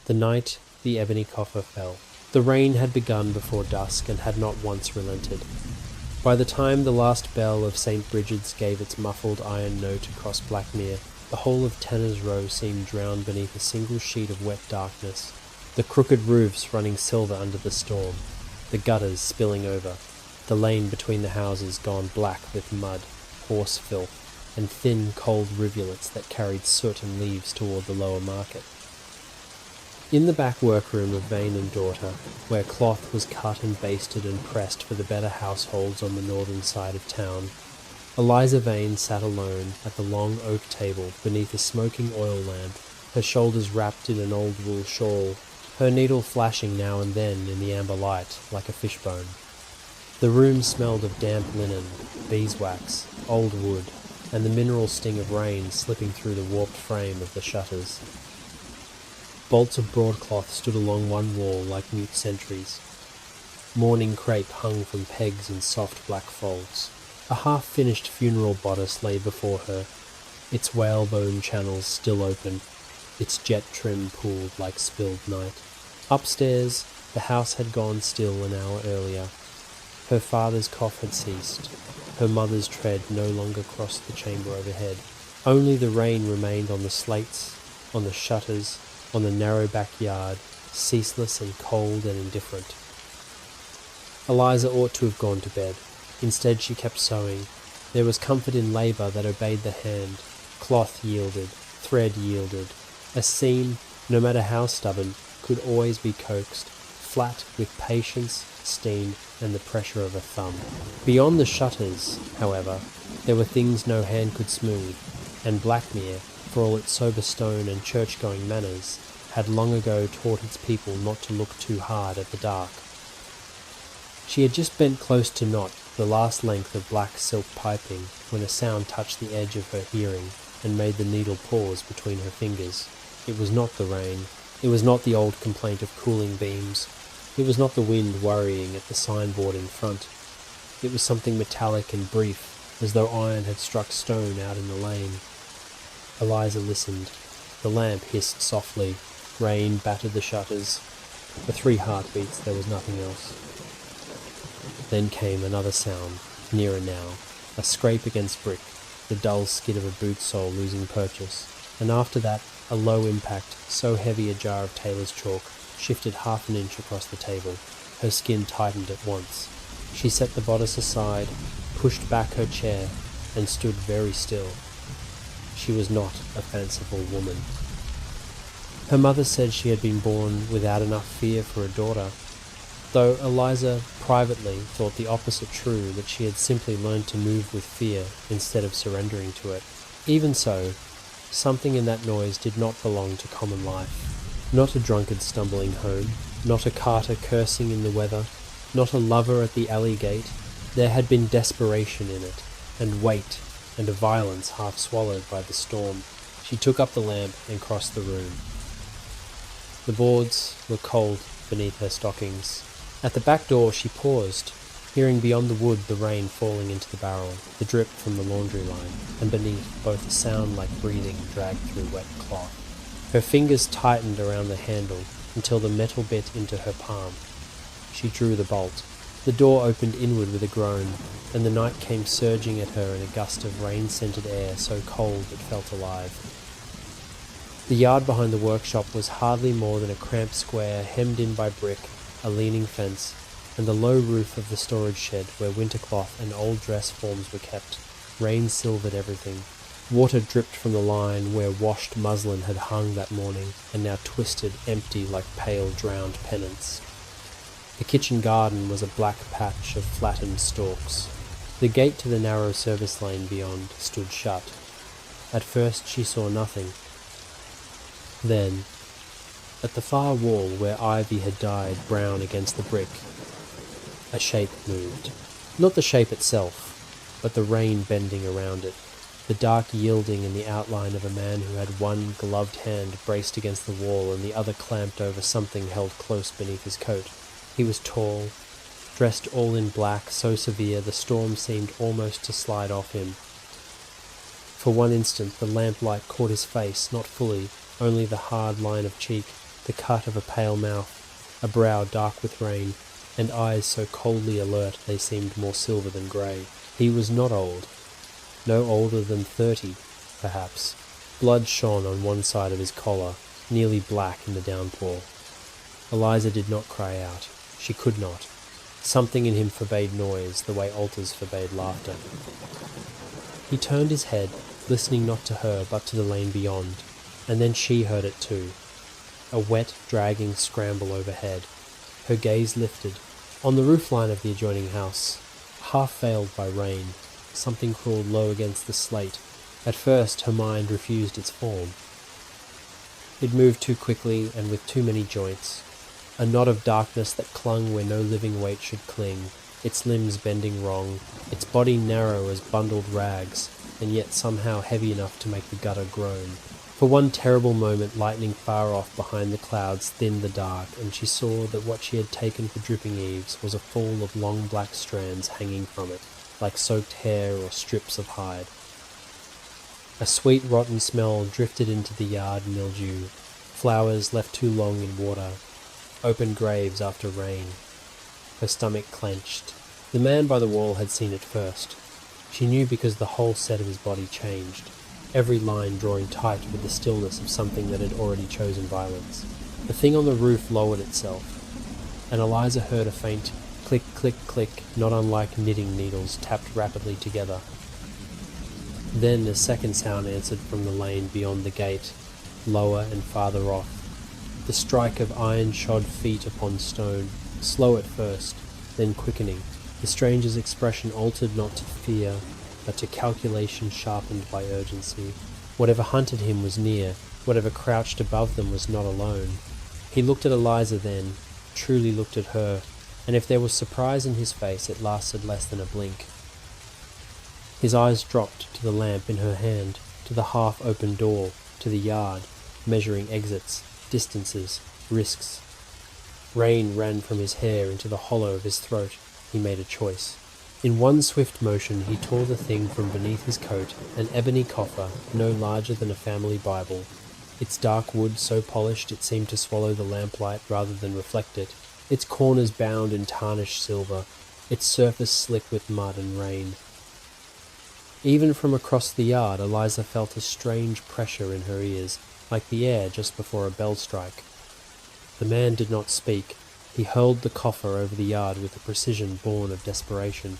The night the ebony coffer fell. The rain had begun before dusk and had not once relented. By the time the last bell of St. Bridget's gave its muffled iron note across Blackmere, the whole of Tanner's Row seemed drowned beneath a single sheet of wet darkness, the crooked roofs running silver under the storm, the gutters spilling over, the lane between the houses gone black with mud, horse filth, and thin, cold rivulets that carried soot and leaves toward the lower market. In the back workroom of Vane and Daughter, where cloth was cut and basted and pressed for the better households on the northern side of town, Eliza Vane sat alone at the long oak table beneath a smoking oil lamp, her shoulders wrapped in an old wool shawl, her needle flashing now and then in the amber light like a fishbone. The room smelled of damp linen, beeswax, old wood, and the mineral sting of rain slipping through the warped frame of the shutters. Bolts of broadcloth stood along one wall like mute sentries. Mourning crepe hung from pegs in soft black folds. A half-finished funeral bodice lay before her, its whalebone channels still open, its jet trim pooled like spilled night. Upstairs, the house had gone still an hour earlier. Her father's cough had ceased. Her mother's tread no longer crossed the chamber overhead. Only the rain remained on the slates, on the shutters, on the narrow backyard, ceaseless and cold and indifferent. Eliza ought to have gone to bed. Instead she kept sewing. There was comfort in labour that obeyed the hand. Cloth yielded, thread yielded. A seam, no matter how stubborn, could always be coaxed, flat with patience, steam, and the pressure of a thumb. Beyond the shutters, however, there were things no hand could smooth, and Blackmere, for all its sober stone and church-going manners, had long ago taught its people not to look too hard at the dark. She had just bent close to knot the last length of black silk piping when a sound touched the edge of her hearing and made the needle pause between her fingers. It was not the rain. It was not the old complaint of cooling beams. It was not the wind worrying at the signboard in front. It was something metallic and brief, as though iron had struck stone out in the lane. Eliza listened. The lamp hissed softly. Rain battered the shutters. For 3 heartbeats there was nothing else. Then came another sound, nearer now, a scrape against brick, the dull skid of a boot sole losing purchase, and after that a low impact, so heavy a jar of tailor's chalk shifted half an inch across the table. Her skin tightened at once. She set the bodice aside, pushed back her chair, and stood very still. She was not a fanciful woman. Her mother said she had been born without enough fear for a daughter, though Eliza privately thought the opposite true, that she had simply learned to move with fear instead of surrendering to it. Even so, something in that noise did not belong to common life. Not a drunkard stumbling home, not a carter cursing in the weather, not a lover at the alley gate. There had been desperation in it, and weight, and a violence half swallowed by the storm. She took up the lamp and crossed the room. The boards were cold beneath her stockings. At the back door she paused, hearing beyond the wood the rain falling into the barrel, the drip from the laundry line, and beneath both a sound like breathing dragged through wet cloth. Her fingers tightened around the handle until the metal bit into her palm. She drew the bolt. The door opened inward with a groan, and the night came surging at her in a gust of rain-scented air so cold it felt alive. The yard behind the workshop was hardly more than a cramped square hemmed in by brick, a leaning fence, and the low roof of the storage shed where winter cloth and old dress forms were kept. Rain silvered everything. Water dripped from the line where washed muslin had hung that morning and now twisted empty like pale drowned pennants. The kitchen garden was a black patch of flattened stalks. The gate to the narrow service lane beyond stood shut. At first she saw nothing. Then, at the far wall where ivy had dyed brown against the brick, a shape moved. Not the shape itself, but the rain bending around it, the dark yielding in the outline of a man who had one gloved hand braced against the wall and the other clamped over something held close beneath his coat. He was tall, dressed all in black, so severe the storm seemed almost to slide off him. For one instant the lamplight caught his face, not fully, only the hard line of cheek, the cut of a pale mouth, a brow dark with rain, and eyes so coldly alert they seemed more silver than grey. He was not old, no older than 30, perhaps. Blood shone on one side of his collar, nearly black in the downpour. Eliza did not cry out. She could not. Something in him forbade noise, the way altars forbade laughter. He turned his head, listening not to her but to the lane beyond, and then she heard it too. A wet, dragging scramble overhead. Her gaze lifted. On the roofline of the adjoining house, half veiled by rain, something crawled low against the slate. At first her mind refused its form. It moved too quickly and with too many joints. A knot of darkness that clung where no living weight should cling, its limbs bending wrong, its body narrow as bundled rags, and yet somehow heavy enough to make the gutter groan. For one terrible moment lightning far off behind the clouds thinned the dark, and she saw that what she had taken for dripping eaves was a fall of long black strands hanging from it, like soaked hair or strips of hide. A sweet rotten smell drifted into the yard mildew, flowers left too long in water, open graves after rain. Her stomach clenched. The man by the wall had seen it first. She knew because the whole set of his body changed, every line drawing tight with the stillness of something that had already chosen violence. The thing on the roof lowered itself, and Eliza heard a faint click, click, click, not unlike knitting needles tapped rapidly together. Then a second sound answered from the lane beyond the gate, lower and farther off. The strike of iron-shod feet upon stone, slow at first, then quickening. The stranger's expression altered not to fear, but to calculation sharpened by urgency. Whatever hunted him was near, whatever crouched above them was not alone. He looked at Eliza then, truly looked at her, and if there was surprise in his face, it lasted less than a blink. His eyes dropped to the lamp in her hand, to the half-open door, to the yard, measuring exits, distances, risks. Rain ran from his hair into the hollow of his throat. He made a choice. In one swift motion he tore the thing from beneath his coat, an ebony coffer, no larger than a family Bible. Its dark wood so polished it seemed to swallow the lamplight rather than reflect it, its corners bound in tarnished silver, its surface slick with mud and rain. Even from across the yard Eliza felt a strange pressure in her ears, like the air just before a bell strike. The man did not speak. He hurled the coffer over the yard with a precision born of desperation.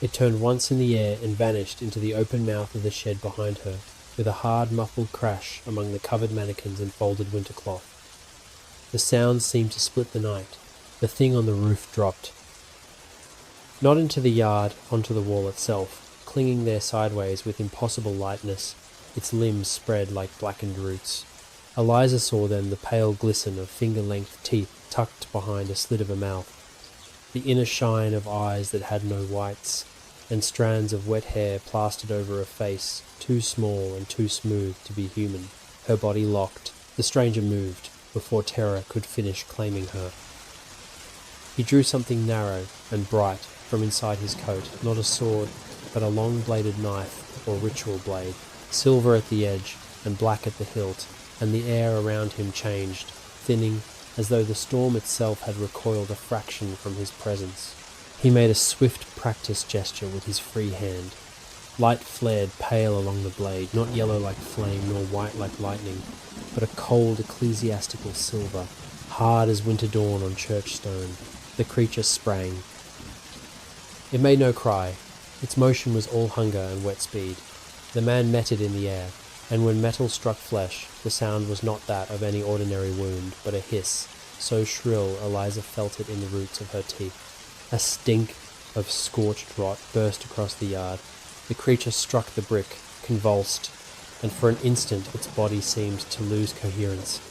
It turned once in the air and vanished into the open mouth of the shed behind her, with a hard muffled crash among the covered mannequins and folded winter cloth. The sound seemed to split the night. The thing on the roof dropped. Not into the yard, onto the wall itself, clinging there sideways with impossible lightness, its limbs spread like blackened roots. Eliza saw then the pale glisten of finger-length teeth tucked behind a slit of a mouth, the inner shine of eyes that had no whites, and strands of wet hair plastered over a face too small and too smooth to be human. Her body locked. The stranger moved before terror could finish claiming her. He drew something narrow and bright from inside his coat, not a sword, but a long-bladed knife or ritual blade, silver at the edge and black at the hilt, and the air around him changed, thinning, as though the storm itself had recoiled a fraction from his presence. He made a swift practice gesture with his free hand. Light flared pale along the blade, not yellow like flame nor white like lightning, but a cold ecclesiastical silver, hard as winter dawn on church stone. The creature sprang. It made no cry. Its motion was all hunger and wet speed. The man met it in the air, and when metal struck flesh, the sound was not that of any ordinary wound, but a hiss, so shrill Eliza felt it in the roots of her teeth. A stink of scorched rot burst across the yard. The creature struck the brick, convulsed, and for an instant its body seemed to lose coherence,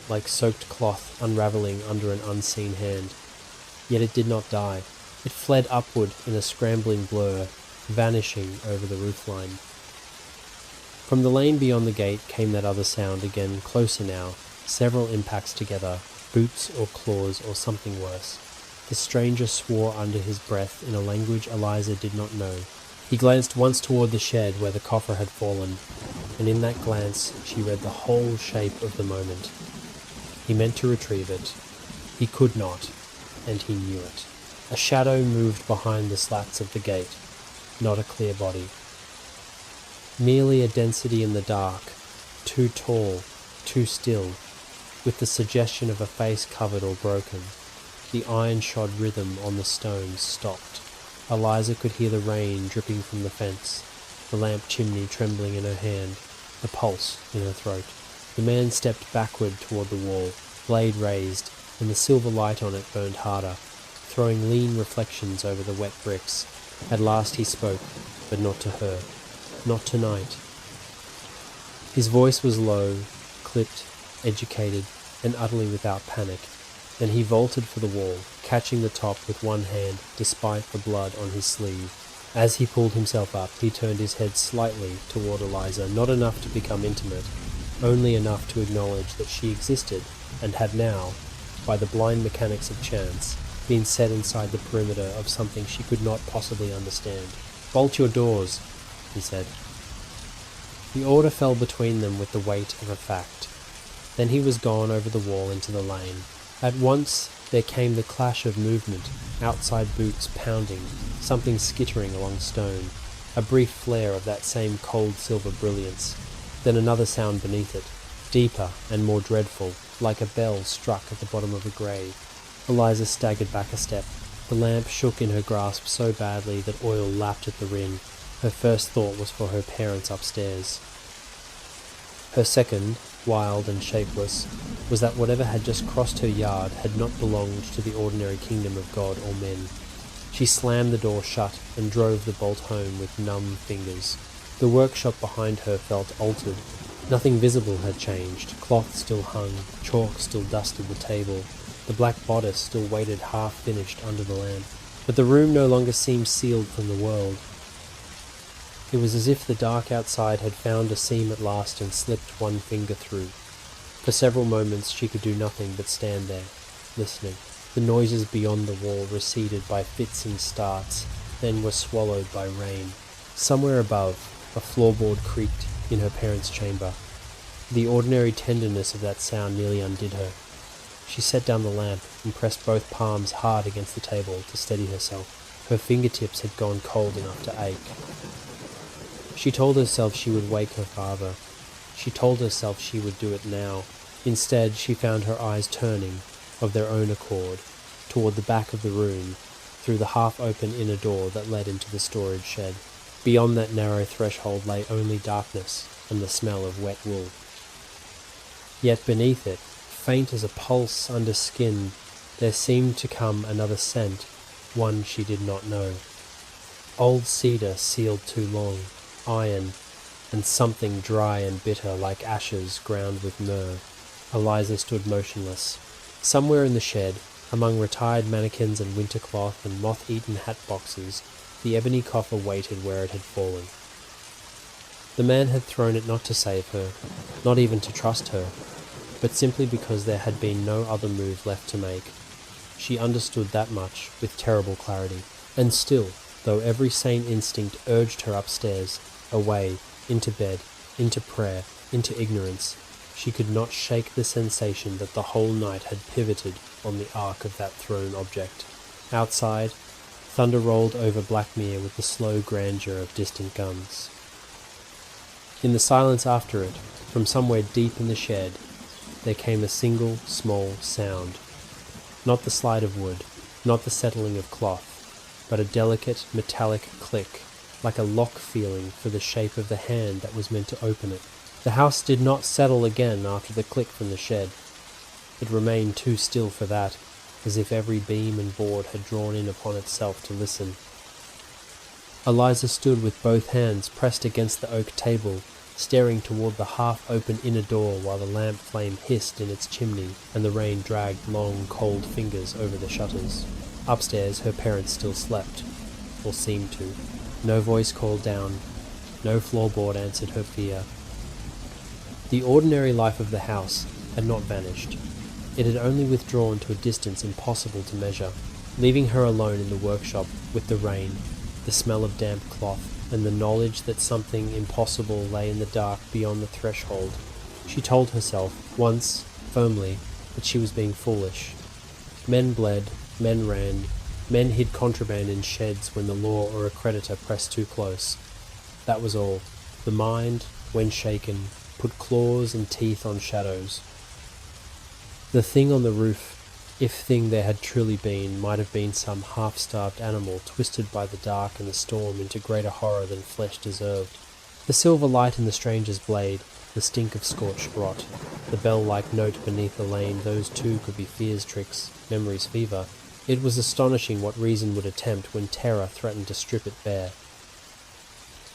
like soaked cloth unravelling under an unseen hand. Yet it did not die. It fled upward in a scrambling blur, vanishing over the roofline. From the lane beyond the gate came that other sound again, closer now, several impacts together, boots or claws or something worse. The stranger swore under his breath in a language Eliza did not know. He glanced once toward the shed where the coffer had fallen, and in that glance she read the whole shape of the moment. He meant to retrieve it. He could not, and he knew it. A shadow moved behind the slats of the gate, not a clear body. Merely a density in the dark, too tall, too still, with the suggestion of a face covered or broken. The iron-shod rhythm on the stones stopped. Eliza could hear the rain dripping from the fence, the lamp chimney trembling in her hand, the pulse in her throat. The man stepped backward toward the wall, blade raised, and the silver light on it burned harder, throwing lean reflections over the wet bricks. At last he spoke, but not to her. Not tonight. His voice was low, clipped, educated, and utterly without panic. Then he vaulted for the wall, catching the top with one hand despite the blood on his sleeve. As he pulled himself up, he turned his head slightly toward Eliza, not enough to become intimate, only enough to acknowledge that she existed and had now, by the blind mechanics of chance, been set inside the perimeter of something she could not possibly understand. "Bolt your doors," he said. The order fell between them with the weight of a fact. Then he was gone over the wall into the lane. At once there came the clash of movement, outside boots pounding, something skittering along stone, a brief flare of that same cold silver brilliance, then another sound beneath it, deeper and more dreadful, like a bell struck at the bottom of a grave. Eliza staggered back a step. The lamp shook in her grasp so badly that oil lapped at the ring. Her first thought was for her parents upstairs. Her second, wild and shapeless, was that whatever had just crossed her yard had not belonged to the ordinary kingdom of God or men. She slammed the door shut and drove the bolt home with numb fingers. The workshop behind her felt altered. Nothing visible had changed. Cloth still hung, chalk still dusted the table, the black bodice still waited half-finished under the lamp. But the room no longer seemed sealed from the world. It was as if the dark outside had found a seam at last and slipped one finger through. For several moments she could do nothing but stand there, listening. The noises beyond the wall receded by fits and starts, then were swallowed by rain. Somewhere above, a floorboard creaked in her parents' chamber. The ordinary tenderness of that sound nearly undid her. She set down the lamp and pressed both palms hard against the table to steady herself. Her fingertips had gone cold enough to ache. She told herself she would wake her father. She told herself she would do it now. Instead, she found her eyes turning, of their own accord, toward the back of the room, through the half-open inner door that led into the storage shed. Beyond that narrow threshold lay only darkness and the smell of wet wool. Yet beneath it, faint as a pulse under skin, there seemed to come another scent, one she did not know. Old cedar sealed too long, iron, and something dry and bitter like ashes ground with myrrh. Eliza stood motionless. Somewhere in the shed, among retired mannequins and winter cloth and moth-eaten hat boxes, the ebony coffer waited where it had fallen. The man had thrown it not to save her, not even to trust her, but simply because there had been no other move left to make. She understood that much with terrible clarity, and still, though every sane instinct urged her upstairs, away, into bed, into prayer, into ignorance, she could not shake the sensation that the whole night had pivoted on the arc of that thrown object. Outside, thunder rolled over Blackmere with the slow grandeur of distant guns. In the silence after it, from somewhere deep in the shed, there came a single, small sound. Not the slide of wood, not the settling of cloth, but a delicate, metallic click, like a lock feeling for the shape of the hand that was meant to open it. The house did not settle again after the click from the shed. It remained too still for that, as if every beam and board had drawn in upon itself to listen. Eliza stood with both hands pressed against the oak table, staring toward the half-open inner door while the lamp flame hissed in its chimney and the rain dragged long, cold fingers over the shutters. Upstairs, her parents still slept, or seemed to. No voice called down, no floorboard answered her fear. The ordinary life of the house had not vanished. It had only withdrawn to a distance impossible to measure, leaving her alone in the workshop with the rain, the smell of damp cloth, and the knowledge that something impossible lay in the dark beyond the threshold. She told herself, once, firmly, that she was being foolish. Men bled, men ran, men hid contraband in sheds when the law or a creditor pressed too close. That was all. The mind, when shaken, put claws and teeth on shadows. The thing on the roof, if thing there had truly been, might have been some half-starved animal twisted by the dark and the storm into greater horror than flesh deserved. The silver light in the stranger's blade, the stink of scorched rot, the bell-like note beneath the lane, those too could be fear's tricks, memory's fever. It was astonishing what reason would attempt when terror threatened to strip it bare.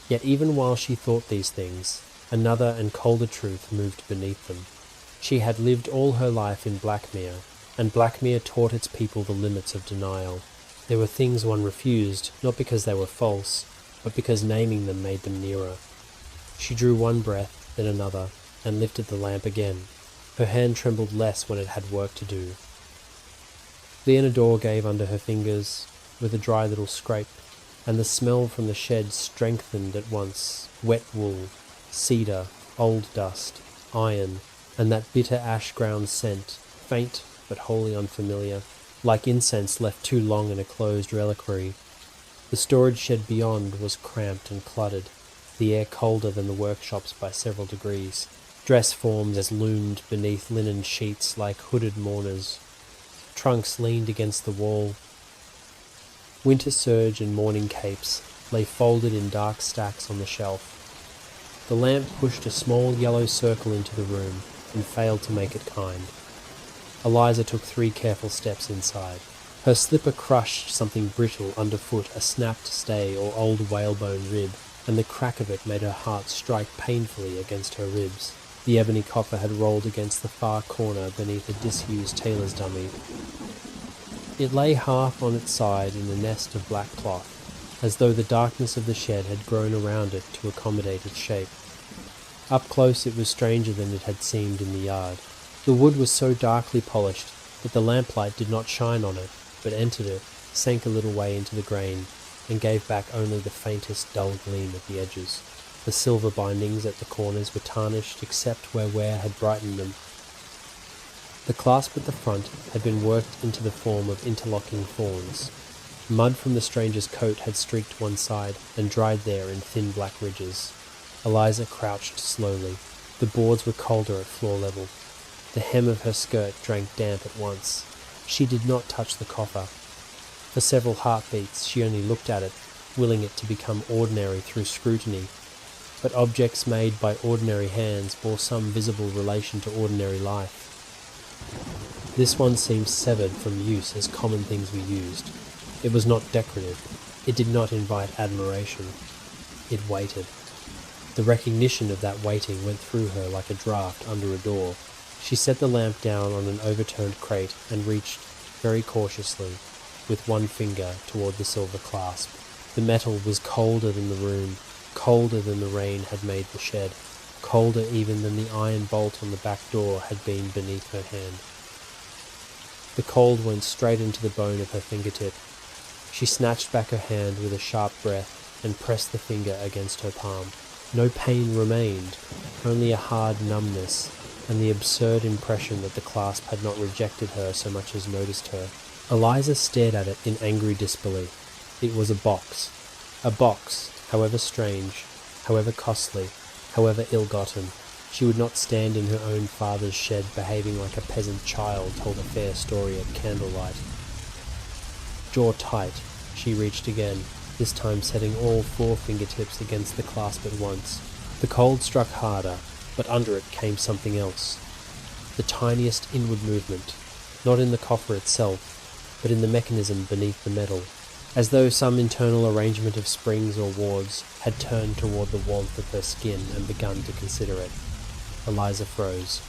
Yet even while she thought these things, another and colder truth moved beneath them. She had lived all her life in Blackmere, and Blackmere taught its people the limits of denial. There were things one refused, not because they were false, but because naming them made them nearer. She drew one breath, then another, and lifted the lamp again. Her hand trembled less when it had work to do. The inner door gave under her fingers, with a dry little scrape, and the smell from the shed strengthened at once. Wet wool, cedar, old dust, iron, and that bitter ash-ground scent, faint but wholly unfamiliar, like incense left too long in a closed reliquary. The storage shed beyond was cramped and cluttered, the air colder than the workshops by several degrees. Dress forms as loomed beneath linen sheets like hooded mourners. Trunks leaned against the wall. Winter serge and morning capes lay folded in dark stacks on the shelf. The lamp pushed a small yellow circle into the room and failed to make it kind. Eliza took 3 careful steps inside. Her slipper crushed something brittle underfoot, a snapped stay or old whalebone rib, and the crack of it made her heart strike painfully against her ribs. The ebony coffer had rolled against the far corner beneath a disused tailor's dummy. It lay half on its side in a nest of black cloth, as though the darkness of the shed had grown around it to accommodate its shape. Up close it was stranger than it had seemed in the yard. The wood was so darkly polished that the lamplight did not shine on it, but entered it, sank a little way into the grain, and gave back only the faintest dull gleam at the edges. The silver bindings at the corners were tarnished except where wear had brightened them. The clasp at the front had been worked into the form of interlocking thorns. Mud from the stranger's coat had streaked one side and dried there in thin black ridges. Eliza crouched slowly. The boards were colder at floor level. The hem of her skirt drank damp at once. She did not touch the coffer. For several heartbeats she only looked at it, willing it to become ordinary through scrutiny. But objects made by ordinary hands bore some visible relation to ordinary life. This one seemed severed from use as common things were used. It was not decorative. It did not invite admiration. It waited. The recognition of that waiting went through her like a draught under a door. She set the lamp down on an overturned crate and reached, very cautiously, with one finger toward the silver clasp. The metal was colder than the room, colder than the rain had made the shed, colder even than the iron bolt on the back door had been beneath her hand. The cold went straight into the bone of her fingertip. She snatched back her hand with a sharp breath and pressed the finger against her palm. No pain remained, only a hard numbness, and the absurd impression that the clasp had not rejected her so much as noticed her. Eliza stared at it in angry disbelief. It was a box, however strange, however costly, however ill-gotten. She would not stand in her own father's shed behaving like a peasant child told a fair story at candlelight. Jaw tight, she reached again, this time setting all 4 fingertips against the clasp at once. The cold struck harder, but under it came something else. The tiniest inward movement, not in the coffer itself, but in the mechanism beneath the metal, as though some internal arrangement of springs or wards had turned toward the warmth of her skin and begun to consider it. Eliza froze.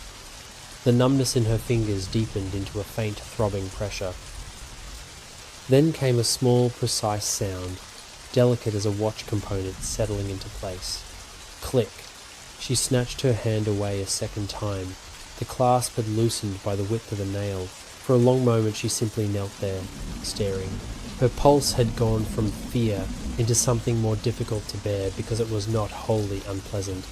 The numbness in her fingers deepened into a faint throbbing pressure. Then came a small, precise sound, delicate as a watch component settling into place. Click. She snatched her hand away a second time. The clasp had loosened by the width of a nail. For a long moment she simply knelt there, staring. Her pulse had gone from fear into something more difficult to bear because it was not wholly unpleasant.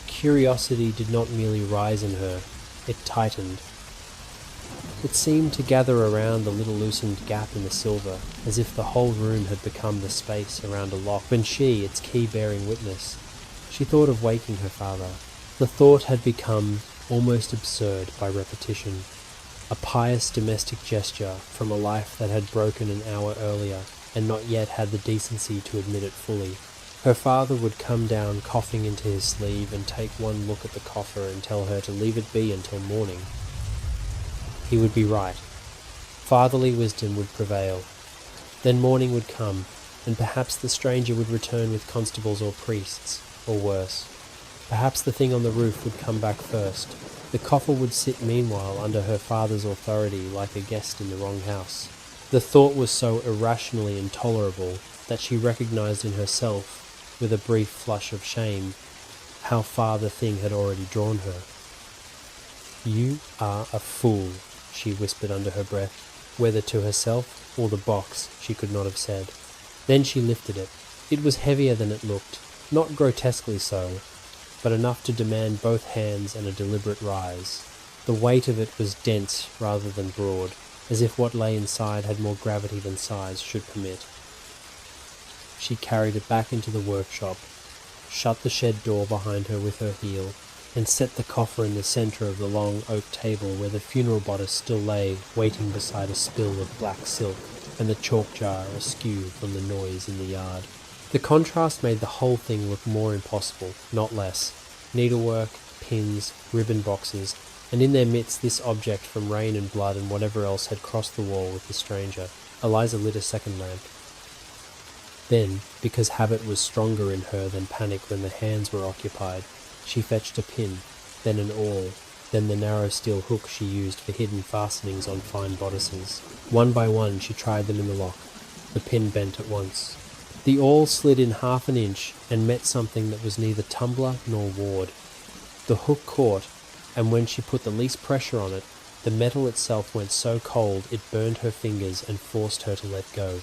Curiosity did not merely rise in her, it tightened. It seemed to gather around the little loosened gap in the silver, as if the whole room had become the space around a lock, when she, its key-bearing witness, she thought of waking her father. The thought had become almost absurd by repetition, a pious domestic gesture from a life that had broken an hour earlier and not yet had the decency to admit it fully. Her father would come down coughing into his sleeve and take one look at the coffer and tell her to leave it be until morning. He would be right. Fatherly wisdom would prevail. Then morning would come, and perhaps the stranger would return with constables or priests, or worse. Perhaps the thing on the roof would come back first. The coffer would sit meanwhile under her father's authority like a guest in the wrong house. The thought was so irrationally intolerable that she recognized in herself, with a brief flush of shame, how far the thing had already drawn her. "You are a fool," she whispered under her breath, whether to herself or the box she could not have said. Then she lifted it. It was heavier than it looked, not grotesquely so, but enough to demand both hands and a deliberate rise. The weight of it was dense rather than broad, as if what lay inside had more gravity than size should permit. She carried it back into the workshop, shut the shed door behind her with her heel, and set the coffer in the centre of the long oak table where the funeral bodice still lay, waiting beside a spill of black silk and the chalk jar askew from the noise in the yard. The contrast made the whole thing look more impossible, not less. Needlework, pins, ribbon boxes, and in their midst this object from rain and blood and whatever else had crossed the wall with the stranger. Eliza lit a second lamp. Then, because habit was stronger in her than panic when the hands were occupied, she fetched a pin, then an awl, then the narrow steel hook she used for hidden fastenings on fine bodices. One by one she tried them in the lock. The pin bent at once. The awl slid in half an inch and met something that was neither tumbler nor ward. The hook caught, and when she put the least pressure on it, the metal itself went so cold it burned her fingers and forced her to let go.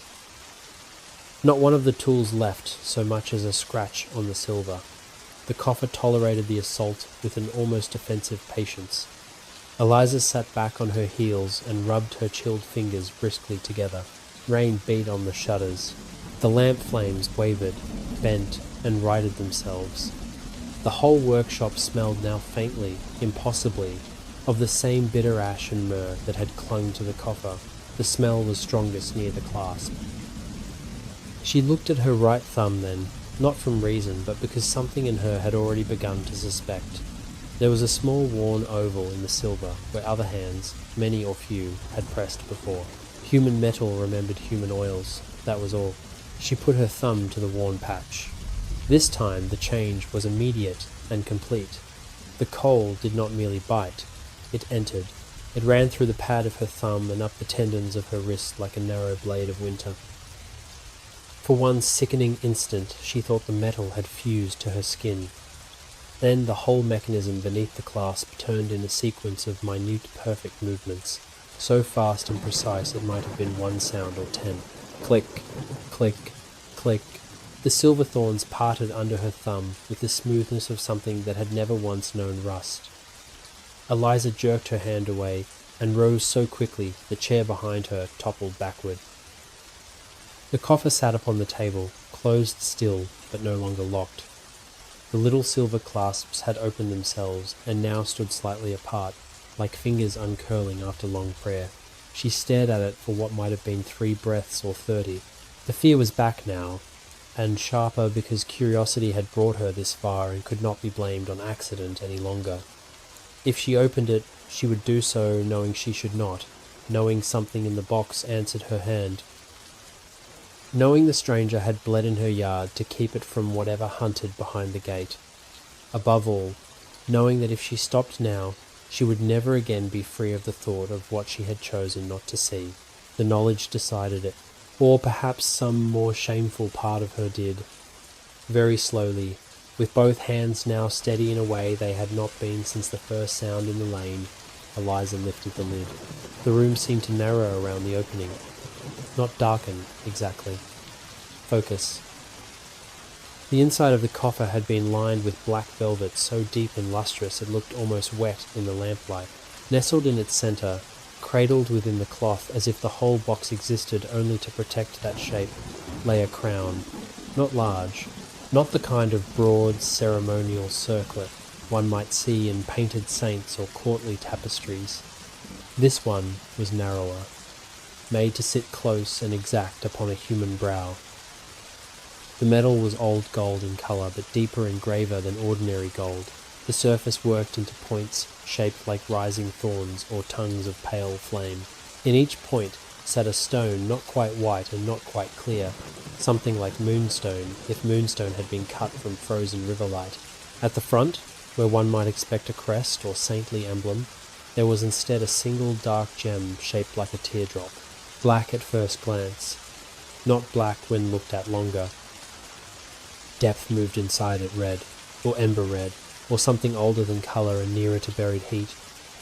Not one of the tools left so much as a scratch on the silver. The coffer tolerated the assault with an almost offensive patience. Eliza sat back on her heels and rubbed her chilled fingers briskly together. Rain beat on the shutters. The lamp flames wavered, bent, and righted themselves. The whole workshop smelled now faintly, impossibly, of the same bitter ash and myrrh that had clung to the coffer. The smell was strongest near the clasp. She looked at her right thumb then, not from reason, but because something in her had already begun to suspect. There was a small worn oval in the silver where other hands, many or few, had pressed before. Human metal remembered human oils, that was all. She put her thumb to the worn patch. This time the change was immediate and complete. The coal did not merely bite, it entered. It ran through the pad of her thumb and up the tendons of her wrist like a narrow blade of winter. For one sickening instant she thought the metal had fused to her skin. Then the whole mechanism beneath the clasp turned in a sequence of minute perfect movements, so fast and precise it might have been one sound or 10. Click, click, click. The silver thorns parted under her thumb with the smoothness of something that had never once known rust. Eliza jerked her hand away and rose so quickly the chair behind her toppled backward. The coffer sat upon the table, closed still, but no longer locked. The little silver clasps had opened themselves, and now stood slightly apart, like fingers uncurling after long prayer. She stared at it for what might have been 3 breaths or 30. The fear was back now, and sharper because curiosity had brought her this far and could not be blamed on accident any longer. If she opened it, she would do so knowing she should not, knowing something in the box answered her hand, knowing the stranger had bled in her yard to keep it from whatever hunted behind the gate. Above all, knowing that if she stopped now, she would never again be free of the thought of what she had chosen not to see. The knowledge decided it, or perhaps some more shameful part of her did. Very slowly, with both hands now steady in a way they had not been since the first sound in the lane, Eliza lifted the lid. The room seemed to narrow around the opening. Not darken, exactly. Focus. The inside of the coffer had been lined with black velvet so deep and lustrous it looked almost wet in the lamplight. Nestled in its centre, Cradled within the cloth, as if the whole box existed only to protect that shape, lay a crown, not large, not the kind of broad ceremonial circlet one might see in painted saints or courtly tapestries. This one was narrower, made to sit close and exact upon a human brow. The metal was old gold in colour, but deeper and graver than ordinary gold, the surface worked into points shaped like rising thorns or tongues of pale flame. In each point sat a stone not quite white and not quite clear, something like moonstone, if moonstone had been cut from frozen river light. At the front, where one might expect a crest or saintly emblem, there was instead a single dark gem shaped like a teardrop, black at first glance, not black when looked at longer. Depth moved inside it, red, or ember red, or something older than colour and nearer to buried heat.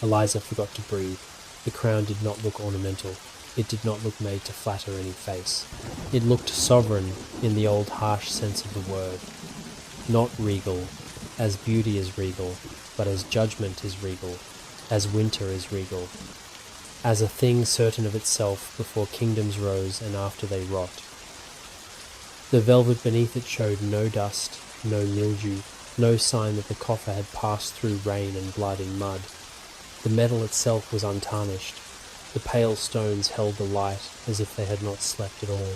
Eliza forgot to breathe. The crown did not look ornamental. It did not look made to flatter any face. It looked sovereign in the old harsh sense of the word. Not regal, as beauty is regal, but as judgment is regal, as winter is regal, as a thing certain of itself before kingdoms rose and after they rot. The velvet beneath it showed no dust, no mildew, no sign that the coffer had passed through rain and blood in mud. The metal itself was untarnished. The pale stones held the light as if they had not slept at all.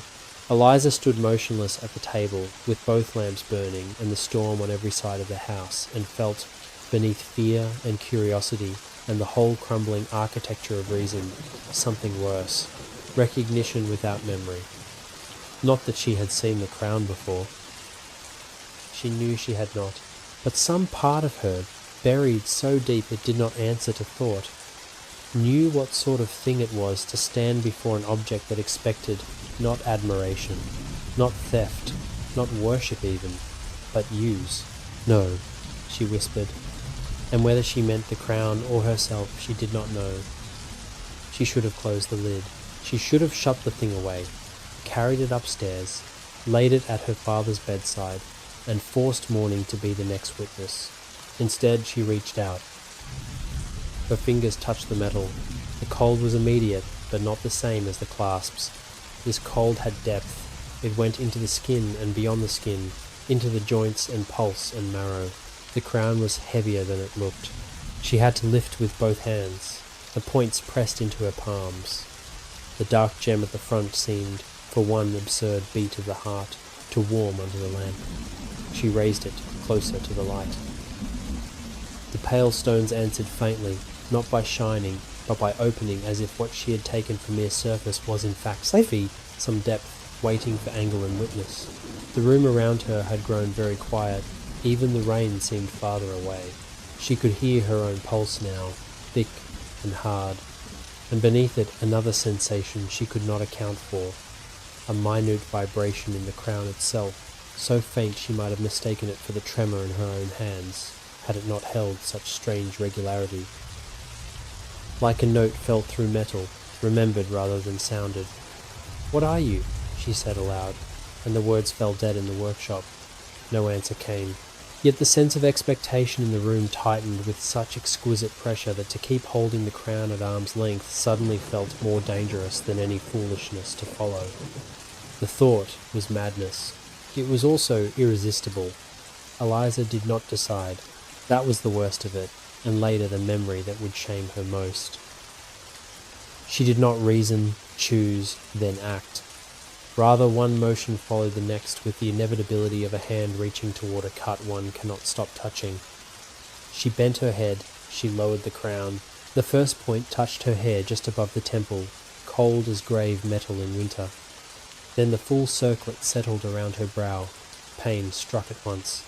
Eliza stood motionless at the table, with both lamps burning and the storm on every side of the house, and felt, beneath fear and curiosity and the whole crumbling architecture of reason, something worse, recognition without memory. Not that she had seen the crown before. She knew she had not, but some part of her, buried so deep it did not answer to thought, knew what sort of thing it was to stand before an object that expected not admiration, not theft, not worship even, but use. No, she whispered, and whether she meant the crown or herself she did not know. She should have closed the lid. She should have shut the thing away, carried it upstairs, laid it at her father's bedside, and forced morning to be the next witness. Instead, she reached out. Her fingers touched the metal. The cold was immediate, but not the same as the clasps. This cold had depth. It went into the skin and beyond the skin, into the joints and pulse and marrow. The crown was heavier than it looked. She had to lift with both hands. The points pressed into her palms. The dark gem at the front seemed, for one absurd beat of the heart, to warm under the lamp. She raised it closer to the light. The pale stones answered faintly, not by shining, but by opening, as if what she had taken for mere surface was in fact some depth, waiting for angle and witness. The room around her had grown very quiet. Even the rain seemed farther away. She could hear her own pulse now, thick and hard, and beneath it another sensation she could not account for, a minute vibration in the crown itself, so faint she might have mistaken it for the tremor in her own hands, had it not held such strange regularity. Like a note felt through metal, remembered rather than sounded. "What are you?" she said aloud, and the words fell dead in the workshop. No answer came. Yet the sense of expectation in the room tightened with such exquisite pressure that to keep holding the crown at arm's length suddenly felt more dangerous than any foolishness to follow. The thought was madness. It was also irresistible. Eliza did not decide. That was the worst of it, and later the memory that would shame her most. She did not reason, choose, then act. Rather, one motion followed the next with the inevitability of a hand reaching toward a cut one cannot stop touching. She bent her head, she lowered the crown. The first point touched her hair just above the temple, cold as grave metal in winter. Then the full circlet settled around her brow. Pain struck at once.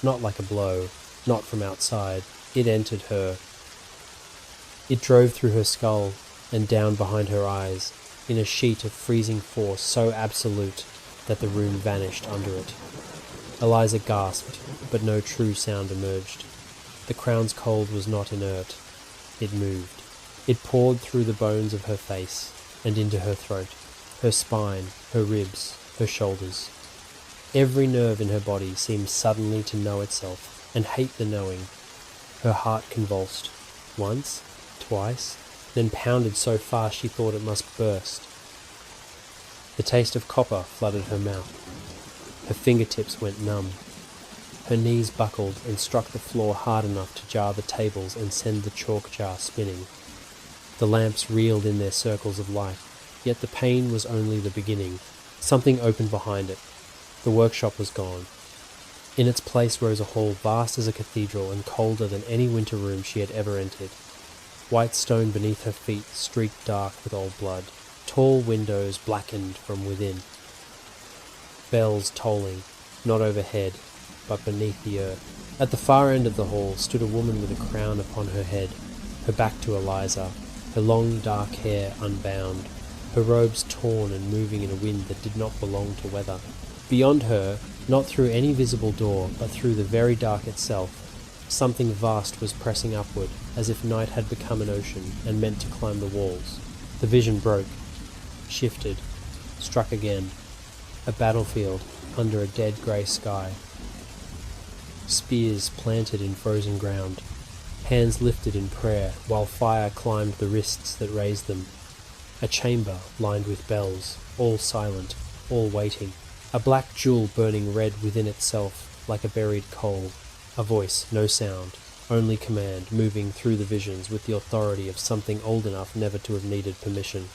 Not like a blow, not from outside. It entered her. It drove through her skull and down behind her eyes, in a sheet of freezing force so absolute that the room vanished under it. Eliza gasped, but no true sound emerged. The crown's cold was not inert. It moved. It poured through the bones of her face and into her throat, her spine, her ribs, her shoulders. Every nerve in her body seemed suddenly to know itself and hate the knowing. Her heart convulsed. Once, twice, then pounded so fast she thought it must burst. The taste of copper flooded her mouth. Her fingertips went numb. Her knees buckled and struck the floor hard enough to jar the tables and send the chalk jar spinning. The lamps reeled in their circles of light, yet the pain was only the beginning. Something opened behind it. The workshop was gone. In its place rose a hall vast as a cathedral and colder than any winter room she had ever entered. White stone beneath her feet streaked dark with old blood. Tall windows blackened from within. Bells tolling, not overhead, but beneath the earth. At the far end of the hall stood a woman with a crown upon her head, her back to Eliza, her long dark hair unbound, her robes torn and moving in a wind that did not belong to weather. Beyond her, not through any visible door, but through the very dark itself, something vast was pressing upward, as if night had become an ocean and meant to climb the walls. The vision broke, shifted, struck again. A battlefield under a dead grey sky. Spears planted in frozen ground, hands lifted in prayer while fire climbed the wrists that raised them. A chamber lined with bells, all silent, all waiting. A black jewel burning red within itself like a buried coal. A voice, no sound, only command, moving through the visions with the authority of something old enough never to have needed permission.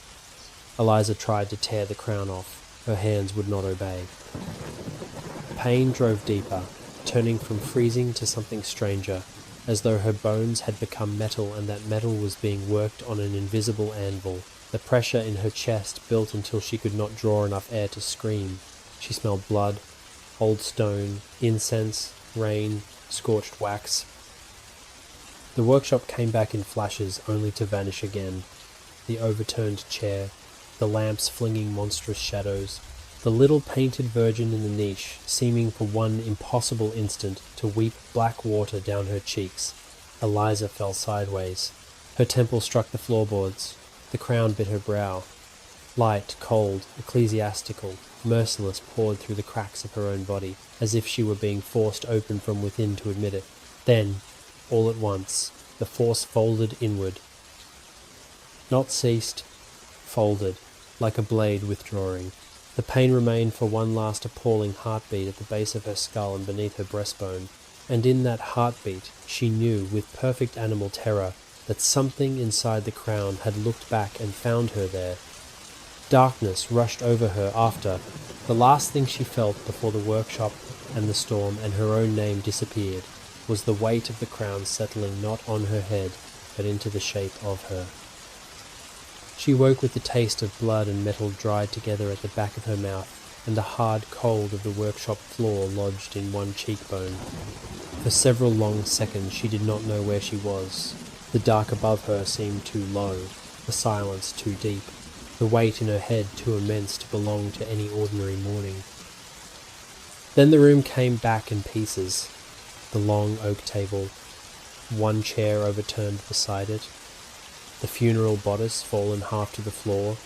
Eliza tried to tear the crown off. Her hands would not obey. Pain drove deeper, turning from freezing to something stranger, as though her bones had become metal and that metal was being worked on an invisible anvil. The pressure in her chest built until she could not draw enough air to scream. She smelled blood, old stone, incense, rain, scorched wax. The workshop came back in flashes, only to vanish again. The overturned chair, the lamps flinging monstrous shadows, the little painted virgin in the niche, seeming for one impossible instant to weep black water down her cheeks. Eliza fell sideways. Her temple struck the floorboards. The crown bit her brow. Light, cold, ecclesiastical, merciless poured through the cracks of her own body, as if she were being forced open from within to admit it. Then, all at once, the force folded inward. Not ceased, folded, like a blade withdrawing. The pain remained for one last appalling heartbeat at the base of her skull and beneath her breastbone, and in that heartbeat she knew, with perfect animal terror, that something inside the crown had looked back and found her there. Darkness rushed over her after. The last thing she felt before the workshop and the storm and her own name disappeared was the weight of the crown settling not on her head, but into the shape of her. She woke with the taste of blood and metal dried together at the back of her mouth, and the hard cold of the workshop floor lodged in one cheekbone. For several long seconds she did not know where she was. The dark above her seemed too low, the silence too deep, the weight in her head too immense to belong to any ordinary morning. Then the room came back in pieces. The long oak table, one chair overturned beside it, the funeral bodice fallen half to the floor,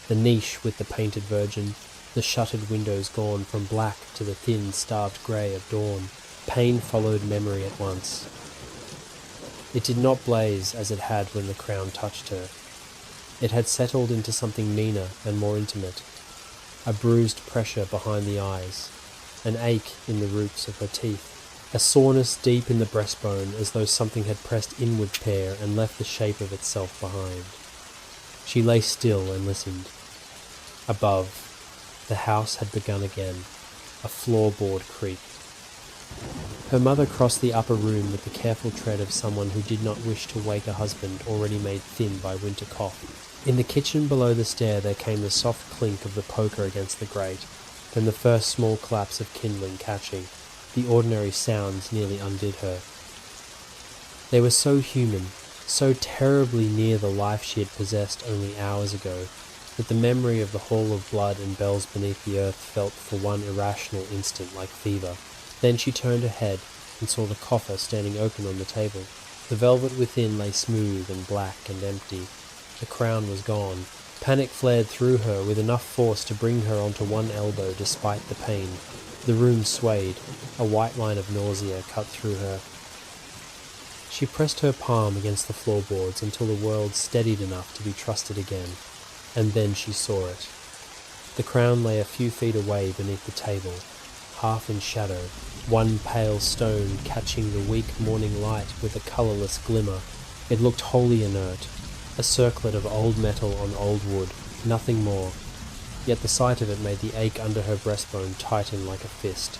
the niche with the painted virgin, the shuttered windows gone from black to the thin, starved grey of dawn. Pain followed memory at once. It did not blaze as it had when the crown touched her. It had settled into something meaner and more intimate. A bruised pressure behind the eyes, an ache in the roots of her teeth, a soreness deep in the breastbone as though something had pressed inward there and left the shape of itself behind. She lay still and listened. Above, the house had begun again. A floorboard creaked. Her mother crossed the upper room with the careful tread of someone who did not wish to wake a husband already made thin by winter cough. In the kitchen below the stair there came the soft clink of the poker against the grate, then the first small claps of kindling catching. The ordinary sounds nearly undid her. They were so human, so terribly near the life she had possessed only hours ago, that the memory of the hall of blood and bells beneath the earth felt for one irrational instant like fever. Then she turned her head and saw the coffer standing open on the table. The velvet within lay smooth and black and empty. The crown was gone. Panic flared through her with enough force to bring her onto one elbow despite the pain. The room swayed. A white line of nausea cut through her. She pressed her palm against the floorboards until the world steadied enough to be trusted again, and then she saw it. The crown lay a few feet away beneath the table, half in shadow, one pale stone catching the weak morning light with a colourless glimmer. It looked wholly inert, a circlet of old metal on old wood, nothing more, yet the sight of it made the ache under her breastbone tighten like a fist.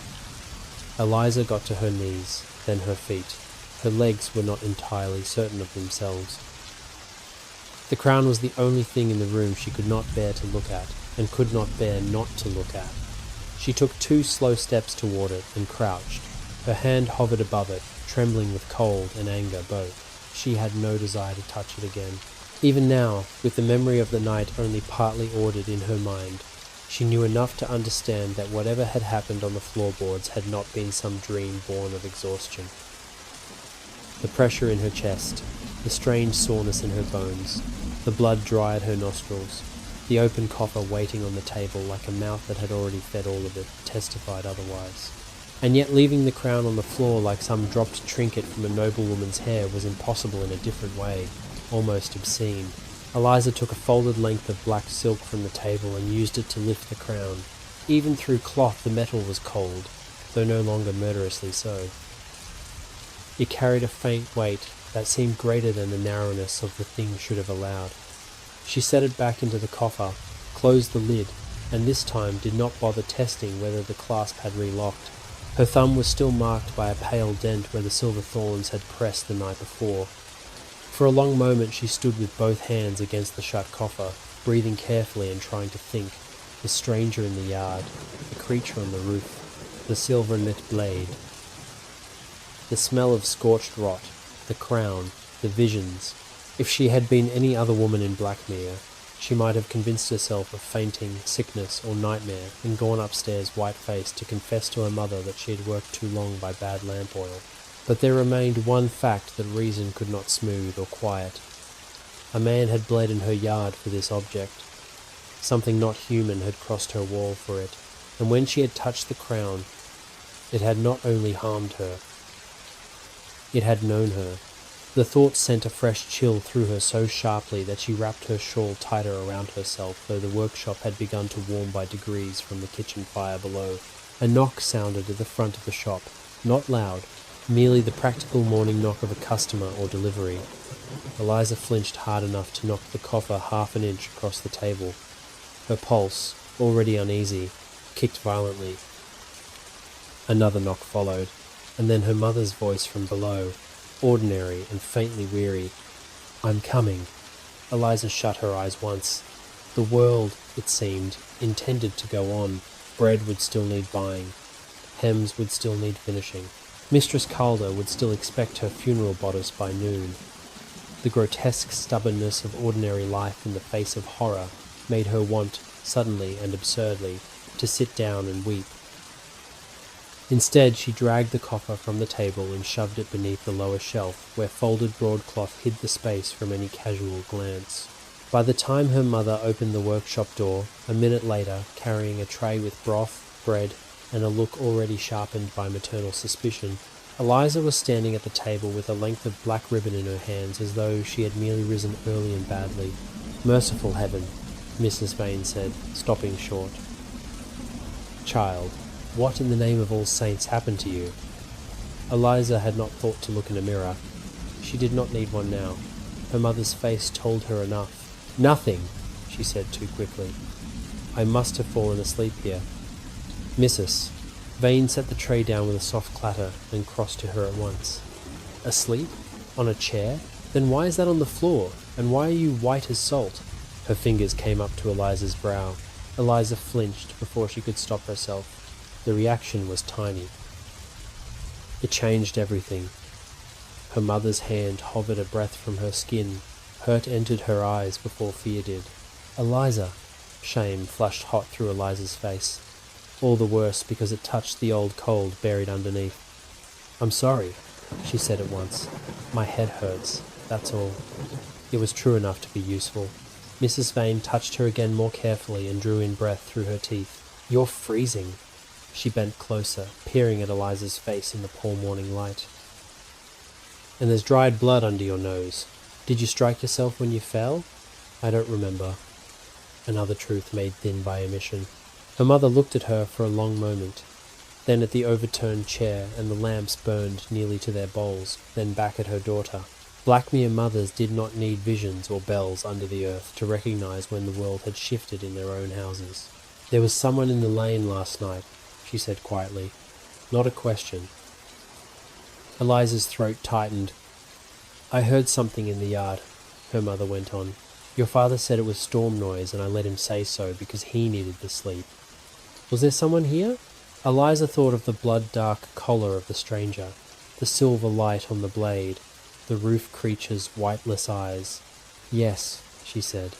Eliza got to her knees, then her feet. Her legs were not entirely certain of themselves. The crown was the only thing in the room she could not bear to look at, and could not bear not to look at. She took 2 slow steps toward it and crouched. Her hand hovered above it, trembling with cold and anger both. She had no desire to touch it again. Even now, with the memory of the night only partly ordered in her mind, she knew enough to understand that whatever had happened on the floorboards had not been some dream born of exhaustion. The pressure in her chest, the strange soreness in her bones, the blood dry at her nostrils, the open coffer waiting on the table like a mouth that had already fed all of it, testified otherwise. And yet leaving the crown on the floor like some dropped trinket from a noblewoman's hair was impossible in a different way, almost obscene. Eliza took a folded length of black silk from the table and used it to lift the crown. Even through cloth the metal was cold, though no longer murderously so. It carried a faint weight that seemed greater than the narrowness of the thing should have allowed. She set it back into the coffer, closed the lid, and this time did not bother testing whether the clasp had relocked. Her thumb was still marked by a pale dent where the silver thorns had pressed the night before. For a long moment she stood with both hands against the shut coffer, breathing carefully and trying to think. The stranger in the yard, the creature on the roof, the silver-lit blade, the smell of scorched rot, the crown, the visions. If she had been any other woman in Blackmere, she might have convinced herself of fainting, sickness, or nightmare, and gone upstairs white-faced to confess to her mother that she had worked too long by bad lamp oil. But there remained one fact that reason could not smooth or quiet. A man had bled in her yard for this object. Something not human had crossed her wall for it, and when she had touched the crown, it had not only harmed her, it had known her. The thought sent a fresh chill through her so sharply that she wrapped her shawl tighter around herself, though the workshop had begun to warm by degrees from the kitchen fire below. A knock sounded at the front of the shop, not loud, merely the practical morning knock of a customer or delivery. Eliza flinched hard enough to knock the coffer half an inch across the table. Her pulse, already uneasy, kicked violently. Another knock followed, and then her mother's voice from below, ordinary and faintly weary. "I'm coming." Eliza shut her eyes once. The world, it seemed, intended to go on. Bread would still need buying. Hems would still need finishing. Mistress Calder would still expect her funeral bodice by noon. The grotesque stubbornness of ordinary life in the face of horror made her want, suddenly and absurdly, to sit down and weep. Instead, she dragged the coffer from the table and shoved it beneath the lower shelf, where folded broadcloth hid the space from any casual glance. By the time her mother opened the workshop door, a minute later, carrying a tray with broth, bread, and a look already sharpened by maternal suspicion, Eliza was standing at the table with a length of black ribbon in her hands as though she had merely risen early and badly. "Merciful heaven," Mrs. Vane said, stopping short. "Child, what in the name of all saints happened to you?" Eliza had not thought to look in a mirror. She did not need one now. Her mother's face told her enough. "Nothing," she said too quickly. "I must have fallen asleep here." "Missus." Vane set the tray down with a soft clatter and crossed to her at once. "Asleep? On a chair? Then why is that on the floor? And why are you white as salt?" Her fingers came up to Eliza's brow. Eliza flinched before she could stop herself. The reaction was tiny. It changed everything. Her mother's hand hovered a breath from her skin. Hurt entered her eyes before fear did. "Eliza!" Shame flushed hot through Eliza's face. All the worse because it touched the old cold buried underneath. "I'm sorry," she said at once. "My head hurts, that's all." It was true enough to be useful. Mrs. Vane touched her again more carefully and drew in breath through her teeth. "You're freezing." She bent closer, peering at Eliza's face in the poor morning light. And there's dried blood under your nose. Did you strike yourself when you fell? I don't remember. Another truth made thin by omission. Her mother looked at her for a long moment, then at the overturned chair and the lamps burned nearly to their bowls, then back at her daughter. Blackmere mothers did not need visions or bells under the earth to recognize when the world had shifted in their own houses. There was someone in the lane last night, she said quietly. Not a question. Eliza's throat tightened. I heard something in the yard, her mother went on. Your father said it was storm noise and I let him say so because he needed the sleep. Was there someone here? Eliza thought of the blood-dark collar of the stranger, the silver light on the blade, the roof creature's whiteless eyes. Yes, she said,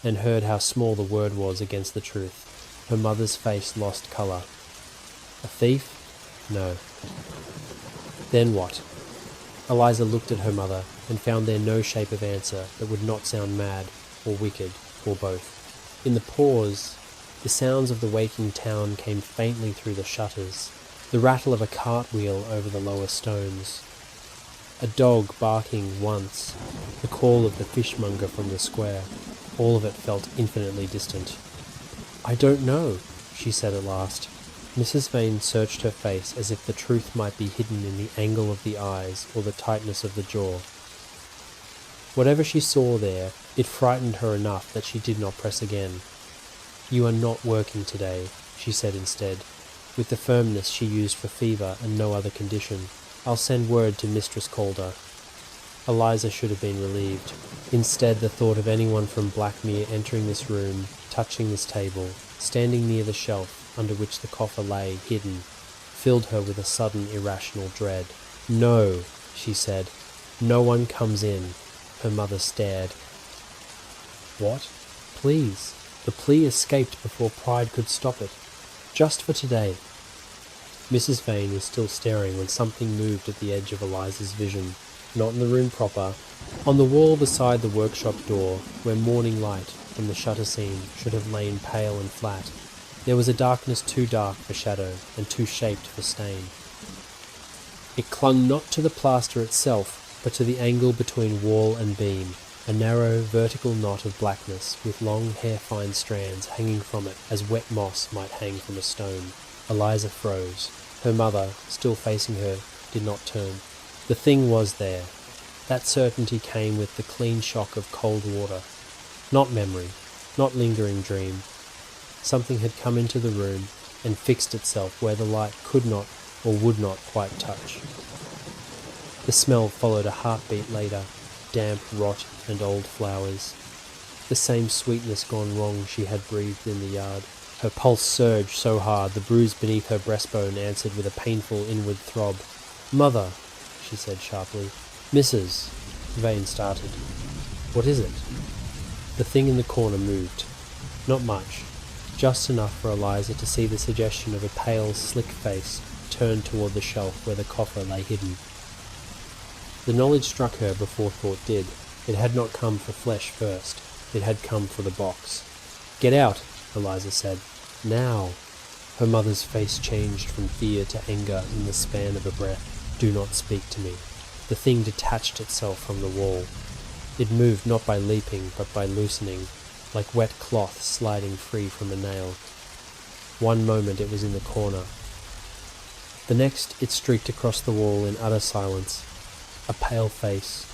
and heard how small the word was against the truth. Her mother's face lost colour. A thief? No. Then what? Eliza looked at her mother and found there no shape of answer that would not sound mad or wicked or both. In the pause, the sounds of the waking town came faintly through the shutters, the rattle of a cartwheel over the lower stones, a dog barking once, the call of the fishmonger from the square. All of it felt infinitely distant. I don't know, she said at last. Mrs. Vane searched her face as if the truth might be hidden in the angle of the eyes or the tightness of the jaw. Whatever she saw there, it frightened her enough that she did not press again. You are not working today, she said instead, with the firmness she used for fever and no other condition. I'll send word to Mistress Calder. Eliza should have been relieved. Instead, the thought of anyone from Blackmere entering this room, touching this table, standing near the shelf under which the coffer lay hidden, filled her with a sudden irrational dread. No, she said. No one comes in. Her mother stared. What? Please. The plea escaped before pride could stop it. Just for today. Mrs. Vane was still staring when something moved at the edge of Eliza's vision. Not in the room proper. On the wall beside the workshop door, where morning light from the shutter seam should have lain pale and flat, there was a darkness too dark for shadow and too shaped for stain. It clung not to the plaster itself, but to the angle between wall and beam, a narrow, vertical knot of blackness with long hair-fine strands hanging from it as wet moss might hang from a stone. Eliza froze. Her mother, still facing her, did not turn. The thing was there. That certainty came with the clean shock of cold water. Not memory, not lingering dream. Something had come into the room and fixed itself where the light could not or would not quite touch. The smell followed a heartbeat later, damp rot and old flowers. The same sweetness gone wrong she had breathed in the yard. Her pulse surged so hard the bruise beneath her breastbone answered with a painful inward throb. Mother, she said sharply. Mrs. Vane started. What is it? The thing in the corner moved. Not much. Just enough for Eliza to see the suggestion of a pale, slick face turned toward the shelf where the coffer lay hidden. The knowledge struck her before thought did. It had not come for flesh first. It had come for the box. Get out, Eliza said. Now. Her mother's face changed from fear to anger in the span of a breath. Do not speak to me. The thing detached itself from the wall. It moved not by leaping, but by loosening, like wet cloth sliding free from a nail. One moment it was in the corner. The next it streaked across the wall in utter silence. A pale face,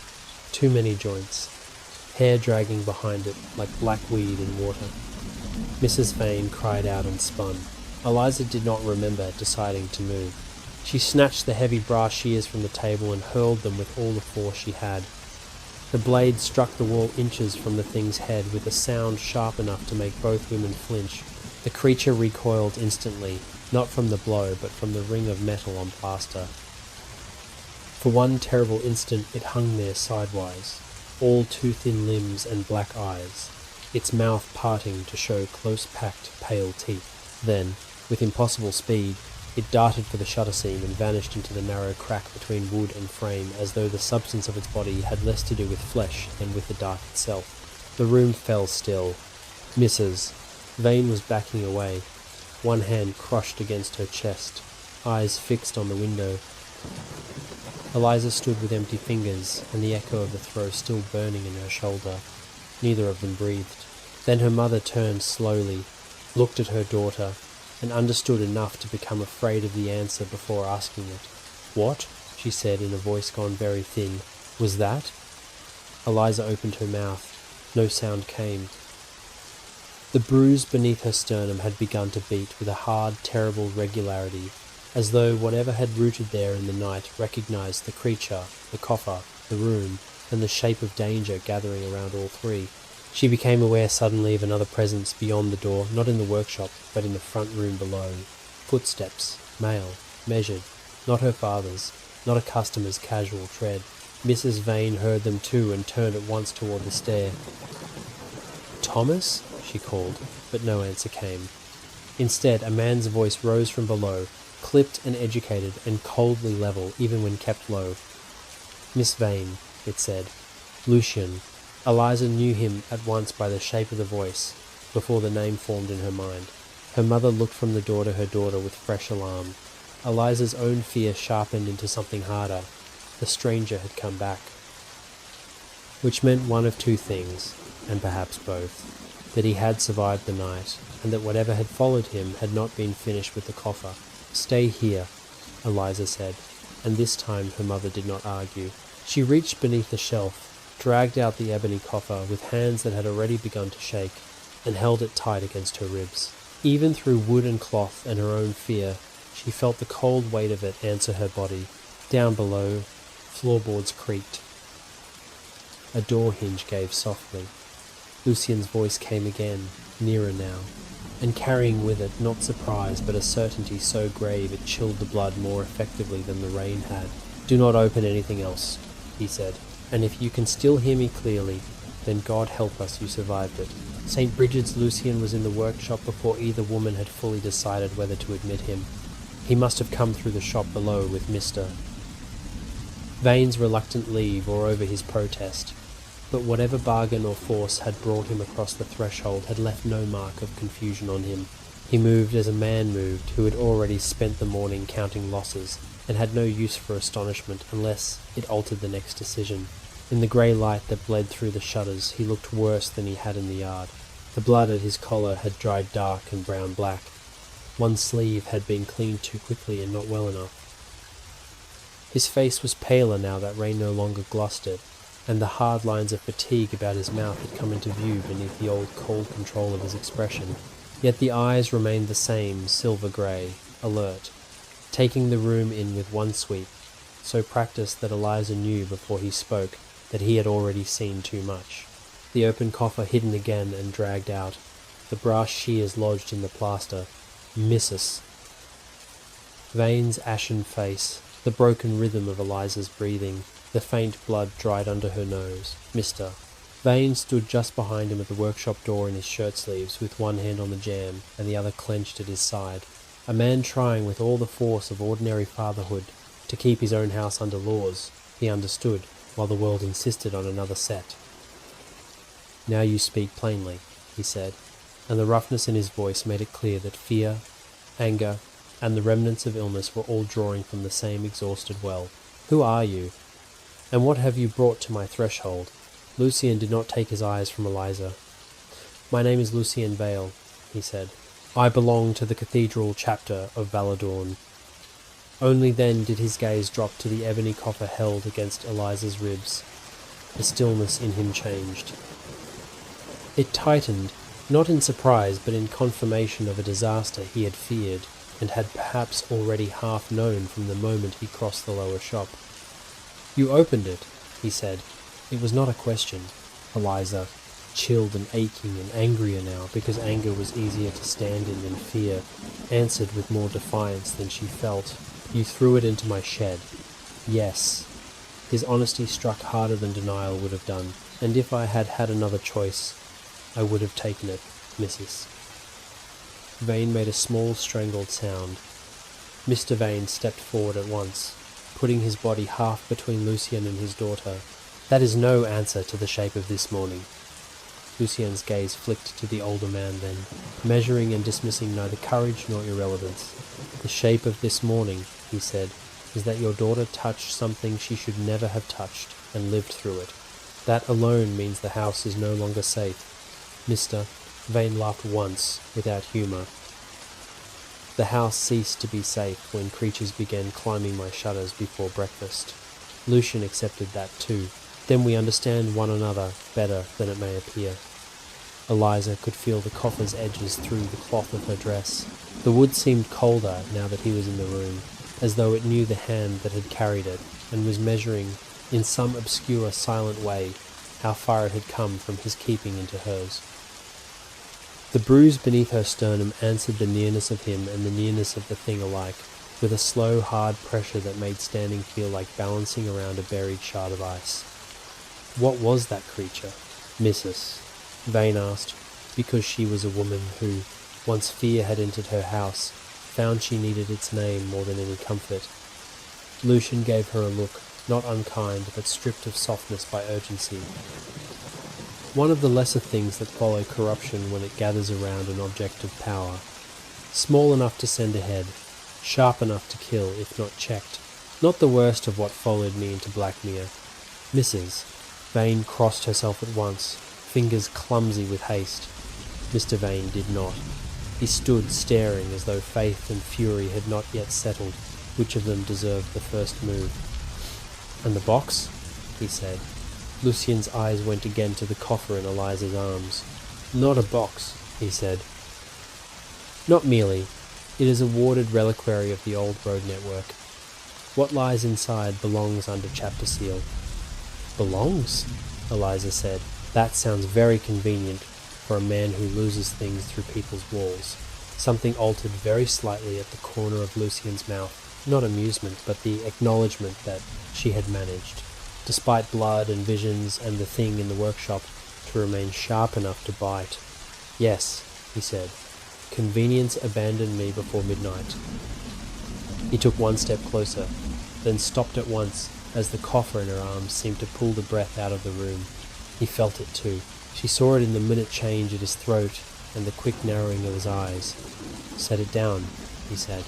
too many joints, hair dragging behind it like black weed in water. Mrs. Vane cried out and spun. Eliza did not remember deciding to move. She snatched the heavy brass shears from the table and hurled them with all the force she had. The blade struck the wall inches from the thing's head with a sound sharp enough to make both women flinch. The creature recoiled instantly, not from the blow, but from the ring of metal on plaster. For one terrible instant it hung there sidewise, all too thin limbs and black eyes, its mouth parting to show close-packed pale teeth. Then, with impossible speed, it darted for the shutter seam and vanished into the narrow crack between wood and frame as though the substance of its body had less to do with flesh than with the dark itself. The room fell still. Mrs. Vane was backing away, one hand crushed against her chest, eyes fixed on the window. Eliza stood with empty fingers and the echo of the throw still burning in her shoulder. Neither of them breathed. Then her mother turned slowly, looked at her daughter, and understood enough to become afraid of the answer before asking it. "What?" she said in a voice gone very thin. "Was that?" Eliza opened her mouth. No sound came. The bruise beneath her sternum had begun to beat with a hard, terrible regularity, as though whatever had rooted there in the night recognized the creature, the coffer, the room, and the shape of danger gathering around all three. She became aware suddenly of another presence beyond the door, not in the workshop, but in the front room below. Footsteps, male, measured, not her father's, not a customer's casual tread. Mrs. Vane heard them too and turned at once toward the stair. "Thomas?" she called, but no answer came. Instead, a man's voice rose from below, clipped and educated and coldly level even when kept low. "Miss Vane," it said. "Lucian." Eliza knew him at once by the shape of the voice, before the name formed in her mind. Her mother looked from the door to her daughter with fresh alarm. Eliza's own fear sharpened into something harder. The stranger had come back. Which meant one of two things, and perhaps both. That he had survived the night, and that whatever had followed him had not been finished with the coffer. "Stay here," Eliza said, and this time her mother did not argue. She reached beneath the shelf, dragged out the ebony coffer with hands that had already begun to shake, and held it tight against her ribs. Even through wood and cloth and her own fear, she felt the cold weight of it answer her body. Down below, floorboards creaked. A door hinge gave softly. Lucian's voice came again, nearer now, and carrying with it not surprise but a certainty so grave it chilled the blood more effectively than the rain had. "Do not open anything else," he said, "and if you can still hear me clearly, then God help us you survived it. St. Bridget's Lucian was in the workshop before either woman had fully decided whether to admit him. He must have come through the shop below with Mr. Vane's reluctant leave or over his protest, but whatever bargain or force had brought him across the threshold had left no mark of confusion on him. He moved as a man moved who had already spent the morning counting losses, and had no use for astonishment unless it altered the next decision. In the grey light that bled through the shutters, he looked worse than he had in the yard. The blood at his collar had dried dark and brown black. One sleeve had been cleaned too quickly and not well enough. His face was paler now that rain no longer glossed it, and the hard lines of fatigue about his mouth had come into view beneath the old cold control of his expression. Yet the eyes remained the same, silver grey, alert, taking the room in with one sweep, so practiced that Eliza knew before he spoke that he had already seen too much. The open coffer hidden again and dragged out, the brass shears lodged in the plaster. "Missus." Vane's ashen face, the broken rhythm of Eliza's breathing, the faint blood dried under her nose. "Mr." Vane stood just behind him at the workshop door in his shirt sleeves, with one hand on the jamb and the other clenched at his side. A man trying with all the force of ordinary fatherhood to keep his own house under laws, he understood, while the world insisted on another set. "Now you speak plainly," he said, and the roughness in his voice made it clear that fear, anger, and the remnants of illness were all drawing from the same exhausted well. "Who are you? And what have you brought to my threshold?" Lucian did not take his eyes from Eliza. "My name is Lucian Vale," he said. "I belong to the Cathedral Chapter of Valadorn." Only then did his gaze drop to the ebony coffer held against Eliza's ribs. The stillness in him changed. It tightened, not in surprise but in confirmation of a disaster he had feared, and had perhaps already half known from the moment he crossed the lower shop. "You opened it," he said. It was not a question. Eliza, chilled and aching and angrier now because anger was easier to stand in than fear, answered with more defiance than she felt. "You threw it into my shed." "Yes." His honesty struck harder than denial would have done, and if I had had another choice, I would have taken it, Mrs. Vane made a small strangled sound. Mr. Vane stepped forward at once, putting his body half between Lucian and his daughter. "That is no answer to the shape of this morning." Lucian's gaze flicked to the older man then, measuring and dismissing neither courage nor irrelevance. "The shape of this morning," he said, is that your daughter touched something she should never have touched and lived through it. That alone means the house is no longer safe. Mr. Vane laughed once, without humour. The house ceased to be safe when creatures began climbing my shutters before breakfast. Lucian accepted that too. Then we understand one another better than it may appear. Eliza could feel the coffer's edges through the cloth of her dress. The wood seemed colder now that he was in the room, as though it knew the hand that had carried it, and was measuring, in some obscure, silent way, how far it had come from his keeping into hers. The bruise beneath her sternum answered the nearness of him and the nearness of the thing alike, with a slow, hard pressure that made standing feel like balancing around a buried shard of ice. What was that creature? Mrs. Vane asked, because she was a woman who, once fear had entered her house, found she needed its name more than any comfort. Lucian gave her a look, not unkind, but stripped of softness by urgency. One of the lesser things that follow corruption when it gathers around an object of power. Small enough to send ahead, sharp enough to kill if not checked. Not the worst of what followed me into Blackmere. Mrs. Vane crossed herself at once, fingers clumsy with haste. Mr. Vane did not. He stood staring as though faith and fury had not yet settled which of them deserved the first move. "And the box?" he said. Lucian's eyes went again to the coffer in Eliza's arms. "Not a box," he said. "Not merely. It is a warded reliquary of the old road network. What lies inside belongs under chapter seal." "Belongs?" Eliza said. "That sounds very convenient for a man who loses things through people's walls." Something altered very slightly at the corner of Lucian's mouth. Not amusement, but the acknowledgement that she had managed, despite blood and visions and the thing in the workshop, to remain sharp enough to bite. "Yes," he said. "Convenience abandoned me before midnight." He took one step closer, then stopped at once as the coffer in her arms seemed to pull the breath out of the room. He felt it too. She saw it in the minute change at his throat and the quick narrowing of his eyes. "Set it down," he said.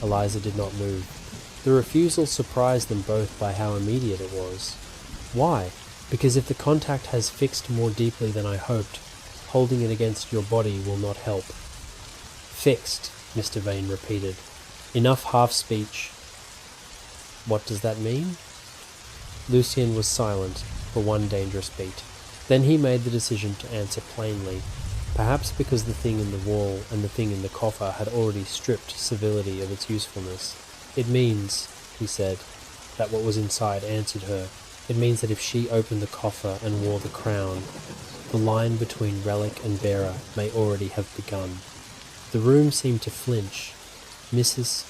Eliza did not move. The refusal surprised them both by how immediate it was. "Why?" "Because if the contact has fixed more deeply than I hoped, holding it against your body will not help." "Fixed," Mr. Vane repeated. "Enough half-speech." "What does that mean?" Lucian was silent for one dangerous beat. Then he made the decision to answer plainly, perhaps because the thing in the wall and the thing in the coffer had already stripped civility of its usefulness. "It means," he said, "that what was inside answered her. It means that if she opened the coffer and wore the crown, the line between relic and bearer may already have begun." The room seemed to flinch. Mrs.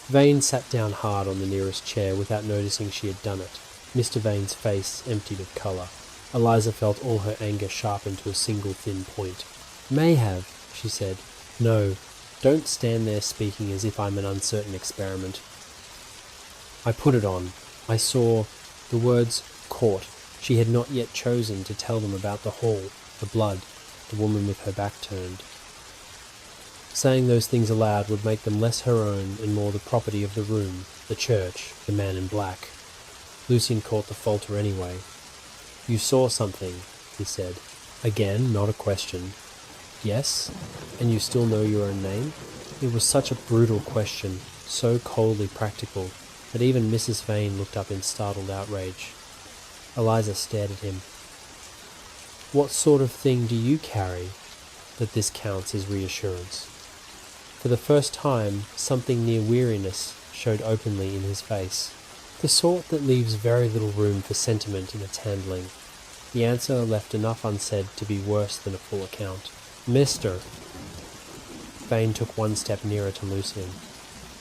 Vane sat down hard on the nearest chair without noticing she had done it. Mr. Vane's face emptied of colour. Eliza felt all her anger sharpened to a single thin point. "May have," she said. "No, don't stand there speaking as if I'm an uncertain experiment." "I put it on. I saw..." The words caught. She had not yet chosen to tell them about the hall, the blood, the woman with her back turned. Saying those things aloud would make them less her own and more the property of the room, the church, the man in black. Lucian caught the falter anyway. "You saw something," he said. Again, not a question. "Yes? And you still know your own name?" It was such a brutal question, so coldly practical, that even Mrs. Vane looked up in startled outrage. Eliza stared at him. "What sort of thing do you carry that this counts as reassurance?" For the first time, something near weariness showed openly in his face. The sort that leaves very little room for sentiment in its handling. The answer left enough unsaid to be worse than a full account. "Mr." Vane took one step nearer to Lucian,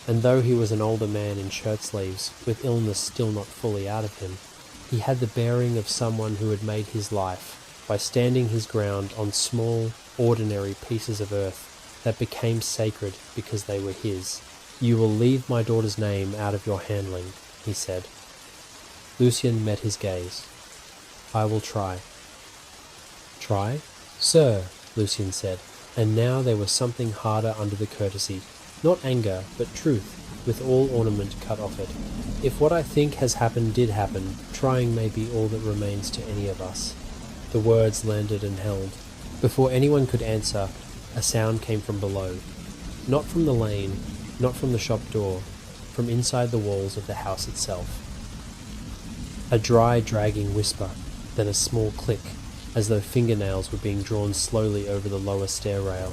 and though he was an older man in shirt-sleeves, with illness still not fully out of him, he had the bearing of someone who had made his life by standing his ground on small, ordinary pieces of earth that became sacred because they were his. "You will leave my daughter's name out of your handling," he said. Lucian met his gaze. "I will try." "Try?" "Sir," Lucian said, and now there was something harder under the courtesy. Not anger, but truth. with all ornament cut off it. If what I think has happened did happen, trying may be all that remains to any of us. The words landed and held. Before anyone could answer, a sound came from below. Not from the lane, not from the shop door, from inside the walls of the house itself. A dry, dragging whisper, then a small click, as though fingernails were being drawn slowly over the lower stair rail.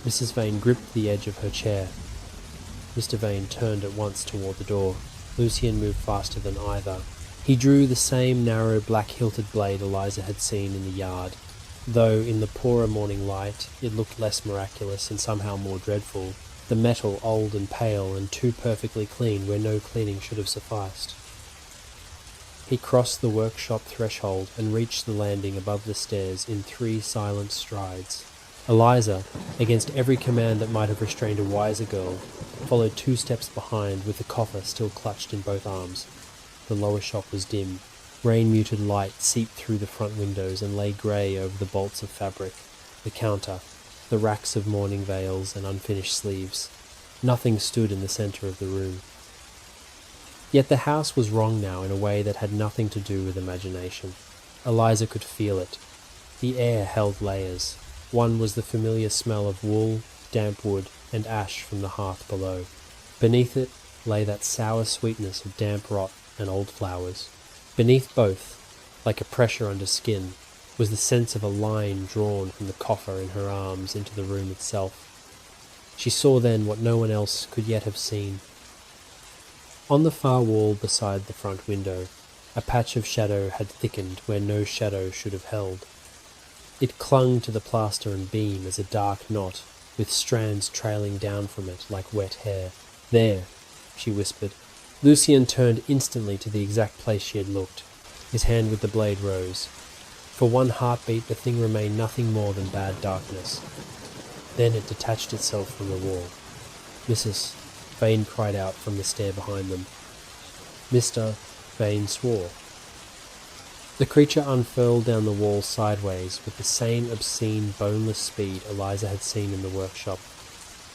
Mrs. Vane gripped the edge of her chair. Mr. Vane turned at once toward the door. Lucian moved faster than either. He drew the same narrow black-hilted blade Eliza had seen in the yard, though in the poorer morning light it looked less miraculous and somehow more dreadful, the metal old and pale and too perfectly clean where no cleaning should have sufficed. He crossed the workshop threshold and reached the landing above the stairs in 3 silent strides. Eliza, against every command that might have restrained a wiser girl, followed 2 steps behind with the coffer still clutched in both arms. The lower shop was dim. Rain-muted light seeped through the front windows and lay grey over the bolts of fabric, the counter, the racks of mourning veils and unfinished sleeves. Nothing stood in the centre of the room. Yet the house was wrong now in a way that had nothing to do with imagination. Eliza could feel it. The air held layers. One was the familiar smell of wool, damp wood, and ash from the hearth below. Beneath it lay that sour sweetness of damp rot and old flowers. Beneath both, like a pressure under skin, was the sense of a line drawn from the coffer in her arms into the room itself. She saw then what no one else could yet have seen. On the far wall beside the front window, a patch of shadow had thickened where no shadow should have held. It clung to the plaster and beam as a dark knot, with strands trailing down from it like wet hair. "There," she whispered. Lucian turned instantly to the exact place she had looked. His hand with the blade rose. For one heartbeat the thing remained nothing more than bad darkness. Then it detached itself from the wall. "Mrs. Vane cried out from the stair behind them. Mr. Vane swore. The creature unfurled down the wall sideways with the same obscene, boneless speed Eliza had seen in the workshop.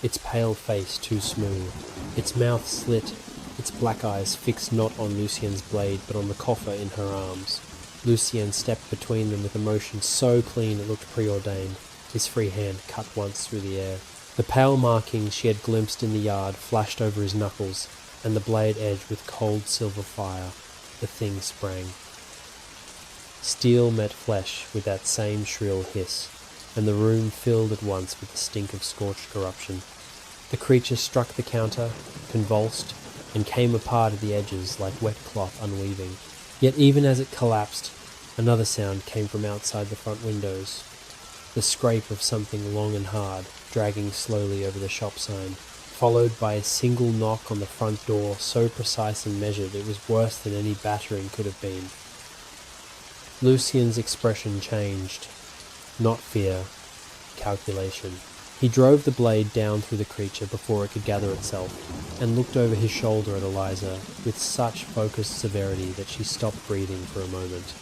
Its pale face too smooth, its mouth slit, its black eyes fixed not on Lucian's blade but on the coffer in her arms. Lucian stepped between them with a motion so clean it looked preordained. His free hand cut once through the air. The pale markings she had glimpsed in the yard flashed over his knuckles, and the blade edged with cold silver fire. The thing sprang. Steel met flesh with that same shrill hiss, and the room filled at once with the stink of scorched corruption. The creature struck the counter, convulsed, and came apart at the edges like wet cloth unweaving. Yet even as it collapsed, another sound came from outside the front windows. The scrape of something long and hard, dragging slowly over the shop sign, followed by a single knock on the front door so precise and measured it was worse than any battering could have been. Lucian's expression changed. Not fear, calculation. He drove the blade down through the creature before it could gather itself, and looked over his shoulder at Eliza with such focused severity that she stopped breathing for a moment.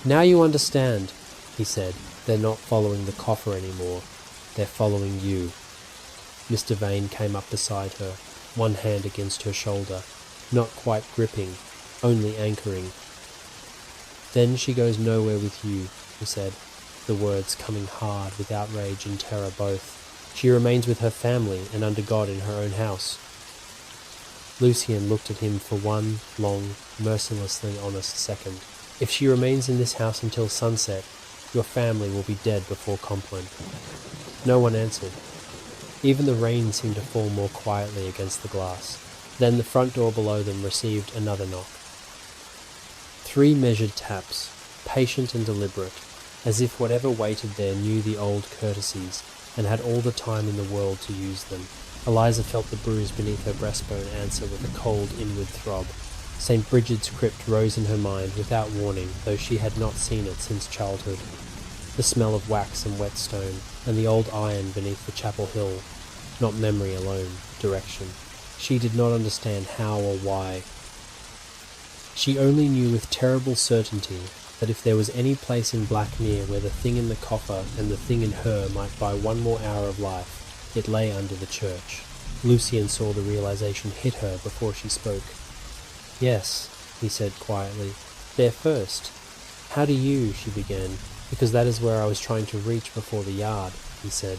"Now you understand," he said. "They're not following the coffer anymore. They're following you." Mr. Vane came up beside her, one hand against her shoulder, not quite gripping, only anchoring. "Then she goes nowhere with you," he said, the words coming hard with outrage and terror both. "She remains with her family and under God in her own house." Lucian looked at him for one long, mercilessly honest second. "If she remains in this house until sunset, your family will be dead before Compline." No one answered. Even the rain seemed to fall more quietly against the glass. Then the front door below them received another knock. 3 measured taps, patient and deliberate, as if whatever waited there knew the old courtesies, and had all the time in the world to use them. Eliza felt the bruise beneath her breastbone answer with a cold inward throb. St. Bridget's crypt rose in her mind without warning, though she had not seen it since childhood. The smell of wax and whetstone, and the old iron beneath the chapel hill. Not memory alone, direction. She did not understand how or why. She only knew with terrible certainty that if there was any place in Blackmere where the thing in the coffer and the thing in her might buy one more hour of life, it lay under the church. Lucian saw the realization hit her before she spoke. "Yes," he said quietly. "There first." "How do you," she began. "Because that is where I was trying to reach before the yard," he said.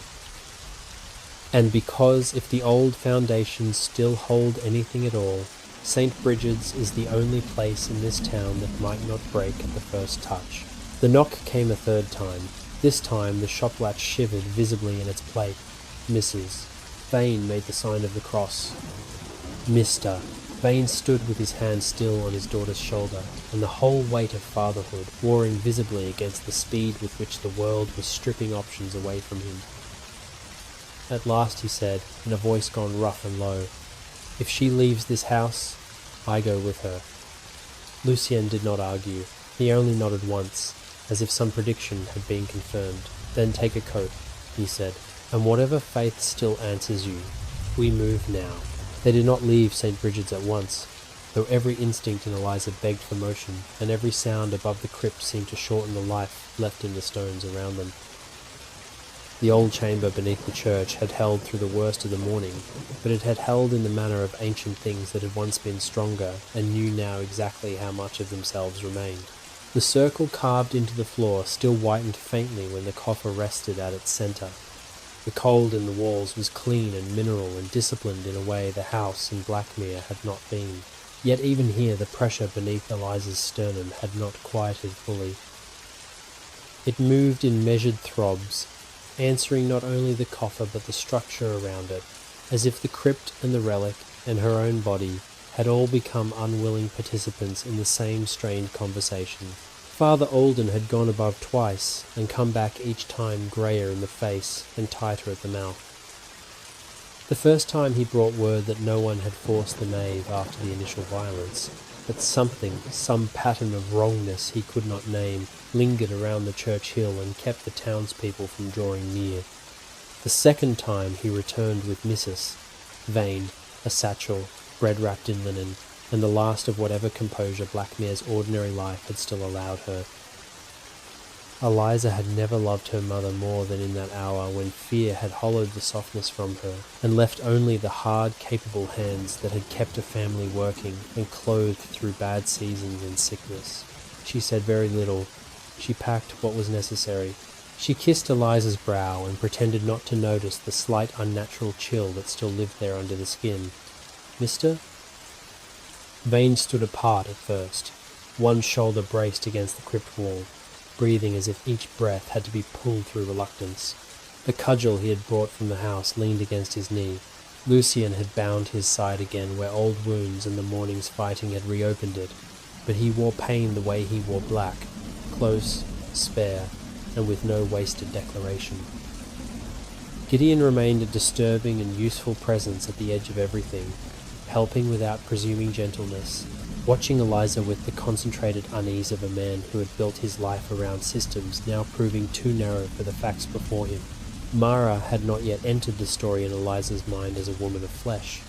"And because if the old foundations still hold anything at all, St. Brigid's is the only place in this town that might not break at the first touch." The knock came a third time. This time the shop latch shivered visibly in its plate. "Mrs." Vane made the sign of the cross. "Mr." Vane stood with his hand still on his daughter's shoulder, and the whole weight of fatherhood warring visibly against the speed with which the world was stripping options away from him. At last he said, in a voice gone rough and low, "If she leaves this house, I go with her." Lucien did not argue. He only nodded once, as if some prediction had been confirmed. "Then take a coat," he said, "and whatever faith still answers you, we move now." They did not leave St. Brigid's at once, though every instinct in Eliza begged for motion, and every sound above the crypt seemed to shorten the life left in the stones around them. The old chamber beneath the church had held through the worst of the morning, but it had held in the manner of ancient things that had once been stronger and knew now exactly how much of themselves remained. The circle carved into the floor still whitened faintly when the coffer rested at its centre. The cold in the walls was clean and mineral and disciplined in a way the house in Blackmere had not been. Yet even here the pressure beneath Eliza's sternum had not quieted fully. It moved in measured throbs, answering not only the coffer but the structure around it, as if the crypt and the relic and her own body had all become unwilling participants in the same strained conversation. Father Alden had gone above twice, and come back each time greyer in the face and tighter at the mouth. The first time he brought word that no one had forced the nave after the initial violence, but something, some pattern of wrongness he could not name, lingered around the church hill and kept the townspeople from drawing near. The second time he returned with Mrs. Vane, a satchel, bread wrapped in linen, and the last of whatever composure Blackmere's ordinary life had still allowed her. Eliza had never loved her mother more than in that hour when fear had hollowed the softness from her, and left only the hard, capable hands that had kept a family working and clothed through bad seasons and sickness. She said very little. She packed what was necessary. She kissed Eliza's brow and pretended not to notice the slight unnatural chill that still lived there under the skin. "Mister?" Vane stood apart at first, one shoulder braced against the crypt wall, breathing as if each breath had to be pulled through reluctance. A cudgel he had brought from the house leaned against his knee. Lucien had bound his side again where old wounds and the morning's fighting had reopened it, but he wore pain the way he wore black, close, spare, and with no wasted declaration. Gideon remained a disturbing and useful presence at the edge of everything, helping without presuming gentleness, watching Eliza with the concentrated unease of a man who had built his life around systems now proving too narrow for the facts before him. Mara had not yet entered the story in Eliza's mind as a woman of flesh.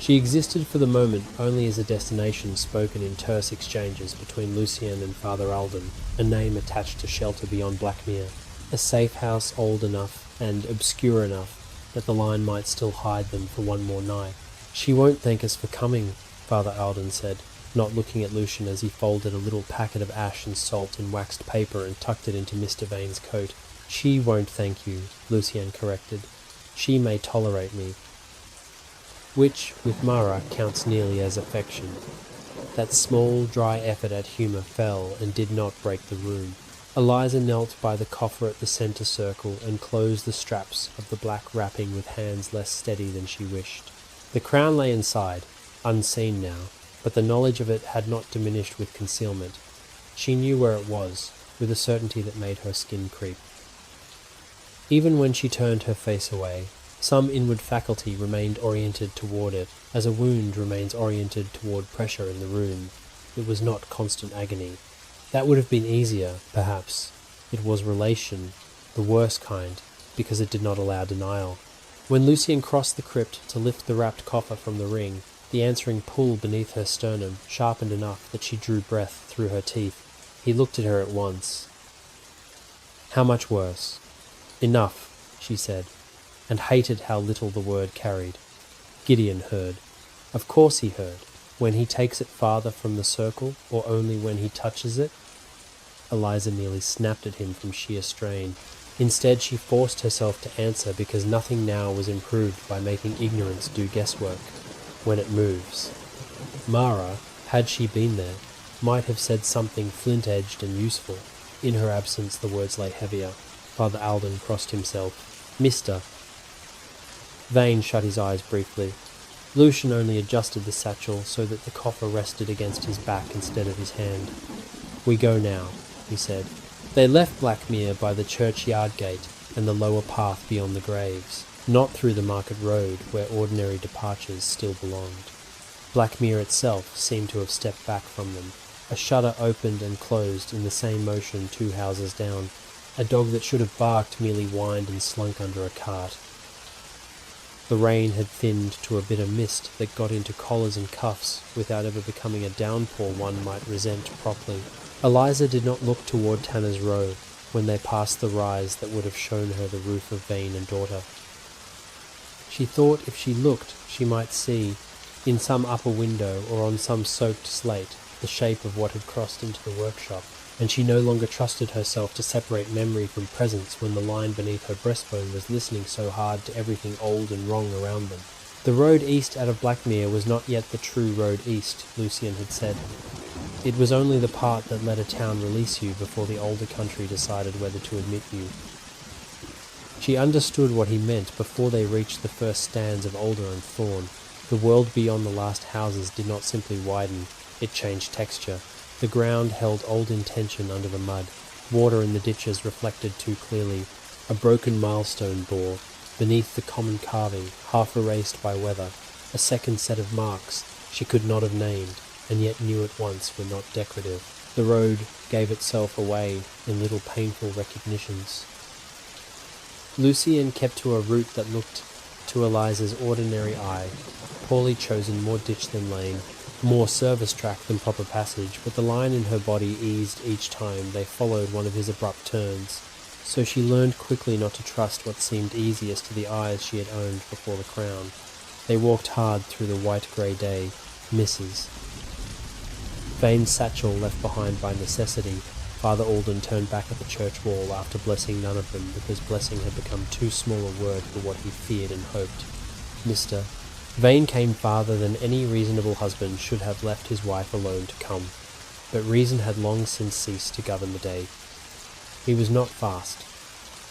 She existed for the moment only as a destination spoken in terse exchanges between Lucien and Father Alden, a name attached to shelter beyond Blackmere, a safe house old enough and obscure enough that the line might still hide them for one more night. "She won't thank us for coming," Father Alden said, not looking at Lucien as he folded a little packet of ash and salt in waxed paper and tucked it into Mr. Vane's coat. "She won't thank you," Lucien corrected. "She may tolerate me." Which, with Mara, counts nearly as affection. That small, dry effort at humour fell and did not break the room. Eliza knelt by the coffer at the centre circle and closed the straps of the black wrapping with hands less steady than she wished. The crown lay inside, unseen now, but the knowledge of it had not diminished with concealment. She knew where it was, with a certainty that made her skin creep. Even when she turned her face away, some inward faculty remained oriented toward it, as a wound remains oriented toward pressure in the room. It was not constant agony. That would have been easier, perhaps. It was relation, the worst kind, because it did not allow denial. When Lucien crossed the crypt to lift the wrapped coffer from the ring, the answering pull beneath her sternum sharpened enough that she drew breath through her teeth. He looked at her at once. "How much worse?" "Enough," she said. and hated how little the word carried. Gideon heard. Of course he heard. When he takes it farther from the circle, or only when he touches it? Eliza nearly snapped at him from sheer strain. Instead, she forced herself to answer because nothing now was improved by making ignorance do guesswork. When it moves. Mara, had she been there, might have said something flint-edged and useful. In her absence, the words lay heavier. Father Alden crossed himself. Mister. Vane shut his eyes briefly. Lucian only adjusted the satchel so that the coffer rested against his back instead of his hand. We go now, he said. They left Blackmere by the churchyard gate and the lower path beyond the graves, not through the market road where ordinary departures still belonged. Blackmere itself seemed to have stepped back from them. A shutter opened and closed in the same motion 2 houses down. A dog that should have barked merely whined and slunk under a cart. The rain had thinned to a bitter mist that got into collars and cuffs without ever becoming a downpour one might resent properly. Eliza did not look toward Tanner's Row when they passed the rise that would have shown her the roof of Vane and daughter. She thought if she looked she might see, in some upper window or on some soaked slate, the shape of what had crossed into the workshop, and she no longer trusted herself to separate memory from presence when the line beneath her breastbone was listening so hard to everything old and wrong around them. The road east out of Blackmere was not yet the true road east, Lucian had said. It was only the part that let a town release you before the older country decided whether to admit you. She understood what he meant before they reached the first stands of alder and thorn. The world beyond the last houses did not simply widen, it changed texture. The ground held old intention under the mud. Water in the ditches reflected too clearly. A broken milestone bore, beneath the common carving, half erased by weather, a second set of marks she could not have named, and yet knew at once were not decorative. The road gave itself away in little painful recognitions. Lucian kept to a route that looked to Eliza's ordinary eye, poorly chosen, more ditch than lane, more service track than proper passage, but the line in her body eased each time they followed one of his abrupt turns, so she learned quickly not to trust what seemed easiest to the eyes she had owned before the crown. They walked hard through the white-grey day, misses. Vane's satchel left behind by necessity, Father Alden turned back at the church wall after blessing none of them because blessing had become too small a word for what he feared and hoped. Mr. Vane came farther than any reasonable husband should have left his wife alone to come, but reason had long since ceased to govern the day. He was not fast.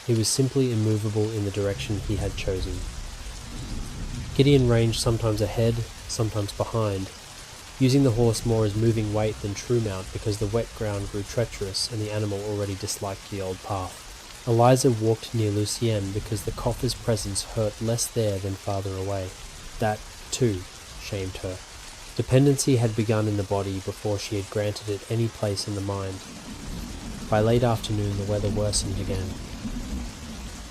He was simply immovable in the direction he had chosen. Gideon ranged sometimes ahead, sometimes behind, using the horse more as moving weight than true mount because the wet ground grew treacherous and the animal already disliked the old path. Eliza walked near Lucienne because the coffer's presence hurt less there than farther away. That, too, shamed her. Dependency had begun in the body before she had granted it any place in the mind. By late afternoon the weather worsened again.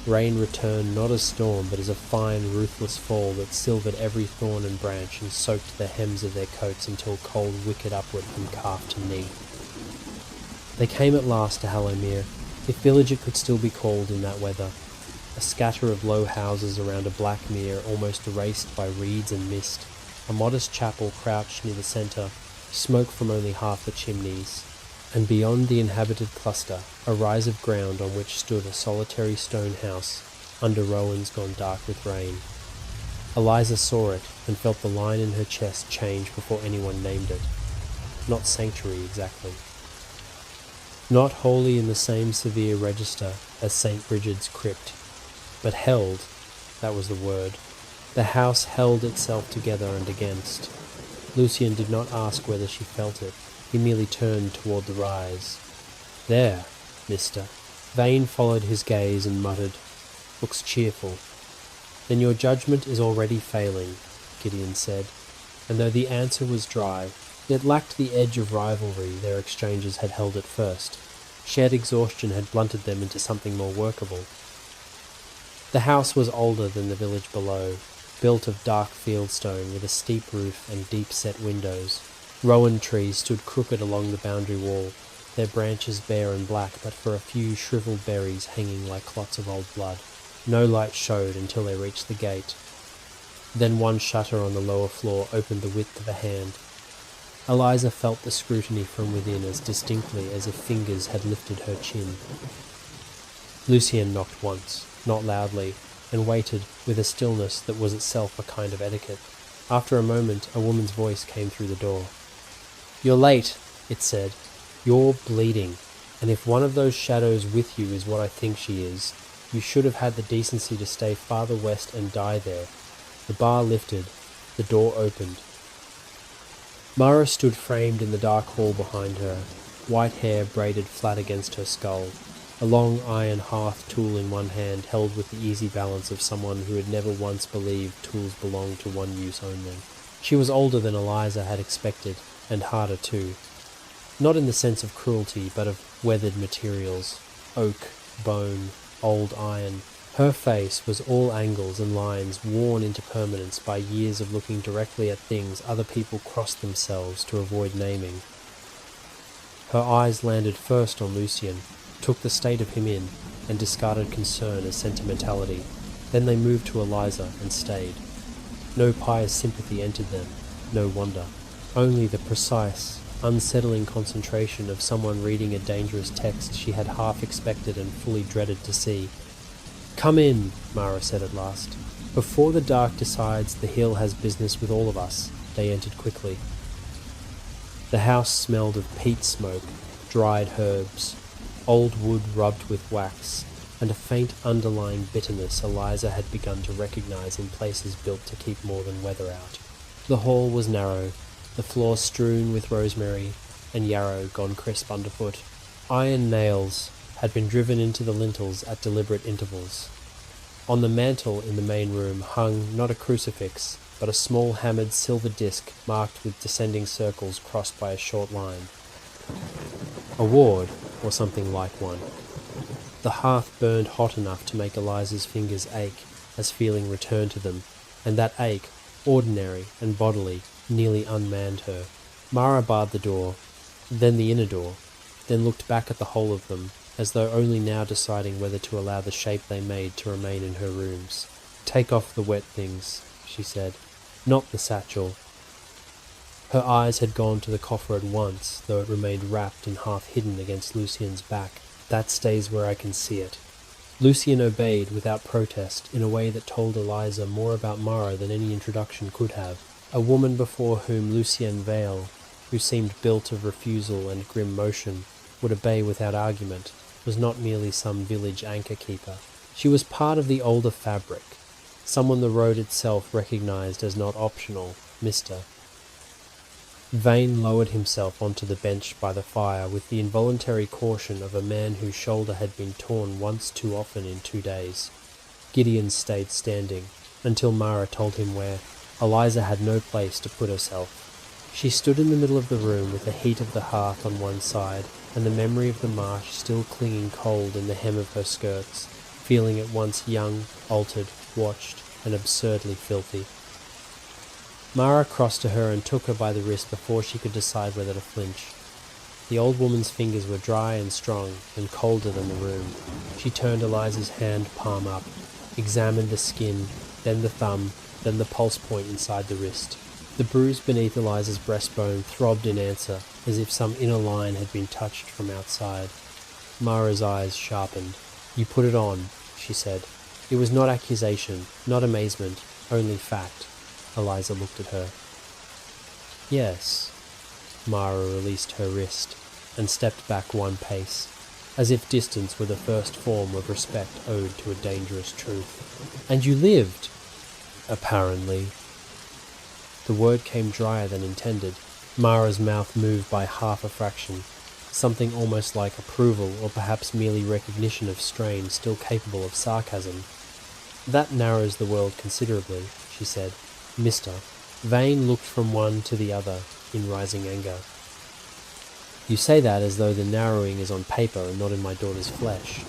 Rain returned not as storm but as a fine, ruthless fall that silvered every thorn and branch and soaked the hems of their coats until cold wickered upward from calf to knee. They came at last to Hallowmere, if village it could still be called in that weather. A scatter of low houses around a black mere almost erased by reeds and mist. A modest chapel crouched near the centre, smoke from only half the chimneys, and beyond the inhabited cluster, a rise of ground on which stood a solitary stone house, under rowans gone dark with rain. Eliza saw it, and felt the line in her chest change before anyone named it. Not sanctuary, exactly. Not wholly in the same severe register as St. Bridget's crypt, but held, that was the word. The house held itself together and against. Lucian did not ask whether she felt it. He merely turned toward the rise. There, mister. Vane followed his gaze and muttered, Looks cheerful. Then your judgment is already failing, Gideon said, and though the answer was dry, it lacked the edge of rivalry their exchanges had held at first. Shared exhaustion had blunted them into something more workable. The house was older than the village below, built of dark fieldstone with a steep roof and deep-set windows. Rowan trees stood crooked along the boundary wall, their branches bare and black but for a few shriveled berries hanging like clots of old blood. No light showed until they reached the gate. Then one shutter on the lower floor opened the width of a hand. Eliza felt the scrutiny from within as distinctly as if fingers had lifted her chin. Lucien knocked once, not loudly, and waited with a stillness that was itself a kind of etiquette. After a moment, a woman's voice came through the door. "You're late," it said. "You're bleeding, and if one of those shadows with you is what I think she is, you should have had the decency to stay farther west and die there." The bar lifted. The door opened. Mara stood framed in the dark hall behind her, white hair braided flat against her skull, a long iron hearth tool in one hand held with the easy balance of someone who had never once believed tools belonged to one use only. She was older than Eliza had expected, and harder too. Not in the sense of cruelty, but of weathered materials, oak, bone, old iron. Her face was all angles and lines worn into permanence by years of looking directly at things other people crossed themselves to avoid naming. Her eyes landed first on Lucien, took the state of him in, and discarded concern as sentimentality. Then they moved to Eliza and stayed. No pious sympathy entered them, no wonder. Only the precise, unsettling concentration of someone reading a dangerous text she had half expected and fully dreaded to see. "Come in," Mara said at last. "Before the dark decides the hill has business with all of us." They entered quickly. The house smelled of peat smoke, dried herbs, old wood rubbed with wax, and a faint underlying bitterness Eliza had begun to recognize in places built to keep more than weather out. The hall was narrow, the floor strewn with rosemary and yarrow gone crisp underfoot. Iron nails had been driven into the lintels at deliberate intervals. On the mantel in the main room hung not a crucifix, but a small hammered silver disc marked with descending circles crossed by a short line. A ward, or something like one. The hearth burned hot enough to make Eliza's fingers ache as feeling returned to them, and that ache, ordinary and bodily, nearly unmanned her. Mara barred the door, then the inner door, then looked back at the whole of them, as though only now deciding whether to allow the shape they made to remain in her rooms. "Take off the wet things," she said. "Not the satchel." Her eyes had gone to the coffer at once, though it remained wrapped and half hidden against Lucien's back. "That stays where I can see it." Lucien obeyed without protest, in a way that told Eliza more about Mara than any introduction could have. A woman before whom Lucien Vale, who seemed built of refusal and grim motion, would obey without argument, was not merely some village anchor-keeper. She was part of the older fabric, someone the road itself recognized as not optional, Mr. Vane lowered himself onto the bench by the fire with the involuntary caution of a man whose shoulder had been torn once too often in 2 days. Gideon stayed standing, until Mara told him where. Eliza had no place to put herself. She stood in the middle of the room with the heat of the hearth on one side, and the memory of the marsh still clinging cold in the hem of her skirts, feeling at once young, altered, watched, and absurdly filthy. Mara crossed to her and took her by the wrist before she could decide whether to flinch. The old woman's fingers were dry and strong, and colder than the room. She turned Eliza's hand palm up, examined the skin, then the thumb, then the pulse point inside the wrist. The bruise beneath Eliza's breastbone throbbed in answer, as if some inner line had been touched from outside. Mara's eyes sharpened. "You put it on," she said. It was not accusation, not amazement, only fact. Eliza looked at her. "Yes." Mara released her wrist, and stepped back one pace, as if distance were the first form of respect owed to a dangerous truth. "And you lived?" "Apparently." The word came drier than intended. Mara's mouth moved by half a fraction, something almost like approval or perhaps merely recognition of strain still capable of sarcasm. "That narrows the world considerably," she said. "Mr." Vane looked from one to the other in rising anger. "You say that as though the narrowing is on paper and not in my daughter's flesh."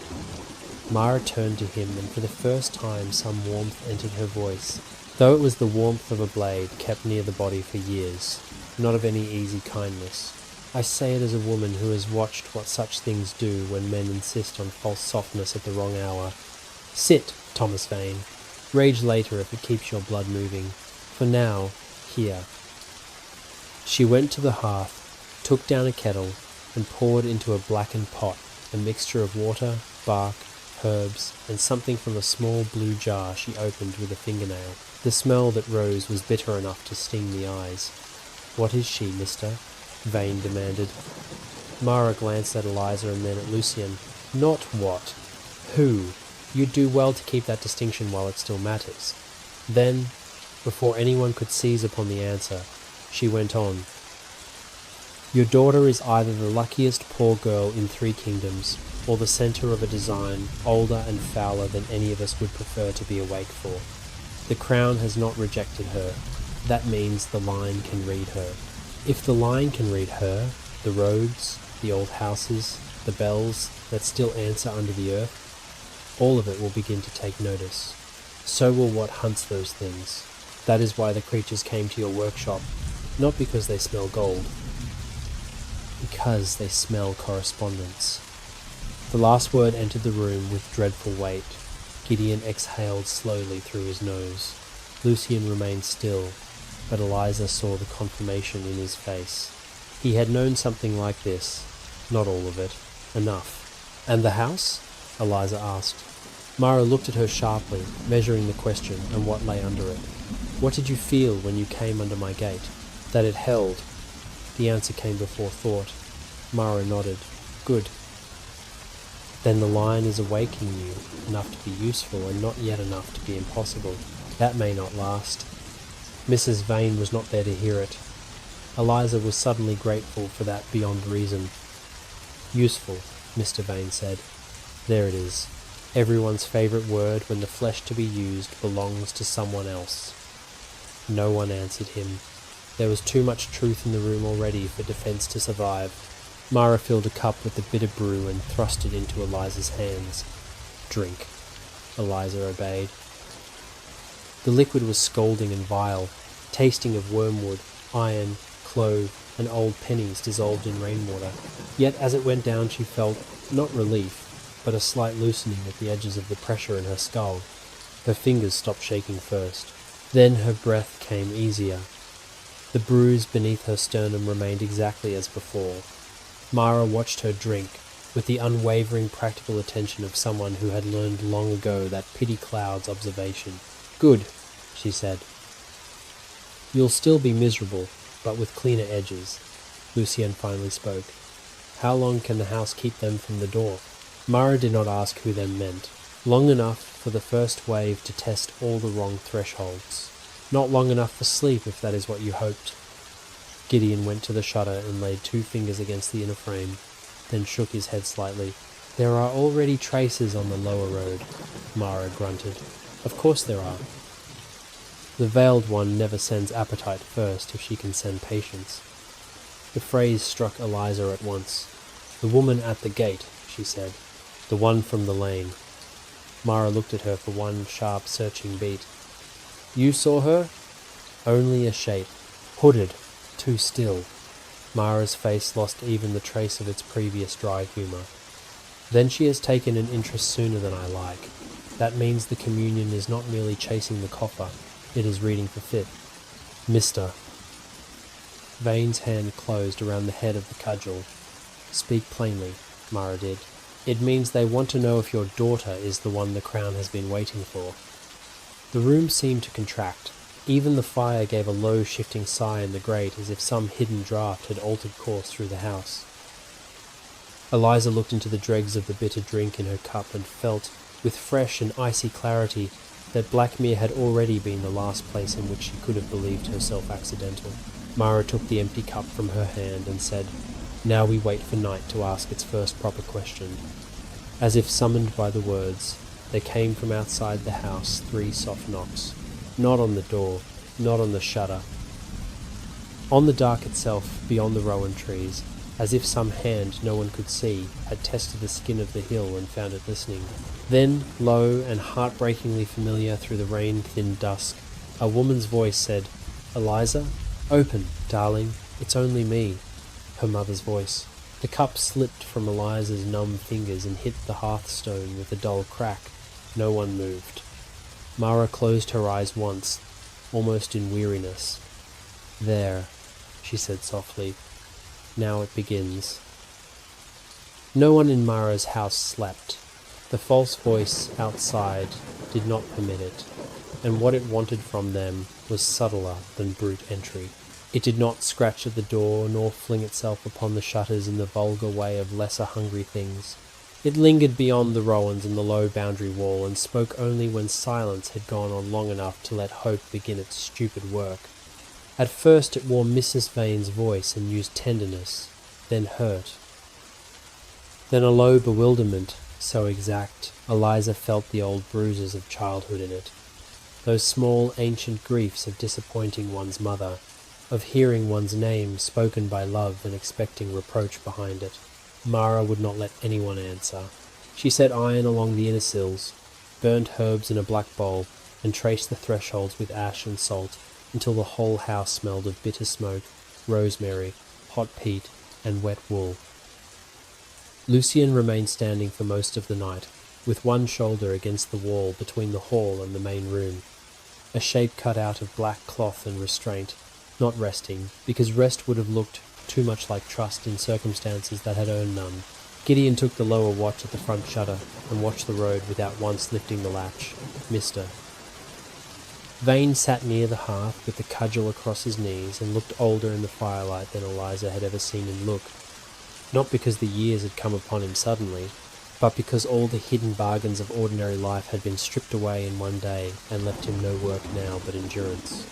Mara turned to him, and for the first time some warmth entered her voice, though it was the warmth of a blade kept near the body for years, not of any easy kindness. "I say it as a woman who has watched what such things do when men insist on false softness at the wrong hour. Sit, Thomas Vane. Rage later if it keeps your blood moving. For now, here. She went to the hearth, took down a kettle, and poured into a blackened pot a mixture of water, bark, herbs, and something from a small blue jar she opened with a fingernail. The smell that rose was bitter enough to sting the eyes. "What is she, mister?" Vane demanded. Mara glanced at Eliza and then at Lucien. "Not what. Who? You'd do well to keep that distinction while it still matters." Then, before anyone could seize upon the answer, she went on. "Your daughter is either the luckiest poor girl in 3 kingdoms, or the centre of a design older and fouler than any of us would prefer to be awake for. The crown has not rejected her. That means the line can read her. If the line can read her, the roads, the old houses, the bells that still answer under the earth, all of it will begin to take notice. So will what hunts those things. That is why the creatures came to your workshop, not because they smell gold, because they smell correspondence." The last word entered the room with dreadful weight. Gideon exhaled slowly through his nose. Lucien remained still, but Eliza saw the confirmation in his face. He had known something like this. Not all of it. Enough. "And the house?" Eliza asked. Mara looked at her sharply, measuring the question and what lay under it. "What did you feel when you came under my gate?" "That it held." The answer came before thought. Mara nodded. "Good. Then the line is awaking you, enough to be useful and not yet enough to be impossible. That may not last." Mrs. Vane was not there to hear it. Eliza was suddenly grateful for that beyond reason. "Useful," Mr. Vane said. "There it is. Everyone's favourite word when the flesh to be used belongs to someone else." No one answered him. There was too much truth in the room already for defence to survive. Mara filled a cup with the bitter brew and thrust it into Eliza's hands. "Drink." Eliza obeyed. The liquid was scalding and vile, tasting of wormwood, iron, clove, and old pennies dissolved in rainwater. Yet as it went down she felt, not relief, but a slight loosening at the edges of the pressure in her skull. Her fingers stopped shaking first. Then her breath came easier. The bruise beneath her sternum remained exactly as before. Mara watched her drink, with the unwavering practical attention of someone who had learned long ago that pity clouds observation. "Good," she said. "You'll still be miserable, but with cleaner edges." Lucien finally spoke. "How long can the house keep them from the door?" Mara did not ask who them meant. Long enough for the first wave to test all the wrong thresholds. Not long enough for sleep, if that is what you hoped. Gideon went to the shutter and laid 2 fingers against the inner frame, then shook his head slightly. "There are already traces on the lower road," Mara grunted. "Of course there are. The veiled one never sends appetite first if she can send patience." The phrase struck Eliza at once. "The woman at the gate," she said. "The one from the lane." Mara looked at her for one sharp, searching beat. "You saw her?" "Only a shape. Hooded. Too still." Mara's face lost even the trace of its previous dry humour. "Then she has taken an interest sooner than I like. That means the communion is not merely chasing the coffer, it is reading for fit. Mister." Vane's hand closed around the head of the cudgel. "Speak plainly," Mara did. "It means they want to know if your daughter is the one the crown has been waiting for." The room seemed to contract. Even the fire gave a low shifting sigh in the grate as if some hidden draught had altered course through the house. Eliza looked into the dregs of the bitter drink in her cup and felt, with fresh and icy clarity, that Blackmere had already been the last place in which she could have believed herself accidental. Mara took the empty cup from her hand and said, "Now we wait for night to ask its first proper question." As if summoned by the words, there came from outside the house 3 soft knocks. Not on the door, not on the shutter. On the dark itself, beyond the rowan trees, as if some hand no one could see had tested the skin of the hill and found it listening. Then, low and heartbreakingly familiar through the rain-thinned dusk, a woman's voice said, "Eliza? Open, darling, it's only me." Her mother's voice. The cup slipped from Eliza's numb fingers and hit the hearthstone with a dull crack. No one moved. Mara closed her eyes once, almost in weariness. "There," she said softly. "Now it begins." No one in Mara's house slept. The false voice outside did not permit it, and what it wanted from them was subtler than brute entry. It did not scratch at the door, nor fling itself upon the shutters in the vulgar way of lesser hungry things. It lingered beyond the rowans and the low boundary wall, and spoke only when silence had gone on long enough to let hope begin its stupid work. At first it wore Mrs. Vane's voice and used tenderness, then hurt. Then a low bewilderment, so exact, Eliza felt the old bruises of childhood in it. Those small ancient griefs of disappointing one's mother, of hearing one's name spoken by love and expecting reproach behind it. Mara would not let anyone answer. She set iron along the inner sills, burnt herbs in a black bowl, and traced the thresholds with ash and salt until the whole house smelled of bitter smoke, rosemary, hot peat, and wet wool. Lucien remained standing for most of the night, with one shoulder against the wall between the hall and the main room, a shape cut out of black cloth and restraint, not resting, because rest would have looked too much like trust in circumstances that had earned none. Gideon took the lower watch at the front shutter and watched the road without once lifting the latch. Mr. Vane sat near the hearth with the cudgel across his knees and looked older in the firelight than Eliza had ever seen him look. Not because the years had come upon him suddenly, but because all the hidden bargains of ordinary life had been stripped away in one day and left him no work now but endurance.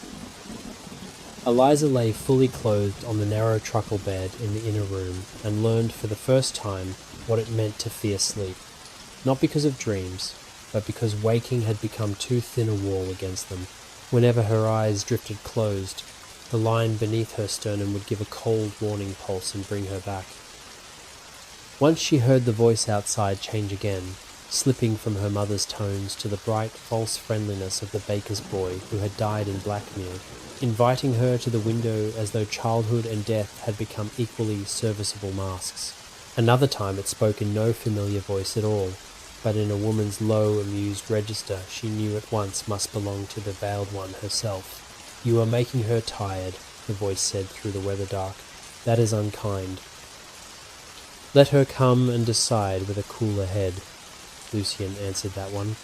Eliza lay fully clothed on the narrow truckle bed in the inner room and learned for the first time what it meant to fear sleep, not because of dreams, but because waking had become too thin a wall against them. Whenever her eyes drifted closed, the line beneath her sternum would give a cold warning pulse and bring her back. Once she heard the voice outside change again, slipping from her mother's tones to the bright, false friendliness of the baker's boy who had died in Blackmere, inviting her to the window as though childhood and death had become equally serviceable masks. Another time it spoke in no familiar voice at all, but in a woman's low, amused register she knew at once must belong to the veiled one herself. "You are making her tired," the voice said through the weather dark. "That is unkind. Let her come and decide with a cooler head." Lucien answered that one,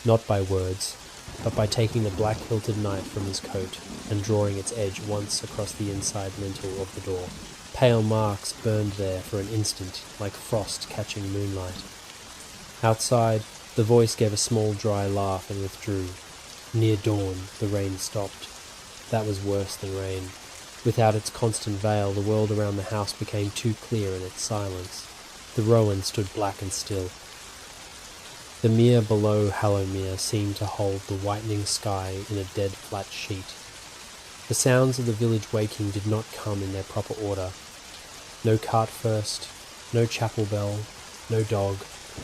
not by words, but by taking the black-hilted knife from his coat and drawing its edge once across the inside lintel of the door. Pale marks burned there for an instant, like frost catching moonlight. Outside, the voice gave a small dry laugh and withdrew. Near dawn, the rain stopped. That was worse than rain. Without its constant veil, the world around the house became too clear in its silence. The rowan stood black and still. The mere below Hallowmere seemed to hold the whitening sky in a dead flat sheet. The sounds of the village waking did not come in their proper order. No cart first, no chapel bell, no dog.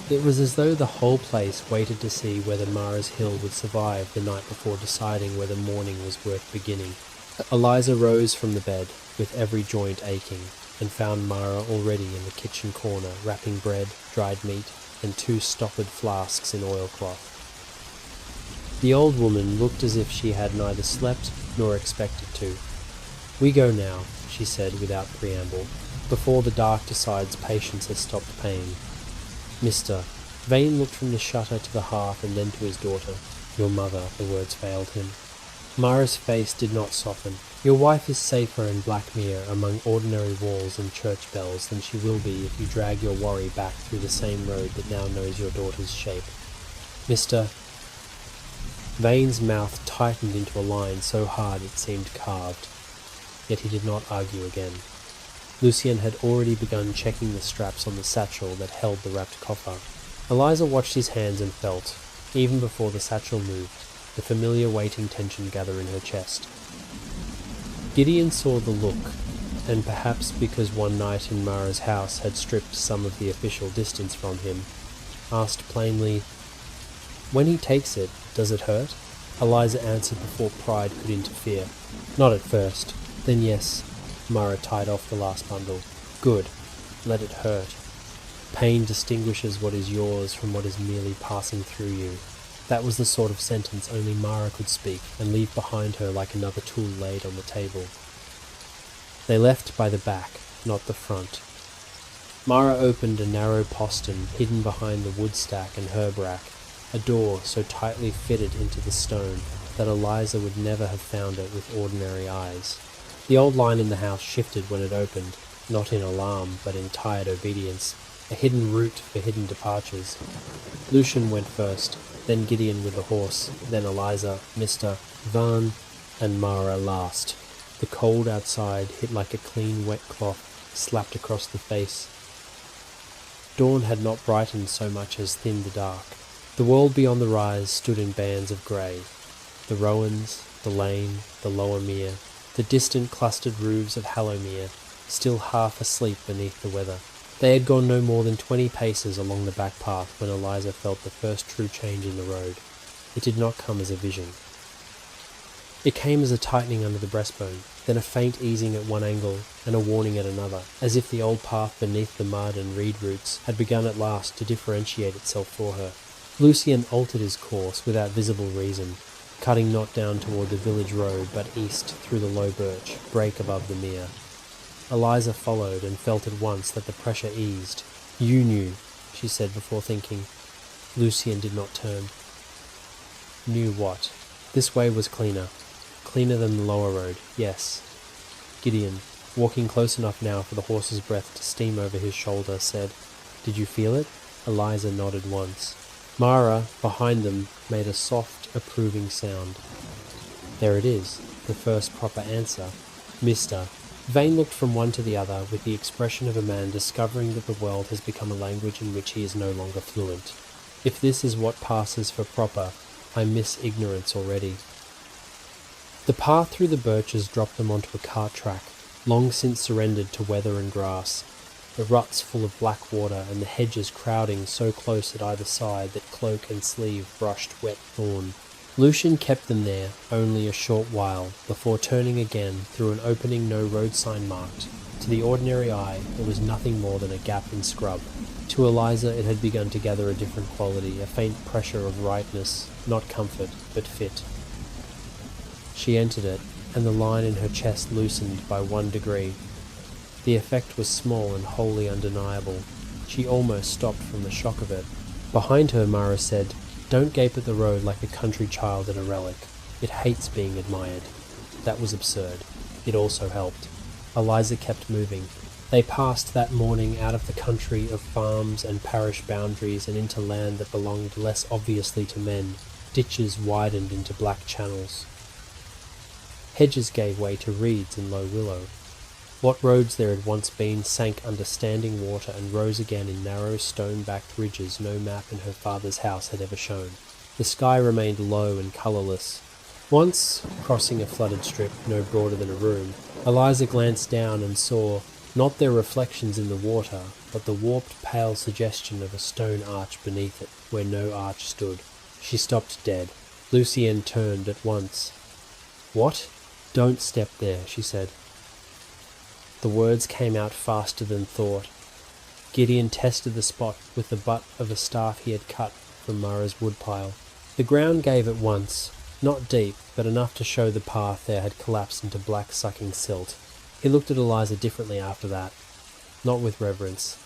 It was as though the whole place waited to see whether Mara's hill would survive the night before deciding whether morning was worth beginning. Eliza rose from the bed, with every joint aching, and found Mara already in the kitchen corner, wrapping bread, dried meat, and 2 stoppered flasks in oilcloth. The old woman looked as if she had neither slept nor expected to. "We go now," she said without preamble, before the dark decides patience has stopped pain. "Mr." Vane looked from the shutter to the hearth and then to his daughter. "Your mother," the words failed him. Mara's face did not soften. "Your wife is safer in Blackmere among ordinary walls and church bells than she will be if you drag your worry back through the same road that now knows your daughter's shape. Mr. Vane's mouth tightened into a line so hard it seemed carved. Yet he did not argue again. Lucien had already begun checking the straps on the satchel that held the wrapped coffer. Eliza watched his hands and felt, even before the satchel moved, the familiar waiting tension gather in her chest. Gideon saw the look, and perhaps because one night in Mara's house had stripped some of the official distance from him, asked plainly, "When he takes it, does it hurt?" Eliza answered before pride could interfere. "Not at first. Then yes." Mara tied off the last bundle. "Good. Let it hurt." Pain distinguishes what is yours from what is merely passing through you. That was the sort of sentence only Mara could speak and leave behind her like another tool laid on the table. They left by the back, not the front. Mara opened a narrow postern hidden behind the wood stack and herb rack, a door so tightly fitted into the stone that Eliza would never have found it with ordinary eyes. The old line in the house shifted when it opened, not in alarm but in tired obedience, a hidden route for hidden departures. Lucian went first, then Gideon with the horse, then Eliza, Mr. Van, and Mara last. The cold outside hit like a clean wet cloth slapped across the face. Dawn had not brightened so much as thinned the dark. The world beyond the rise stood in bands of grey. The Rowans, the Lane, the Lower Mere, the distant clustered roofs of Hallowmere, still half asleep beneath the weather. They had gone no more than 20 paces along the back path when Eliza felt the first true change in the road. It did not come as a vision. It came as a tightening under the breastbone, then a faint easing at one angle and a warning at another, as if the old path beneath the mud and reed roots had begun at last to differentiate itself for her. Lucian altered his course without visible reason, cutting not down toward the village road but east through the low birch, break above the mere. Eliza followed and felt at once that the pressure eased. "You knew," she said before thinking. Lucian did not turn. Knew what? This way was cleaner. Cleaner than the lower road, yes. Gideon, walking close enough now for the horse's breath to steam over his shoulder, said, "Did you feel it?" Eliza nodded once. Mara, behind them, made a soft, approving sound. There it is, the first proper answer. Mr. Vane looked from one to the other with the expression of a man discovering that the world has become a language in which he is no longer fluent. If this is what passes for proper, I miss ignorance already. The path through the birches dropped them onto a cart track, long since surrendered to weather and grass, the ruts full of black water and the hedges crowding so close at either side that cloak and sleeve brushed wet thorn. Lucian kept them there only a short while before turning again through an opening no road sign marked. To the ordinary eye, it was nothing more than a gap in scrub. To Eliza it had begun to gather a different quality, a faint pressure of rightness, not comfort, but fit. She entered it, and the line in her chest loosened by 1 degree. The effect was small and wholly undeniable. She almost stopped from the shock of it. Behind her, Mara said, "Don't gape at the road like a country child at a relic. It hates being admired." That was absurd. It also helped. Eliza kept moving. They passed that morning out of the country of farms and parish boundaries and into land that belonged less obviously to men. Ditches widened into black channels. Hedges gave way to reeds and low willow. What roads there had once been sank under standing water and rose again in narrow stone-backed ridges no map in her father's house had ever shown. The sky remained low and colourless. Once, crossing a flooded strip no broader than a room, Eliza glanced down and saw, not their reflections in the water, but the warped pale suggestion of a stone arch beneath it, where no arch stood. She stopped dead. Lucienne turned at once. "What? Don't step there," she said. The words came out faster than thought. Gideon tested the spot with the butt of a staff he had cut from Mara's woodpile. The ground gave at once, not deep, but enough to show the path there had collapsed into black sucking silt. He looked at Eliza differently after that, not with reverence.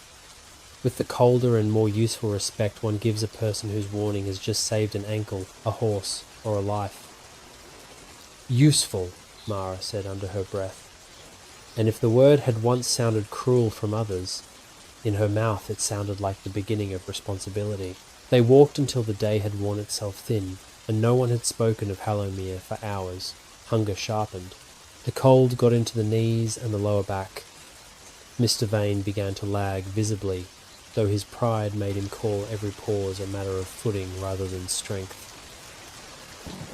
With the colder and more useful respect one gives a person whose warning has just saved an ankle, a horse, or a life. "Useful," Mara said under her breath. And if the word had once sounded cruel from others, in her mouth it sounded like the beginning of responsibility. They walked until the day had worn itself thin, and no one had spoken of Hallowmere for hours. Hunger sharpened. The cold got into the knees and the lower back. Mr. Vane began to lag visibly, though his pride made him call every pause a matter of footing rather than strength.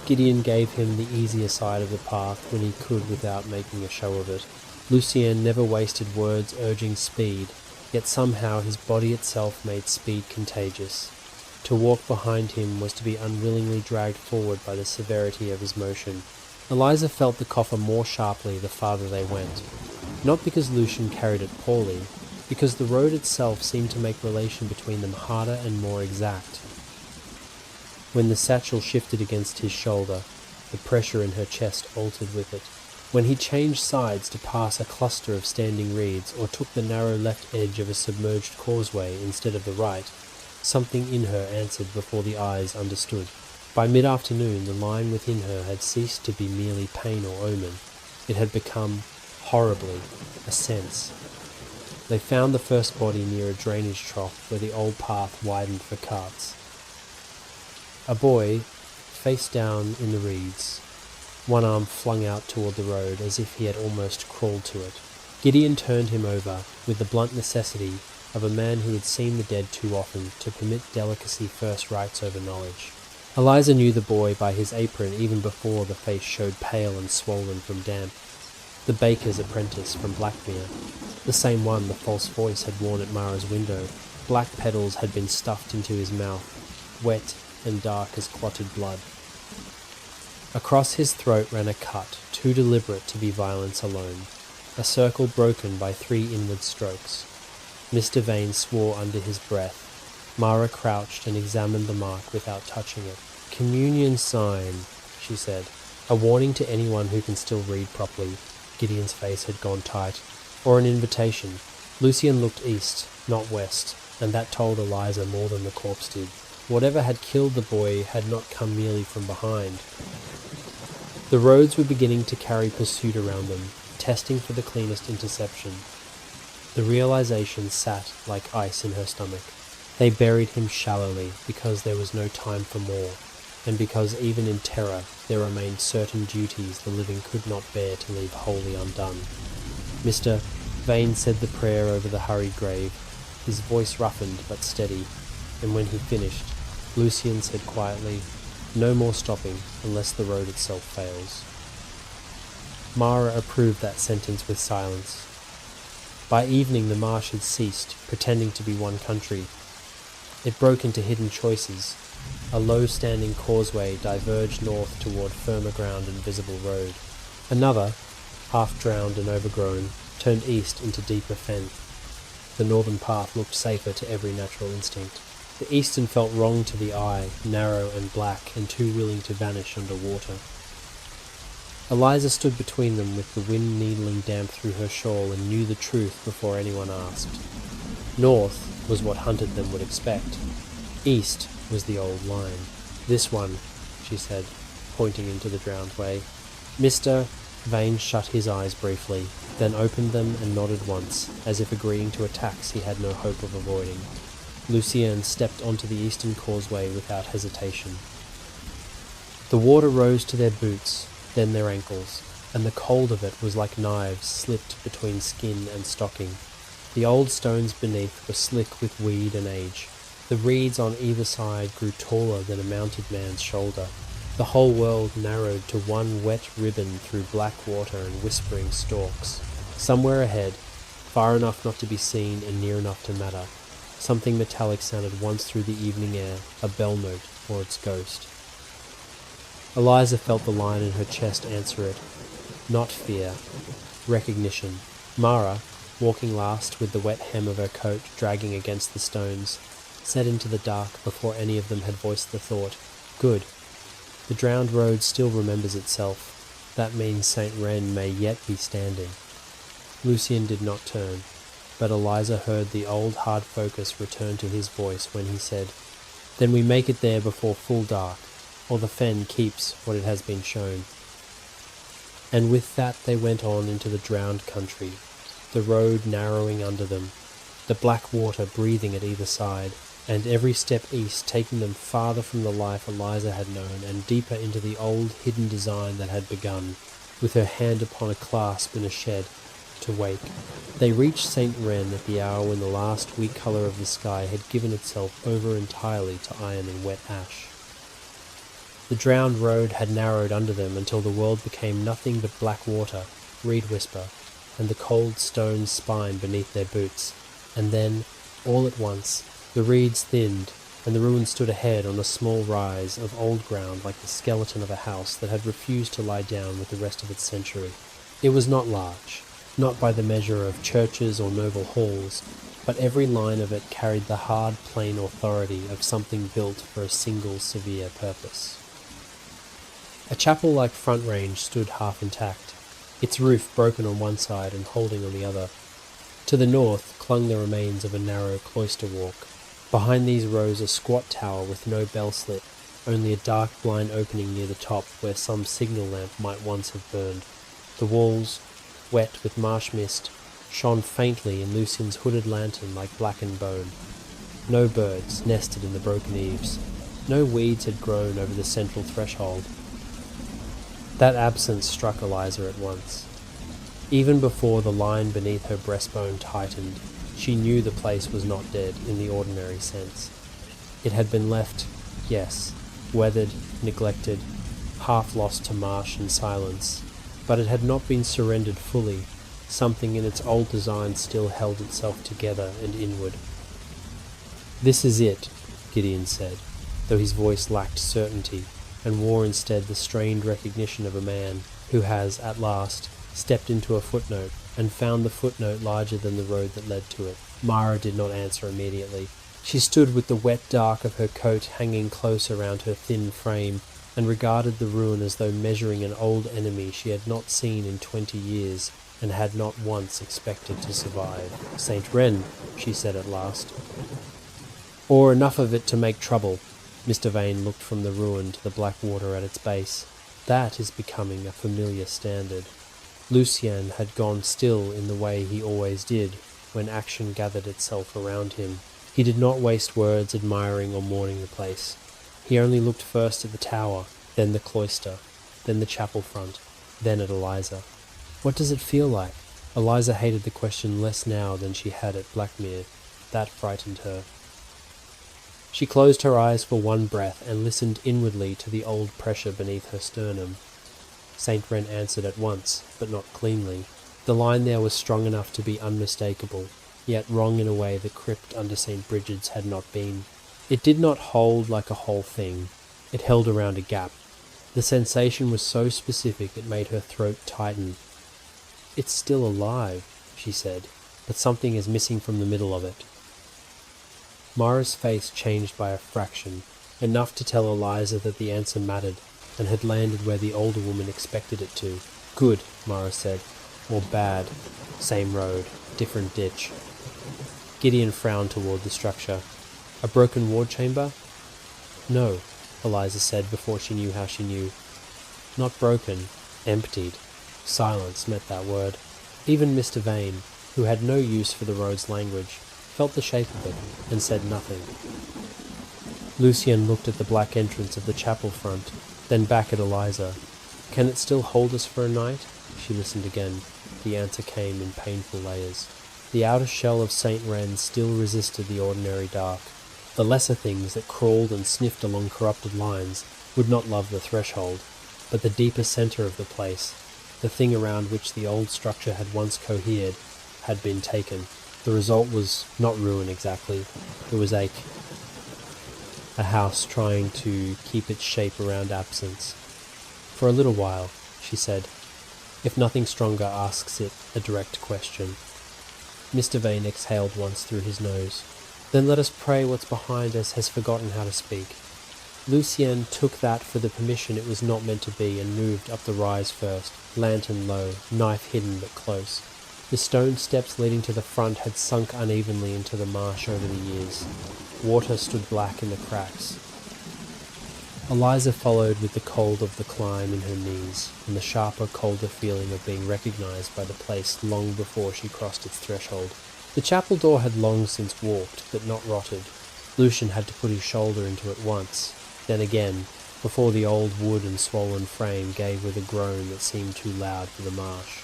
Gideon gave him the easier side of the path when he could without making a show of it. Lucienne never wasted words urging speed, yet somehow his body itself made speed contagious. To walk behind him was to be unwillingly dragged forward by the severity of his motion. Eliza felt the coffer more sharply the farther they went, not because Lucian carried it poorly, because the road itself seemed to make relation between them harder and more exact. When the satchel shifted against his shoulder, the pressure in her chest altered with it. When he changed sides to pass a cluster of standing reeds or took the narrow left edge of a submerged causeway instead of the right, something in her answered before the eyes understood. By mid-afternoon, the line within her had ceased to be merely pain or omen. It had become, horribly, a sense. They found the first body near a drainage trough where the old path widened for carts. A boy, face down in the reeds, one arm flung out toward the road as if he had almost crawled to it. Gideon turned him over with the blunt necessity of a man who had seen the dead too often to permit delicacy first rights over knowledge. Eliza knew the boy by his apron even before the face showed pale and swollen from damp. The baker's apprentice from Blackmere, the same one the false voice had worn at Mara's window. Black petals had been stuffed into his mouth, wet and dark as clotted blood. Across his throat ran a cut, too deliberate to be violence alone, a circle broken by 3 inward strokes. Mr. Vane swore under his breath. Mara crouched and examined the mark without touching it. "Communion sign," she said. "A warning to anyone who can still read properly." Gideon's face had gone tight. "Or an invitation." Lucian looked east, not west, and that told Eliza more than the corpse did. Whatever had killed the boy had not come merely from behind. The roads were beginning to carry pursuit around them, testing for the cleanest interception. The realization sat like ice in her stomach. They buried him shallowly because there was no time for more, and because even in terror there remained certain duties the living could not bear to leave wholly undone. Mr. Vane said the prayer over the hurried grave, his voice roughened but steady, and when he finished, Lucian said quietly, "No more stopping unless the road itself fails." Mara approved that sentence with silence. By evening the marsh had ceased, pretending to be one country. It broke into hidden choices. A low-standing causeway diverged north toward firmer ground and visible road. Another, half-drowned and overgrown, turned east into deeper fen. The northern path looked safer to every natural instinct. The eastern felt wrong to the eye, narrow and black, and too willing to vanish under water. Eliza stood between them with the wind needling damp through her shawl and knew the truth before anyone asked. North was what hunted them would expect. East was the old line. "This one," she said, pointing into the drowned way. Mr. Vane shut his eyes briefly, then opened them and nodded once, as if agreeing to a tax he had no hope of avoiding. Lucian stepped onto the eastern causeway without hesitation. The water rose to their boots, then their ankles, and the cold of it was like knives slipped between skin and stocking. The old stones beneath were slick with weed and age. The reeds on either side grew taller than a mounted man's shoulder. The whole world narrowed to one wet ribbon through black water and whispering stalks. Somewhere ahead, far enough not to be seen and near enough to matter, something metallic sounded once through the evening air, a bell note or its ghost. Eliza felt the line in her chest answer it. Not fear. Recognition. Mara, walking last with the wet hem of her coat dragging against the stones, said into the dark before any of them had voiced the thought, "Good. The drowned road still remembers itself. That means St. Wren may yet be standing." Lucian did not turn, but Eliza heard the old hard focus return to his voice when he said, "Then we make it there before full dark, or the fen keeps what it has been shown." And with that they went on into the drowned country, the road narrowing under them, the black water breathing at either side, and every step east taking them farther from the life Eliza had known and deeper into the old hidden design that had begun, with her hand upon a clasp in a shed, to wake. They reached St. Wren at the hour when the last weak colour of the sky had given itself over entirely to iron and wet ash. The drowned road had narrowed under them until the world became nothing but black water, reed whisper, and the cold stone spine beneath their boots, and then, all at once, the reeds thinned, and the ruin stood ahead on a small rise of old ground like the skeleton of a house that had refused to lie down with the rest of its century. It was not large, not by the measure of churches or noble halls, but every line of it carried the hard, plain authority of something built for a single severe purpose. A chapel-like front range stood half intact, its roof broken on one side and holding on the other. To the north clung the remains of a narrow cloister walk. Behind these rose a squat tower with no bell slit, only a dark blind opening near the top where some signal lamp might once have burned. The walls, wet with marsh mist, shone faintly in Lucian's hooded lantern like blackened bone. No birds nested in the broken eaves. No weeds had grown over the central threshold. That absence struck Eliza at once. Even before the line beneath her breastbone tightened, she knew the place was not dead in the ordinary sense. It had been left, yes, weathered, neglected, half lost to marsh and silence, but it had not been surrendered fully. Something in its old design still held itself together and inward. "This is it," Gideon said, though his voice lacked certainty, and wore instead the strained recognition of a man who has, at last, stepped into a footnote and found the footnote larger than the road that led to it. Mara did not answer immediately. She stood with the wet dark of her coat hanging close around her thin frame, and regarded the ruin as though measuring an old enemy she had not seen in 20 years, and had not once expected to survive. "Saint Ren," she said at last. "Or enough of it to make trouble." Mr. Vane looked from the ruin to the black water at its base. "That is becoming a familiar standard." Lucien had gone still in the way he always did when action gathered itself around him. He did not waste words admiring or mourning the place. He only looked first at the tower, then the cloister, then the chapel front, then at Eliza. What does it feel like? Eliza hated the question less now than she had at Blackmere. That frightened her. She closed her eyes for one breath and listened inwardly to the old pressure beneath her sternum. Saint Ren answered at once, but not cleanly. The line there was strong enough to be unmistakable, yet wrong in a way the crypt under St. Bridget's had not been. It did not hold like a whole thing. It held around a gap. The sensation was so specific it made her throat tighten. "It's still alive," she said, "but something is missing from the middle of it." Mara's face changed by a fraction, enough to tell Eliza that the answer mattered, and had landed where the older woman expected it to. "Good," Mara said, "or bad. Same road, different ditch." Gideon frowned toward the structure. "A broken ward chamber?" "No," Eliza said before she knew how she knew. "Not broken, emptied." Silence met that word. Even Mr. Vane, who had no use for the road's language, felt the shape of it, and said nothing. Lucien looked at the black entrance of the chapel front, then back at Eliza. "Can it still hold us for a night?" She listened again. The answer came in painful layers. The outer shell of St. Ren still resisted the ordinary dark. The lesser things that crawled and sniffed along corrupted lines would not love the threshold, but the deeper centre of the place, the thing around which the old structure had once cohered, had been taken. The result was not ruin exactly, it was ache. A house trying to keep its shape around absence. "For a little while," she said. "If nothing stronger asks it a direct question." Mr. Vane exhaled once through his nose. "Then let us pray what's behind us has forgotten how to speak." Lucien took that for the permission it was not meant to be and moved up the rise first, lantern low, knife hidden but close. The stone steps leading to the front had sunk unevenly into the marsh over the years. Water stood black in the cracks. Eliza followed with the cold of the climb in her knees, and the sharper, colder feeling of being recognized by the place long before she crossed its threshold. The chapel door had long since warped, but not rotted. Lucian had to put his shoulder into it once, then again, before the old wood and swollen frame gave with a groan that seemed too loud for the marsh.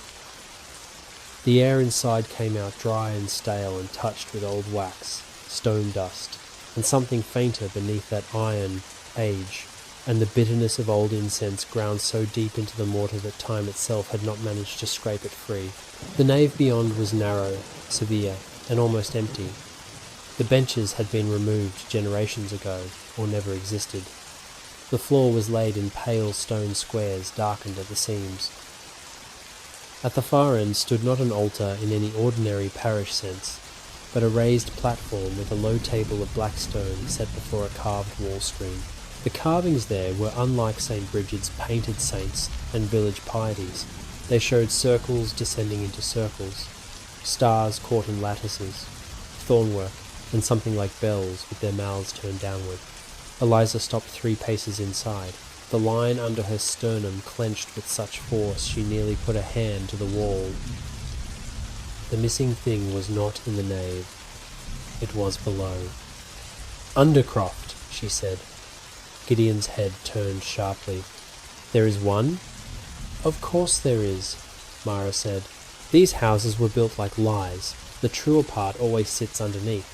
The air inside came out dry and stale and touched with old wax, stone dust, and something fainter beneath that iron, age, and the bitterness of old incense ground so deep into the mortar that time itself had not managed to scrape it free. The nave beyond was narrow, severe, and almost empty. The benches had been removed generations ago, or never existed. The floor was laid in pale stone squares darkened at the seams. At the far end stood not an altar in any ordinary parish sense, but a raised platform with a low table of black stone set before a carved wall screen. The carvings there were unlike St. Bridget's painted saints and village pieties. They showed circles descending into circles, stars caught in lattices, thornwork, and something like bells with their mouths turned downward. Eliza stopped 3 paces inside. The line under her sternum clenched with such force she nearly put a hand to the wall. The missing thing was not in the nave. It was below. "Undercroft," she said. Gideon's head turned sharply. "There is one?" "Of course there is," Mara said. "These houses were built like lies. The truer part always sits underneath."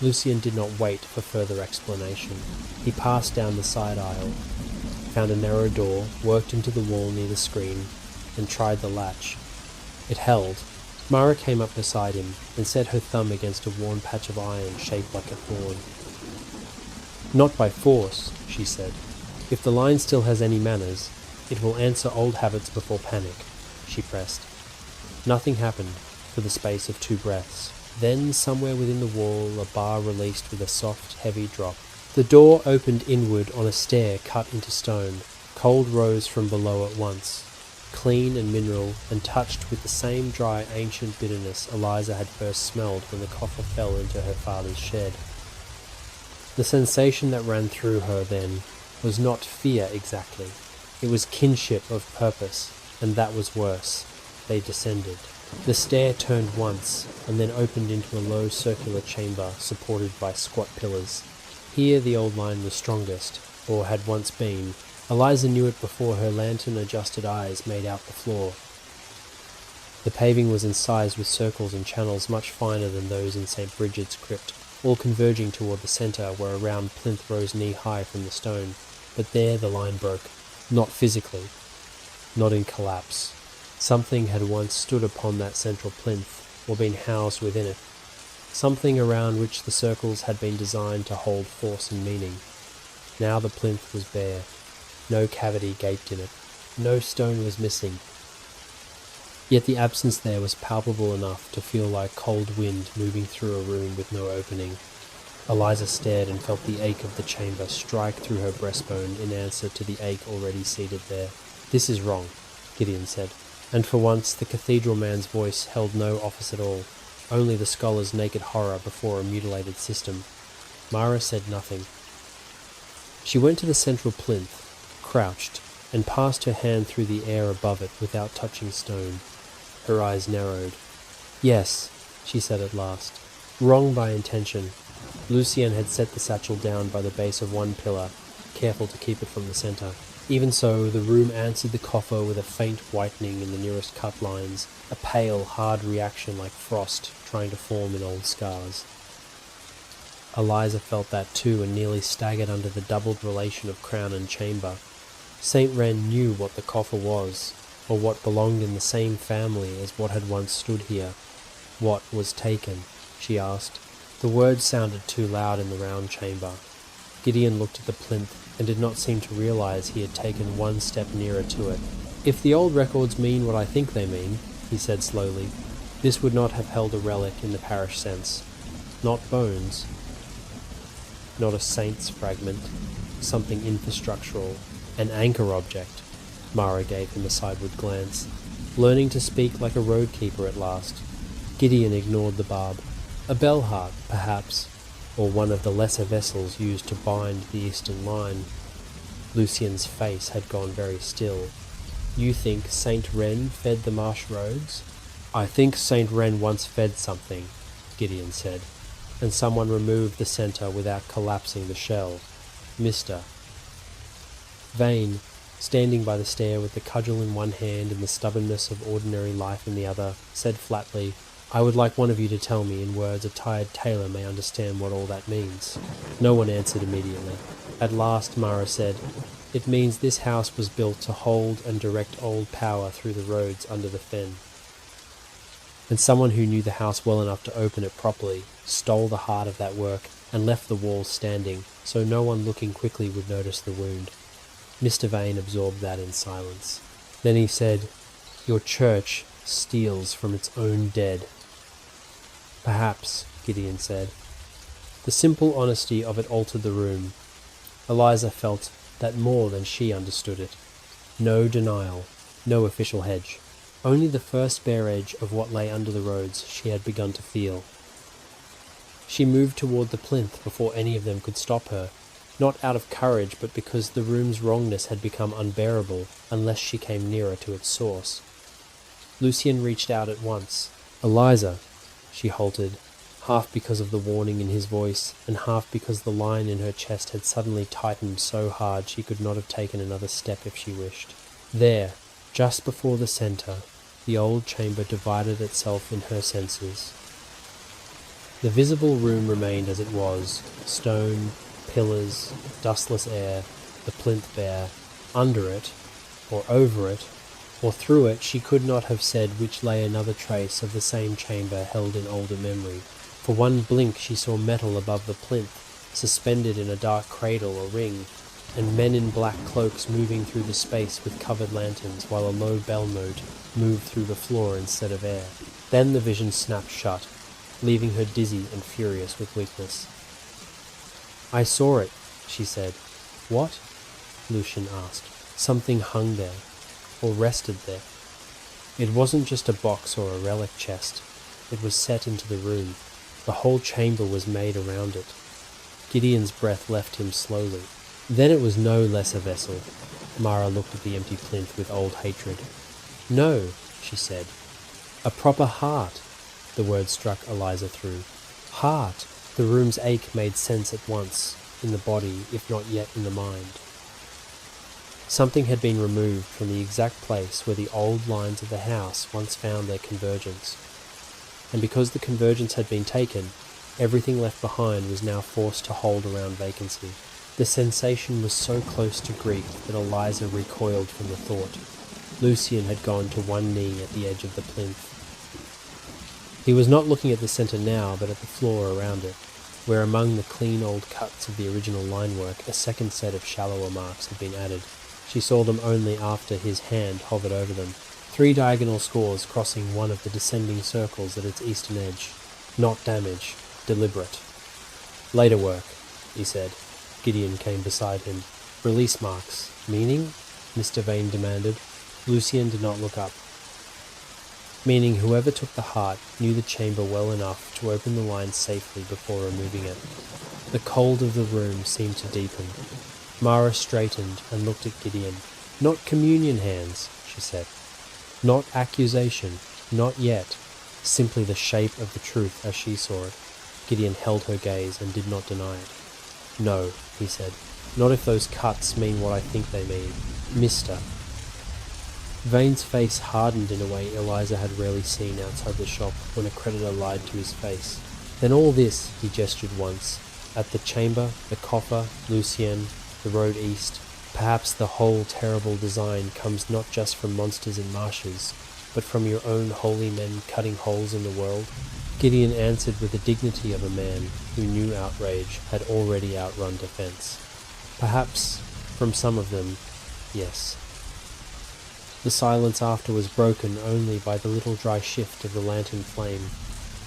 Lucian did not wait for further explanation. He passed down the side aisle, found a narrow door, worked into the wall near the screen, and tried the latch. It held. Mara came up beside him and set her thumb against a worn patch of iron shaped like a thorn. "Not by force," she said. "If the line still has any manners, it will answer old habits before panic," she pressed. Nothing happened for the space of 2 breaths. Then, somewhere within the wall, a bar released with a soft, heavy drop. The door opened inward on a stair cut into stone. Cold rose from below at once, clean and mineral, and touched with the same dry, ancient bitterness Eliza had first smelled when the coffer fell into her father's shed. The sensation that ran through her then was not fear exactly. It was kinship of purpose, and that was worse. They descended. The stair turned once, and then opened into a low circular chamber supported by squat pillars. Here the old line was strongest, or had once been. Eliza knew it before her lantern-adjusted eyes made out the floor. The paving was incised with circles and channels much finer than those in St. Bridget's crypt, all converging toward the centre where a round plinth rose knee-high from the stone. But there the line broke. Not physically, not in collapse. Something had once stood upon that central plinth, or been housed within it. Something around which the circles had been designed to hold force and meaning. Now the plinth was bare. No cavity gaped in it. No stone was missing. Yet the absence there was palpable enough to feel like cold wind moving through a room with no opening. Eliza stared and felt the ache of the chamber strike through her breastbone in answer to the ache already seated there. "This is wrong," Gideon said. And for once the cathedral man's voice held no office at all, only the scholar's naked horror before a mutilated system. Mara said nothing. She went to the central plinth, crouched, and passed her hand through the air above it without touching stone. Her eyes narrowed. "Yes," she said at last. Wrong by intention. Lucian had set the satchel down by the base of one pillar, careful to keep it from the centre. Even so, the room answered the coffer with a faint whitening in the nearest cut lines, a pale, hard reaction like frost trying to form in old scars. Eliza felt that too and nearly staggered under the doubled relation of crown and chamber. St. Wren knew what the coffer was, or what belonged in the same family as what had once stood here. What was taken? She asked. The words sounded too loud in the round chamber. Gideon looked at the plinth and did not seem to realize he had taken one step nearer to it. "If the old records mean what I think they mean," he said slowly, "this would not have held a relic in the parish sense. Not bones. Not a saint's fragment. Something infrastructural. An anchor object." Mara gave him a sideward glance. Learning to speak like a roadkeeper at last. Gideon ignored the barb. "A bell heart, perhaps, or one of the lesser vessels used to bind the eastern line." Lucian's face had gone very still. "You think St. Wren fed the marsh roads?" "I think St. Wren once fed something," Gideon said, "and someone removed the centre without collapsing the shell. Mr. Vane, standing by the stair with the cudgel in one hand and the stubbornness of ordinary life in the other, said flatly, "I would like one of you to tell me in words a tired tailor may understand what all that means." No one answered immediately. At last Mara said, "It means this house was built to hold and direct old power through the roads under the fen. And someone who knew the house well enough to open it properly stole the heart of that work and left the walls standing, so no one looking quickly would notice the wound." Mr. Vane absorbed that in silence. Then he said, Your church steals from its own dead. Perhaps, Gideon said. The simple honesty of it altered the room. Eliza felt that more than she understood it. No denial, no official hedge. Only the first bare edge of what lay under the roads she had begun to feel. She moved toward the plinth before any of them could stop her, not out of courage but because the room's wrongness had become unbearable unless she came nearer to its source. Lucian reached out at once. "Eliza," she halted, half because of the warning in his voice, and half because the line in her chest had suddenly tightened so hard she could not have taken another step if she wished. There, just before the centre, the old chamber divided itself in her senses. The visible room remained as it was, stone, pillars, dustless air, the plinth bare. Under it, or over it, or through it, she could not have said which lay another trace of the same chamber held in older memory. For one blink she saw metal above the plinth, suspended in a dark cradle or ring, and men in black cloaks moving through the space with covered lanterns, while a low bell note moved through the floor instead of air. Then the vision snapped shut, leaving her dizzy and furious with weakness. "I saw it," she said. "What?" Lucian asked. Something hung there, or rested there. It wasn't just a box or a relic chest. It was set into the room. The whole chamber was made around it. Gideon's breath left him slowly. Then it was no less a vessel. Mara looked at the empty plinth with old hatred. "No," she said. "A proper heart." The word struck Eliza through. Heart! The room's ache made sense at once, in the body, if not yet in the mind. Something had been removed from the exact place where the old lines of the house once found their convergence. And because the convergence had been taken, everything left behind was now forced to hold around vacancy. The sensation was so close to grief that Eliza recoiled from the thought. Lucian had gone to one knee at the edge of the plinth. He was not looking at the centre now, but at the floor around it, where among the clean old cuts of the original linework a second set of shallower marks had been added. She saw them only after his hand hovered over them. 3 diagonal scores crossing one of the descending circles at its eastern edge. Not damage, deliberate. "Later work," he said. Gideon came beside him. "Release marks. Meaning?" Mr. Vane demanded. Lucian did not look up. "Meaning whoever took the heart knew the chamber well enough to open the line safely before removing it." The cold of the room seemed to deepen. Mara straightened and looked at Gideon. "Not communion hands," she said. "Not accusation. Not yet. Simply the shape of the truth as she saw it." Gideon held her gaze and did not deny it. "No," he said. "Not if those cuts mean what I think they mean. Mister." Vane's face hardened in a way Eliza had rarely seen outside the shop when a creditor lied to his face. "Then all this," he gestured once, "at the chamber, the coffer, Lucian, the road east, perhaps the whole terrible design comes not just from monsters in marshes, but from your own holy men cutting holes in the world?" Gideon answered with the dignity of a man who knew outrage had already outrun defense. "Perhaps, from some of them, yes." The silence after was broken only by the little dry shift of the lantern flame.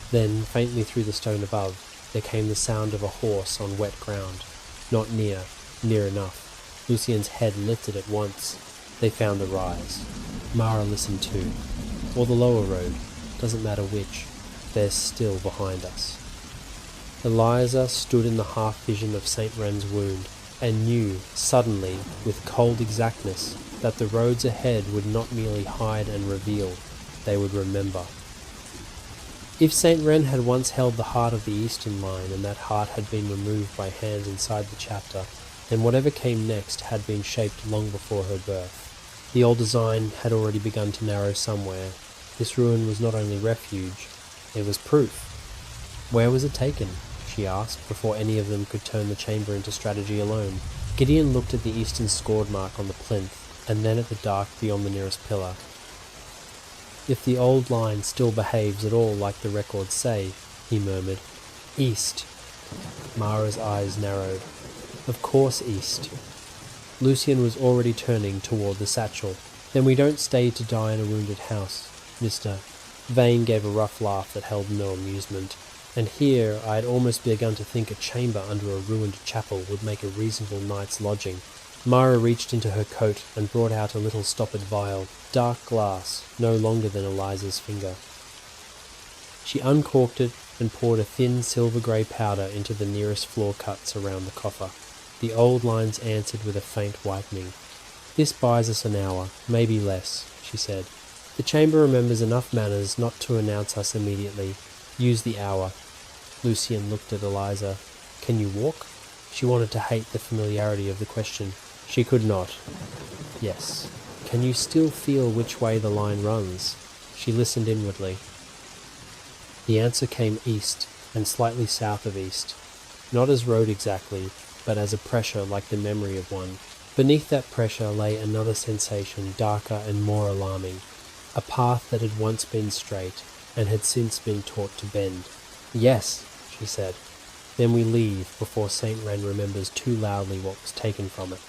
Then, faintly through the stone above, there came the sound of a horse on wet ground. Not near enough. Lucian's head lifted at once. They found the rise. Mara listened too. Or the lower road. Doesn't matter which. They're still behind us. Eliza stood in the half-vision of St. Wren's wound, and knew, suddenly, with cold exactness, that the roads ahead would not merely hide and reveal, they would remember. If St. Wren had once held the heart of the eastern line, and that heart had been removed by hands inside the chapter, then whatever came next had been shaped long before her birth. The old design had already begun to narrow somewhere. This ruin was not only refuge, it was proof. Where was it taken? She asked, before any of them could turn the chamber into strategy alone. Gideon looked at the eastern scored mark on the plinth, and then at the dark beyond the nearest pillar. "If the old line still behaves at all like the records say," he murmured. "East." Mara's eyes narrowed. "Of course east." Lucian was already turning toward the satchel. Then we don't stay to die in a wounded house, Mr. Vane gave a rough laugh that held no amusement, and here I had almost begun to think a chamber under a ruined chapel would make a reasonable night's lodging. Mara reached into her coat and brought out a little stoppered vial, dark glass, no longer than Eliza's finger. She uncorked it and poured a thin silver-grey powder into the nearest floor cuts around the coffer. The old lines answered with a faint whitening. "This buys us an hour, maybe less," she said. "The chamber remembers enough manners not to announce us immediately. Use the hour." Lucian looked at Eliza. "Can you walk?" She wanted to hate the familiarity of the question. She could not. "Yes." "Can you still feel which way the line runs?" She listened inwardly. The answer came east, and slightly south of east. Not as road exactly, but as a pressure like the memory of one. Beneath that pressure lay another sensation darker and more alarming. A path that had once been straight, and had since been taught to bend. "Yes," she said. "Then we leave before St. Wren remembers too loudly what was taken from it."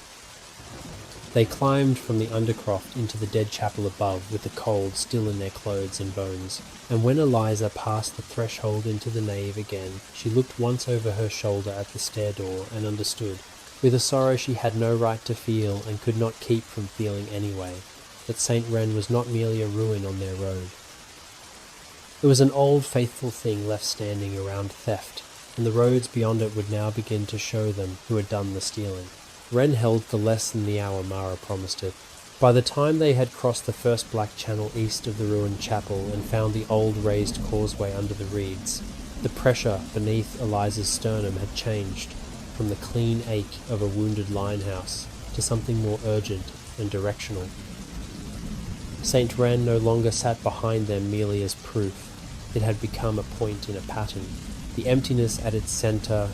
They climbed from the undercroft into the dead chapel above, with the cold still in their clothes and bones, and when Eliza passed the threshold into the nave again, she looked once over her shoulder at the stair door and understood, with a sorrow she had no right to feel and could not keep from feeling anyway, that St. Wren was not merely a ruin on their road. It was an old faithful thing left standing around theft, and the roads beyond it would now begin to show them who had done the stealing. Wren held for less than the hour Mara promised it. By the time they had crossed the first black channel east of the ruined chapel and found the old raised causeway under the reeds, the pressure beneath Eliza's sternum had changed from the clean ache of a wounded linehouse to something more urgent and directional. St. Wren no longer sat behind them merely as proof. It had become a point in a pattern. The emptiness at its centre,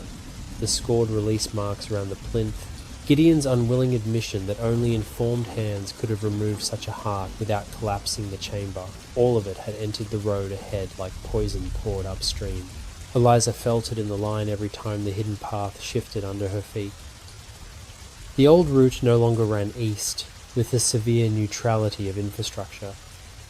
the scored release marks around the plinth, Gideon's unwilling admission that only informed hands could have removed such a heart without collapsing the chamber. All of it had entered the road ahead like poison poured upstream. Eliza felt it in the line every time the hidden path shifted under her feet. The old route no longer ran east, with the severe neutrality of infrastructure.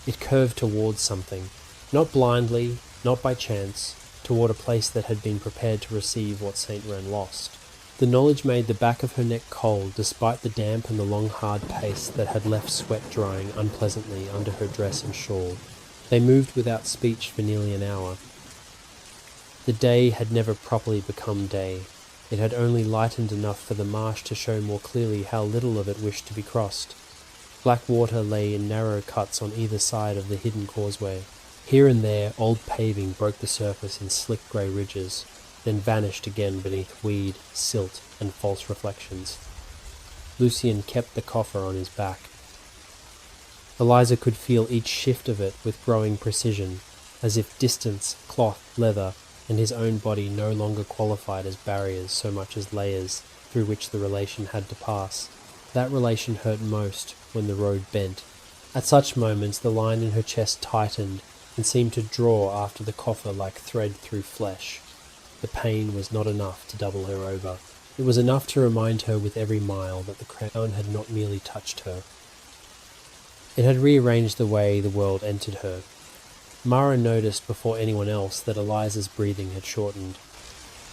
It curved towards something, not blindly, not by chance, toward a place that had been prepared to receive what St. Wren lost. The knowledge made the back of her neck cold, despite the damp and the long hard pace that had left sweat drying unpleasantly under her dress and shawl. They moved without speech for nearly an hour. The day had never properly become day. It had only lightened enough for the marsh to show more clearly how little of it wished to be crossed. Black water lay in narrow cuts on either side of the hidden causeway. Here and there old paving broke the surface in slick grey ridges, then vanished again beneath weed, silt, and false reflections. Lucian kept the coffer on his back. Eliza could feel each shift of it with growing precision, as if distance, cloth, leather, and his own body no longer qualified as barriers so much as layers through which the relation had to pass. That relation hurt most when the road bent. At such moments the line in her chest tightened and seemed to draw after the coffer like thread through flesh. The pain was not enough to double her over. It was enough to remind her with every mile that the crown had not merely touched her. It had rearranged the way the world entered her. Mara noticed before anyone else that Eliza's breathing had shortened.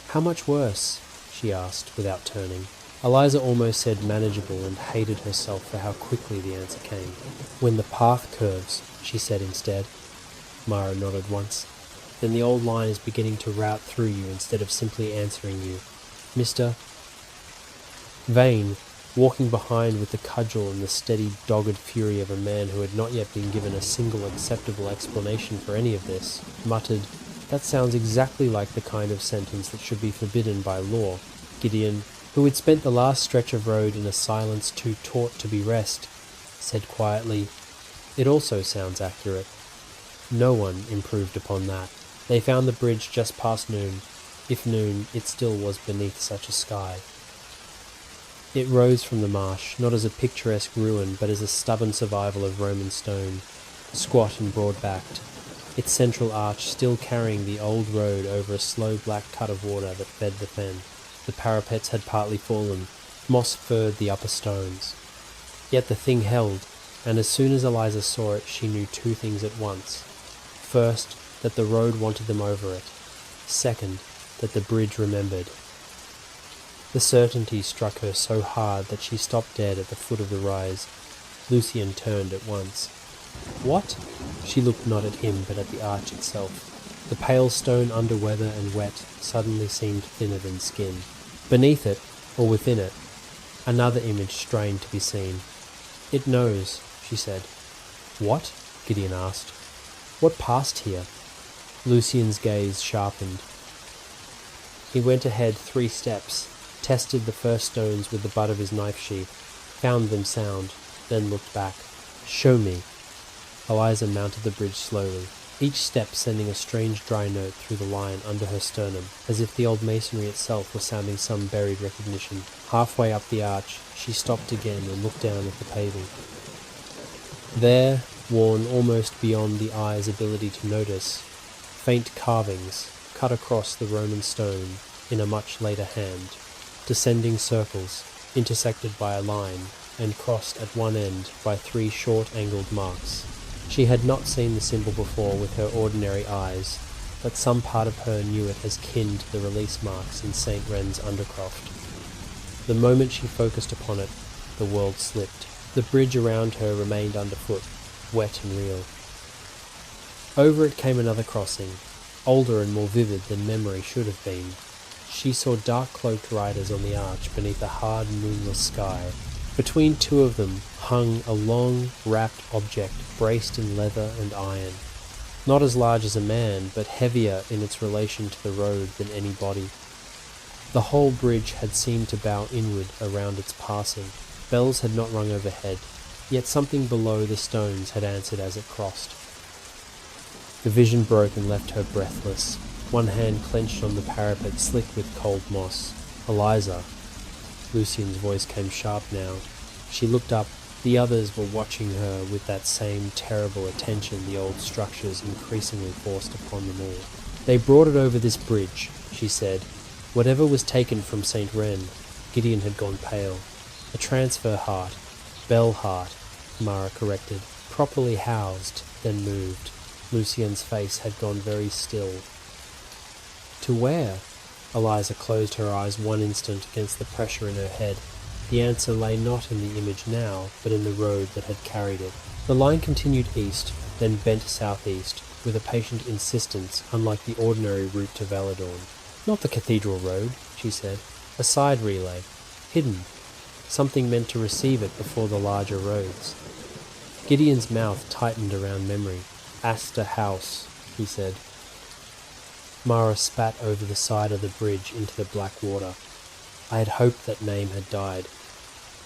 "How much worse?" she asked, without turning. Eliza almost said manageable and hated herself for how quickly the answer came. "When the path curves," she said instead. Mara nodded once. "Then the old line is beginning to route through you instead of simply answering you. Mr. Vane, walking behind with the cudgel and the steady, dogged fury of a man who had not yet been given a single acceptable explanation for any of this, muttered, "That sounds exactly like the kind of sentence that should be forbidden by law." Gideon, who had spent the last stretch of road in a silence too taut to be rest, said quietly, "It also sounds accurate." No one improved upon that. They found the bridge just past noon. If noon, it still was beneath such a sky. It rose from the marsh, not as a picturesque ruin, but as a stubborn survival of Roman stone, squat and broad-backed, its central arch still carrying the old road over a slow black cut of water that fed the fen. The parapets had partly fallen, moss furred the upper stones. Yet the thing held. and as soon as Eliza saw it, she knew two things at once. First, that the road wanted them over it. Second, that the bridge remembered. The certainty struck her so hard that she stopped dead at the foot of the rise. Lucian turned at once. "What?" She looked not at him, but at the arch itself. The pale stone, under weather and wet, suddenly seemed thinner than skin. Beneath it, or within it, another image strained to be seen. "It knows," she said. "What?" Gideon asked. "What passed here?" Lucian's gaze sharpened. He went ahead 3 steps, tested the first stones with the butt of his knife sheath, found them sound, then looked back. "Show me." Eliza mounted the bridge slowly, each step sending a strange dry note through the line under her sternum, as if the old masonry itself were sounding some buried recognition. Halfway up the arch, she stopped again and looked down at the paving. There, worn almost beyond the eye's ability to notice, faint carvings cut across the Roman stone in a much later hand, descending circles, intersected by a line, and crossed at one end by 3 short angled marks. She had not seen the symbol before with her ordinary eyes, but some part of her knew it as kin to the release marks in St. Wren's Undercroft. The moment she focused upon it, the world slipped. The bridge around her remained underfoot, wet and real. Over it came another crossing, older and more vivid than memory should have been. She saw dark-cloaked riders on the arch beneath a hard, moonless sky. Between 2 of them hung a long, wrapped object braced in leather and iron. Not as large as a man, but heavier in its relation to the road than any body. The whole bridge had seemed to bow inward around its passing. Bells had not rung overhead, yet something below the stones had answered as it crossed. The vision broke and left her breathless, one hand clenched on the parapet slick with cold moss. "Eliza." Lucian's voice came sharp now. She looked up. The others were watching her with that same terrible attention the old structures increasingly forced upon them all. "They brought it over this bridge," she said. "Whatever was taken from St. Wren." Gideon had gone pale. "A transfer heart. Bell heart," Mara corrected. "Properly housed, then moved." Lucian's face had gone very still. "To where?" Eliza closed her eyes one instant against the pressure in her head. The answer lay not in the image now, but in the road that had carried it. The line continued east, then bent southeast, with a patient insistence unlike the ordinary route to Valadorn. "Not the Cathedral Road," she said. "A side relay. Hidden. Something meant to receive it before the larger roads." Gideon's mouth tightened around memory. "Astor House," he said. Mara spat over the side of the bridge into the black water. I had hoped that name had died.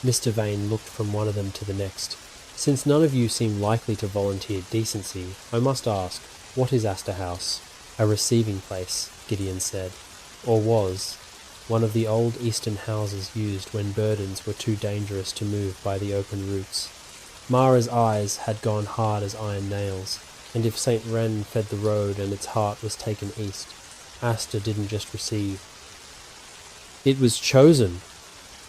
Mr. Vane looked from one of them to the next. "Since none of you seem likely to volunteer decency, I must ask, what is Astor House?" "A receiving place," Gideon said. "Or was. One of the old eastern houses used when burdens were too dangerous to move by the open routes." Mara's eyes had gone hard as iron nails. And if St. Wren fed the road and its heart was taken east, Astor didn't just receive. It was chosen!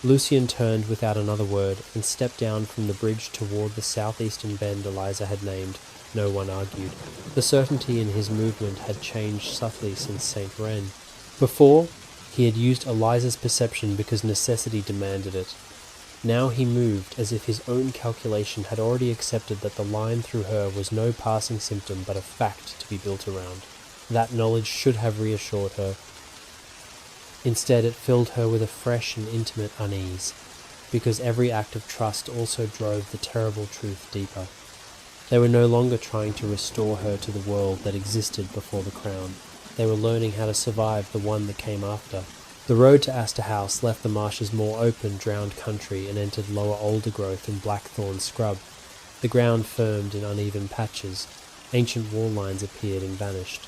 Lucian turned without another word and stepped down from the bridge toward the southeastern bend Eliza had named. No one argued. The certainty in his movement had changed subtly since St. Wren. Before, he had used Eliza's perception because necessity demanded it. Now he moved as if his own calculation had already accepted that the line through her was no passing symptom but a fact to be built around. That knowledge should have reassured her. Instead, it filled her with a fresh and intimate unease, because every act of trust also drove the terrible truth deeper. They were no longer trying to restore her to the world that existed before the crown. They were learning how to survive the one that came after. The road to Astor House left the marshes more open, drowned country and entered lower alder growth and blackthorn scrub. The ground firmed in uneven patches. Ancient wall lines appeared and vanished.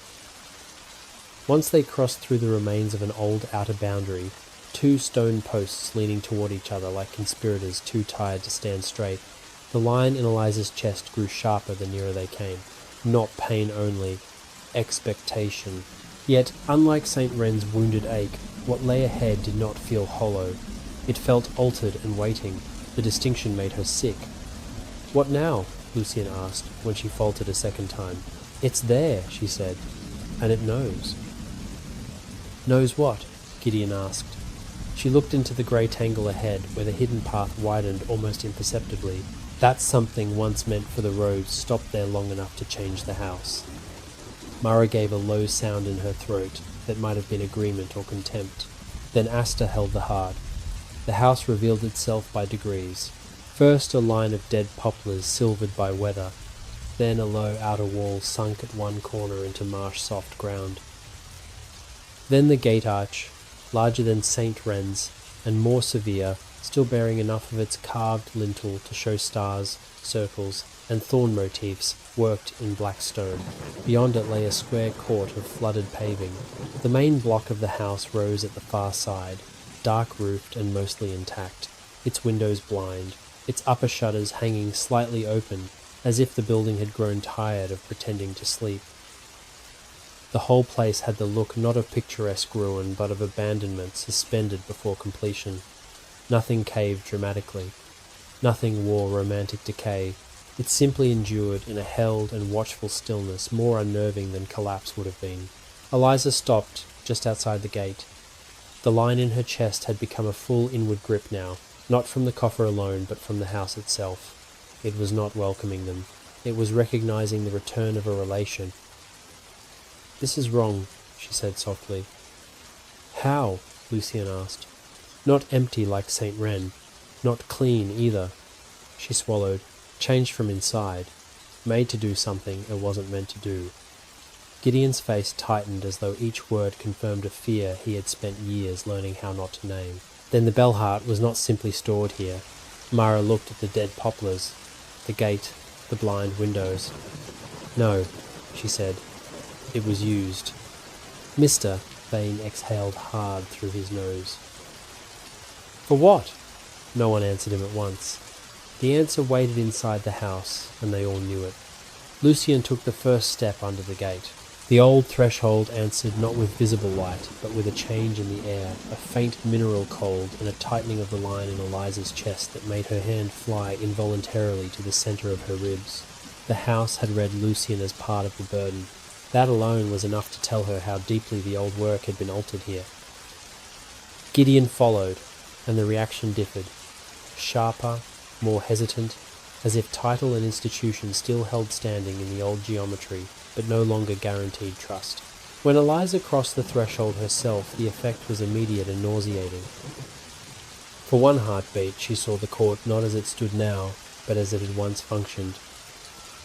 Once they crossed through the remains of an old outer boundary, 2 stone posts leaning toward each other like conspirators too tired to stand straight. The line in Eliza's chest grew sharper the nearer they came. Not pain only, expectation. Yet, unlike St. Wren's wounded ache, what lay ahead did not feel hollow. It felt altered and waiting. The distinction made her sick. "What now?" Lucien asked, when she faltered a second time. "It's there," she said, "and it knows." "Knows what?" Gideon asked. She looked into the grey tangle ahead, where the hidden path widened almost imperceptibly. That something once meant for the road stopped there long enough to change the house. Mara gave a low sound in her throat that might have been agreement or contempt. Then Asta held the heart. The house revealed itself by degrees. First a line of dead poplars silvered by weather, then a low outer wall sunk at one corner into marsh-soft ground. Then the gate arch, larger than St. Wren's, and more severe, still bearing enough of its carved lintel to show stars, circles, and thorn motifs worked in black stone. Beyond it lay a square court of flooded paving. The main block of the house rose at the far side, dark-roofed and mostly intact, its windows blind, its upper shutters hanging slightly open, as if the building had grown tired of pretending to sleep. The whole place had the look not of picturesque ruin, but of abandonment suspended before completion. Nothing caved dramatically. Nothing wore romantic decay. It simply endured in a held and watchful stillness more unnerving than collapse would have been. Eliza stopped just outside the gate. The line in her chest had become a full inward grip now, not from the coffer alone, but from the house itself. It was not welcoming them. It was recognizing the return of a relation. "This is wrong," she said softly. "How?" Lucien asked. "Not empty like St. Wren. Not clean either." She swallowed. "Changed from inside. Made to do something it wasn't meant to do." Gideon's face tightened as though each word confirmed a fear he had spent years learning how not to name. Then the bell heart was not simply stored here. Mara looked at the dead poplars, the gate, the blind windows. "No," she said. "It was used." "Mister," Vane exhaled hard through his nose. "For what?" No one answered him at once. The answer waited inside the house, and they all knew it. Lucien took the first step under the gate. The old threshold answered not with visible light, but with a change in the air, a faint mineral cold, and a tightening of the line in Eliza's chest that made her hand fly involuntarily to the centre of her ribs. The house had read Lucien as part of the burden. That alone was enough to tell her how deeply the old work had been altered here. Gideon followed, and the reaction differed. Sharper, more hesitant, as if title and institution still held standing in the old geometry, but no longer guaranteed trust. When Eliza crossed the threshold herself, the effect was immediate and nauseating. For one heartbeat, she saw the court not as it stood now, but as it had once functioned.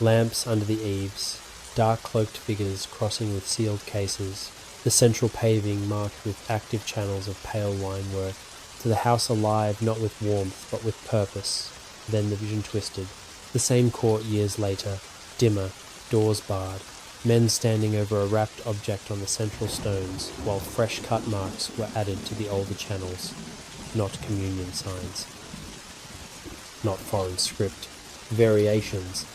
Lamps under the eaves, dark cloaked figures crossing with sealed cases, the central paving marked with active channels of pale line work, to the house alive not with warmth but with purpose. Then the vision twisted. The same court years later, dimmer, doors barred, men standing over a wrapped object on the central stones, while fresh cut marks were added to the older channels. Not communion signs. Not foreign script. Variations.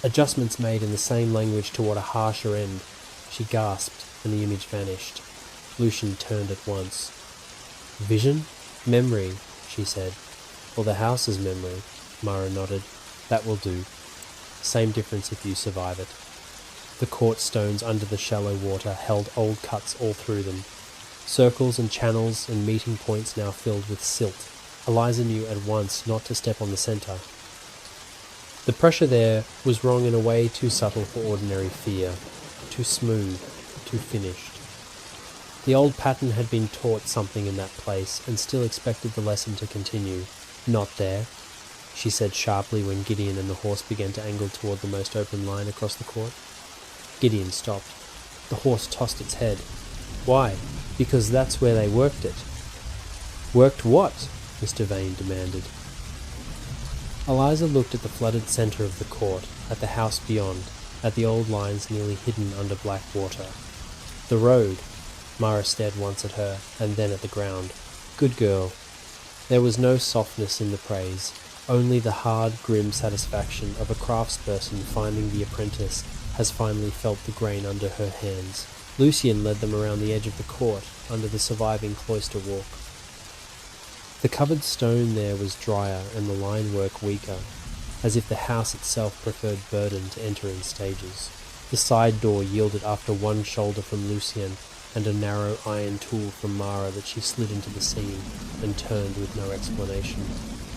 Adjustments made in the same language toward a harsher end. She gasped, and the image vanished. Lucien turned at once. "Vision? Memory," she said. "Or the house's memory." Mara nodded. "That will do. Same difference if you survive it." The court stones under the shallow water held old cuts all through them. Circles and channels and meeting points now filled with silt. Eliza knew at once not to step on the centre. The pressure there was wrong in a way too subtle for ordinary fear, too smooth, too finished. The old pattern had been taught something in that place, and still expected the lesson to continue. "Not there," she said sharply when Gideon and the horse began to angle toward the most open line across the court. Gideon stopped. The horse tossed its head. "Why?" "Because that's where they worked it." "Worked what?" Mr. Vane demanded. Eliza looked at the flooded centre of the court, at the house beyond, at the old lines nearly hidden under black water. "The road." Mara stared once at her, and then at the ground. "Good girl." There was no softness in the praise, only the hard, grim satisfaction of a craftsperson finding the apprentice has finally felt the grain under her hands. Lucien led them around the edge of the court, under the surviving cloister walk. The covered stone there was drier and the line work weaker. as if the house itself preferred burden to enter in stages. The side door yielded after one shoulder from Lucien and a narrow iron tool from Mara that she slid into the seam and turned with no explanation.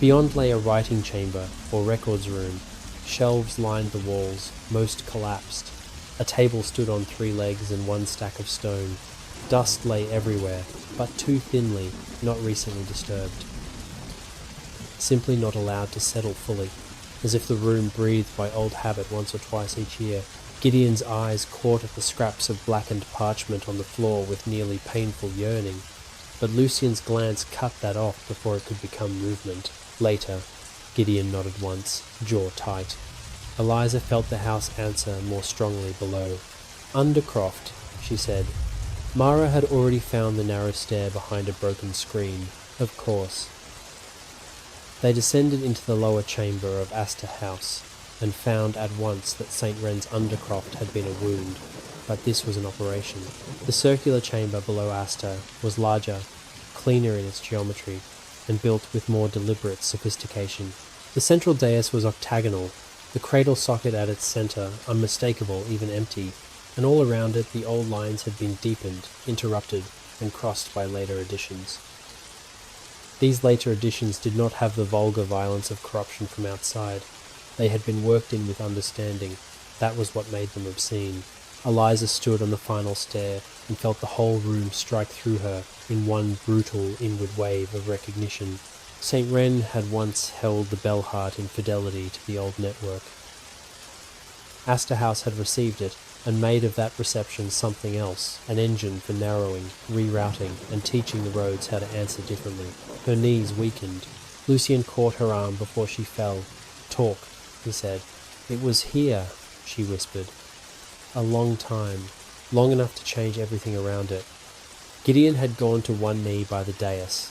Beyond lay a writing chamber, or records room. Shelves lined the walls, most collapsed. A table stood on 3 legs and 1 stack of stone. Dust lay everywhere, but too thinly, not recently disturbed. Simply not allowed to settle fully, as if the room breathed by old habit once or twice each year. Gideon's eyes caught at the scraps of blackened parchment on the floor with nearly painful yearning, but Lucien's glance cut that off before it could become movement. Later, Gideon nodded once, jaw tight. Eliza felt the house answer more strongly below. "Undercroft," she said. Mara had already found the narrow stair behind a broken screen. Of course. They descended into the lower chamber of Astor House, and found at once that St. Wren's Undercroft had been a wound, but this was an operation. The circular chamber below Astor was larger, cleaner in its geometry, and built with more deliberate sophistication. The central dais was octagonal, the cradle socket at its centre unmistakable, even empty, and all around it the old lines had been deepened, interrupted, and crossed by later additions. These later additions did not have the vulgar violence of corruption from outside. They had been worked in with understanding. That was what made them obscene. Eliza stood on the final stair and felt the whole room strike through her in one brutal inward wave of recognition. St. Wren had once held the Bellheart in fidelity to the old network. Astor House had received it, and made of that reception something else, an engine for narrowing, rerouting, and teaching the roads how to answer differently. Her knees weakened. Lucien caught her arm before she fell. "Talk," he said. "It was here," she whispered. "A long time. Long enough to change everything around it." Gideon had gone to one knee by the dais.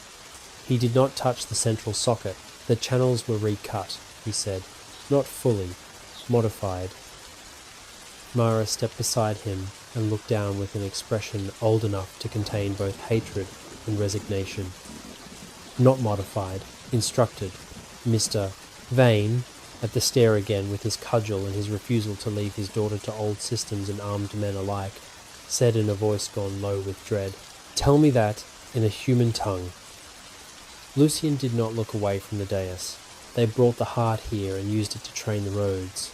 He did not touch the central socket. The channels were recut, he said. Not fully. Modified. Mara stepped beside him and looked down with an expression old enough to contain both hatred and resignation. Not modified. Instructed. Mr. Vane, at the stair again with his cudgel and his refusal to leave his daughter to old systems and armed men alike, said in a voice gone low with dread, "Tell me that in a human tongue." Lucien did not look away from the dais. They brought the heart here and used it to train the roads.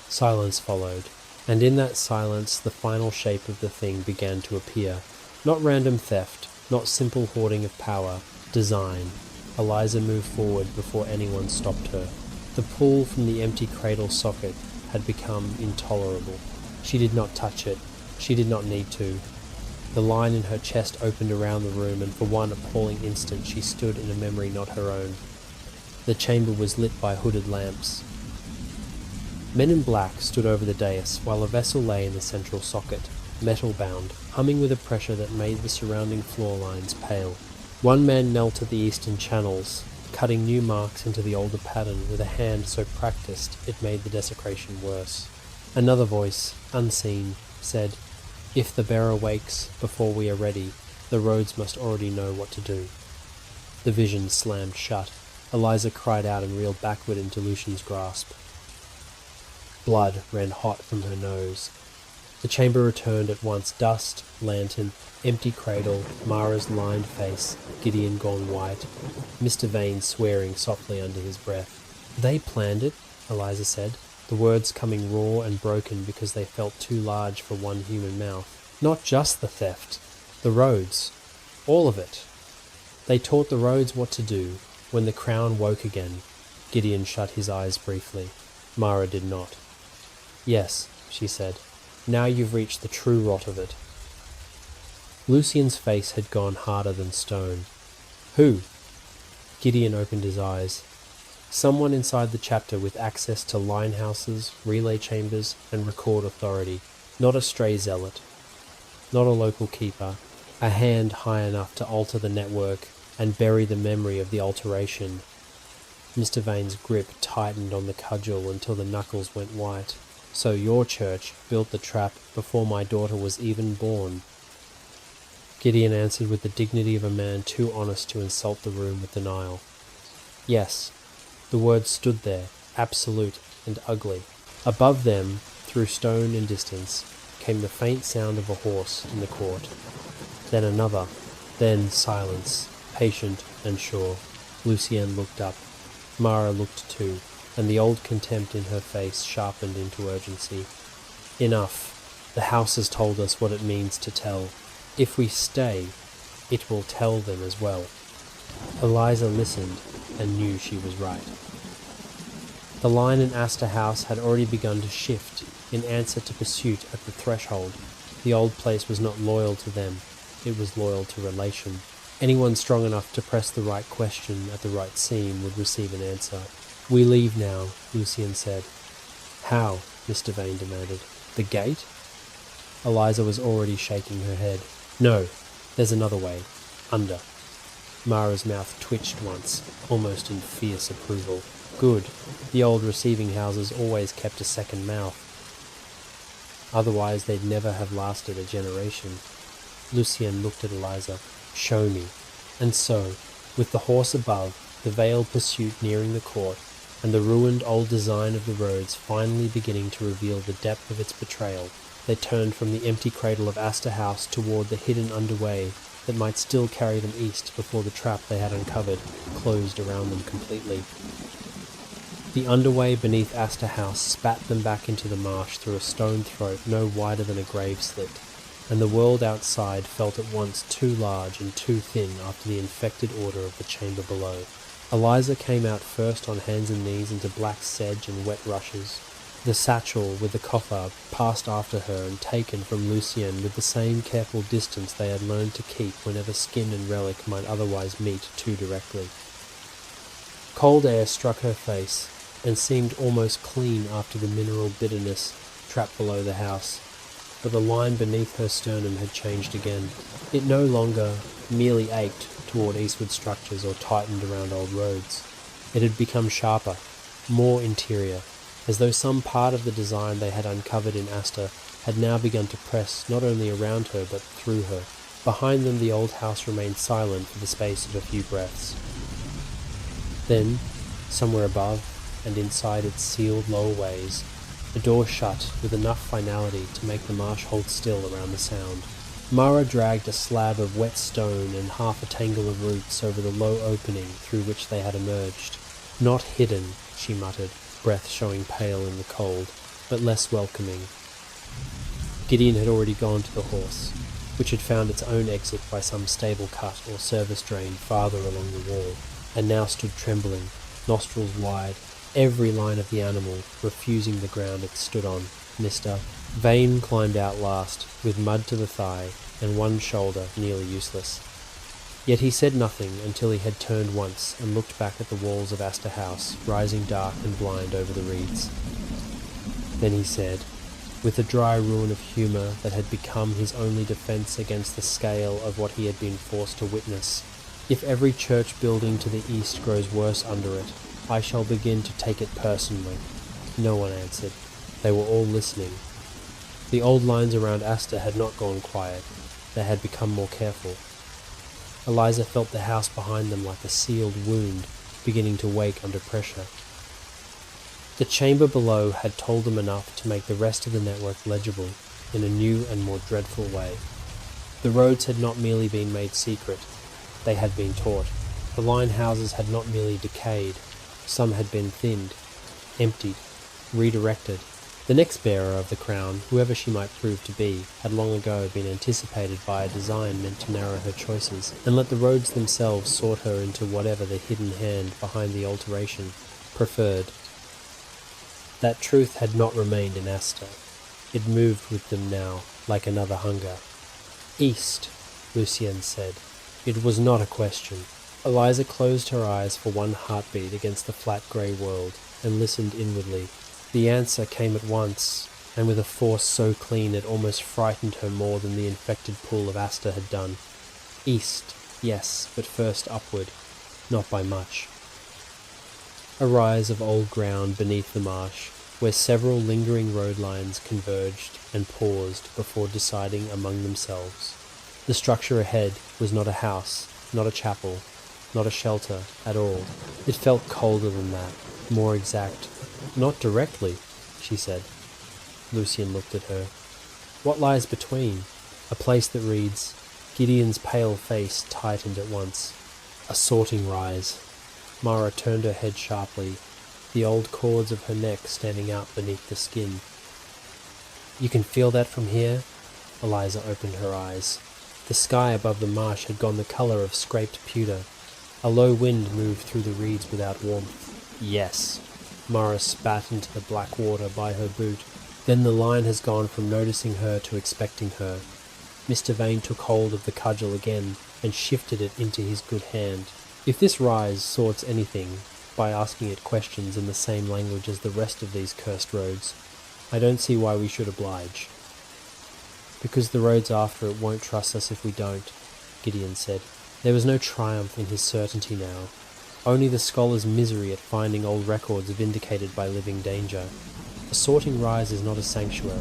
Silence followed, and in that silence the final shape of the thing began to appear. Not random theft, not simple hoarding of power, design. Eliza moved forward before anyone stopped her. The pull from the empty cradle socket had become intolerable. She did not touch it. She did not need to. The line in her chest opened around the room, and for one appalling instant she stood in a memory not her own. The chamber was lit by hooded lamps. Men in black stood over the dais, while a vessel lay in the central socket, metal-bound, humming with a pressure that made the surrounding floor lines pale. One man knelt at the eastern channels, cutting new marks into the older pattern with a hand so practiced it made the desecration worse. Another voice, unseen, said, "If the bearer wakes before we are ready, the roads must already know what to do." The vision slammed shut. Eliza cried out and reeled backward into Lucien's grasp. Blood ran hot from her nose. The chamber returned at once, dust, lantern, empty cradle, Mara's lined face, Gideon gone white, Mr. Vane swearing softly under his breath. "They planned it," Eliza said, the words coming raw and broken because they felt too large for one human mouth. "Not just the theft, the roads, all of it. They taught the roads what to do when the crown woke again." Gideon shut his eyes briefly. Mara did not. "Yes," she said. "Now you've reached the true rot of it." Lucien's face had gone harder than stone. "Who?" Gideon opened his eyes. "Someone inside the chapter with access to line houses, relay chambers, and record authority. Not a stray zealot. Not a local keeper. A hand high enough to alter the network and bury the memory of the alteration." Mr. Vane's grip tightened on the cudgel until the knuckles went white. "So your church built the trap before my daughter was even born." Gideon answered with the dignity of a man too honest to insult the room with denial. "Yes." The words stood there, absolute and ugly. Above them, through stone and distance, came the faint sound of a horse in the court. Then another, then silence, patient and sure. Lucienne looked up. Mara looked too, and the old contempt in her face sharpened into urgency. Enough. The house has told us what it means to tell. If we stay, it will tell them as well. Eliza listened and knew she was right. The line in Astor House had already begun to shift in answer to pursuit at the threshold. The old place was not loyal to them, it was loyal to relation. Anyone strong enough to press the right question at the right seam would receive an answer. "We leave now," Lucienne said. "How?" Mr. Vane demanded. "The gate?" Eliza was already shaking her head. "No, there's another way. Under." Mara's mouth twitched once, almost in fierce approval. Good. The old receiving houses always kept a second mouth. Otherwise they'd never have lasted a generation. Lucienne looked at Eliza. "Show me." And so, with the horse above, the veiled pursuit nearing the court, and the ruined old design of the roads finally beginning to reveal the depth of its betrayal, they turned from the empty cradle of Astor House toward the hidden underway that might still carry them east before the trap they had uncovered closed around them completely. The underway beneath Astor House spat them back into the marsh through a stone throat no wider than a grave slit, and the world outside felt at once too large and too thin after the infected order of the chamber below. Eliza came out first on hands and knees into black sedge and wet rushes. The satchel with the coffer passed after her and taken from Lucienne with the same careful distance they had learned to keep whenever skin and relic might otherwise meet too directly. Cold air struck her face, and seemed almost clean after the mineral bitterness trapped below the house, but the line beneath her sternum had changed again. It no longer merely ached toward eastward structures or tightened around old roads. It had become sharper, more interior, as though some part of the design they had uncovered in Astor had now begun to press not only around her but through her. Behind them the old house remained silent for the space of a few breaths. Then, somewhere above, and inside its sealed lower ways, the door shut with enough finality to make the marsh hold still around the sound. Mara dragged a slab of wet stone and half a tangle of roots over the low opening through which they had emerged. "Not hidden," she muttered, breath showing pale in the cold, but less welcoming. Gideon had already gone to the horse, which had found its own exit by some stable cut or service drain farther along the wall, and now stood trembling, nostrils wide, every line of the animal refusing the ground it stood on. Mr. Vane climbed out last, with mud to the thigh, and one shoulder nearly useless. Yet he said nothing until he had turned once and looked back at the walls of Astor House, rising dark and blind over the reeds. Then he said, with the dry ruin of humour that had become his only defence against the scale of what he had been forced to witness, "If every church building to the east grows worse under it, I shall begin to take it personally." No one answered. They were all listening. The old lines around Astor had not gone quiet. They had become more careful. Eliza felt the house behind them like a sealed wound, beginning to wake under pressure. The chamber below had told them enough to make the rest of the network legible in a new and more dreadful way. The roads had not merely been made secret, they had been taught. The line houses had not merely decayed, some had been thinned, emptied, redirected. The next bearer of the crown, whoever she might prove to be, had long ago been anticipated by a design meant to narrow her choices, and let the roads themselves sort her into whatever the hidden hand behind the alteration preferred. That truth had not remained in Astor. It moved with them now, like another hunger. "East," Lucienne said. It was not a question. Eliza closed her eyes for one heartbeat against the flat grey world, and listened inwardly. The answer came at once, and with a force so clean it almost frightened her more than the infected pool of Astor had done. East, yes, but first upward, not by much. A rise of old ground beneath the marsh, where several lingering road lines converged and paused before deciding among themselves. The structure ahead was not a house, not a chapel, not a shelter at all. It felt colder than that, more exact. Not directly, she said. Lucian looked at her. What lies between? A place that reads. Gideon's pale face tightened at once. A sorting rise. Mara turned her head sharply, the old cords of her neck standing out beneath the skin. You can feel that from here? Eliza opened her eyes. The sky above the marsh had gone the colour of scraped pewter. A low wind moved through the reeds without warmth. Yes. Mara spat into the black water by her boot. Then the line has gone from noticing her to expecting her. Mr. Vane took hold of the cudgel again and shifted it into his good hand. If this rise sorts anything by asking it questions in the same language as the rest of these cursed roads, I don't see why we should oblige. Because the roads after it won't trust us if we don't, Gideon said. There was no triumph in his certainty now, only the scholar's misery at finding old records vindicated by living danger. A sorting rise is not a sanctuary,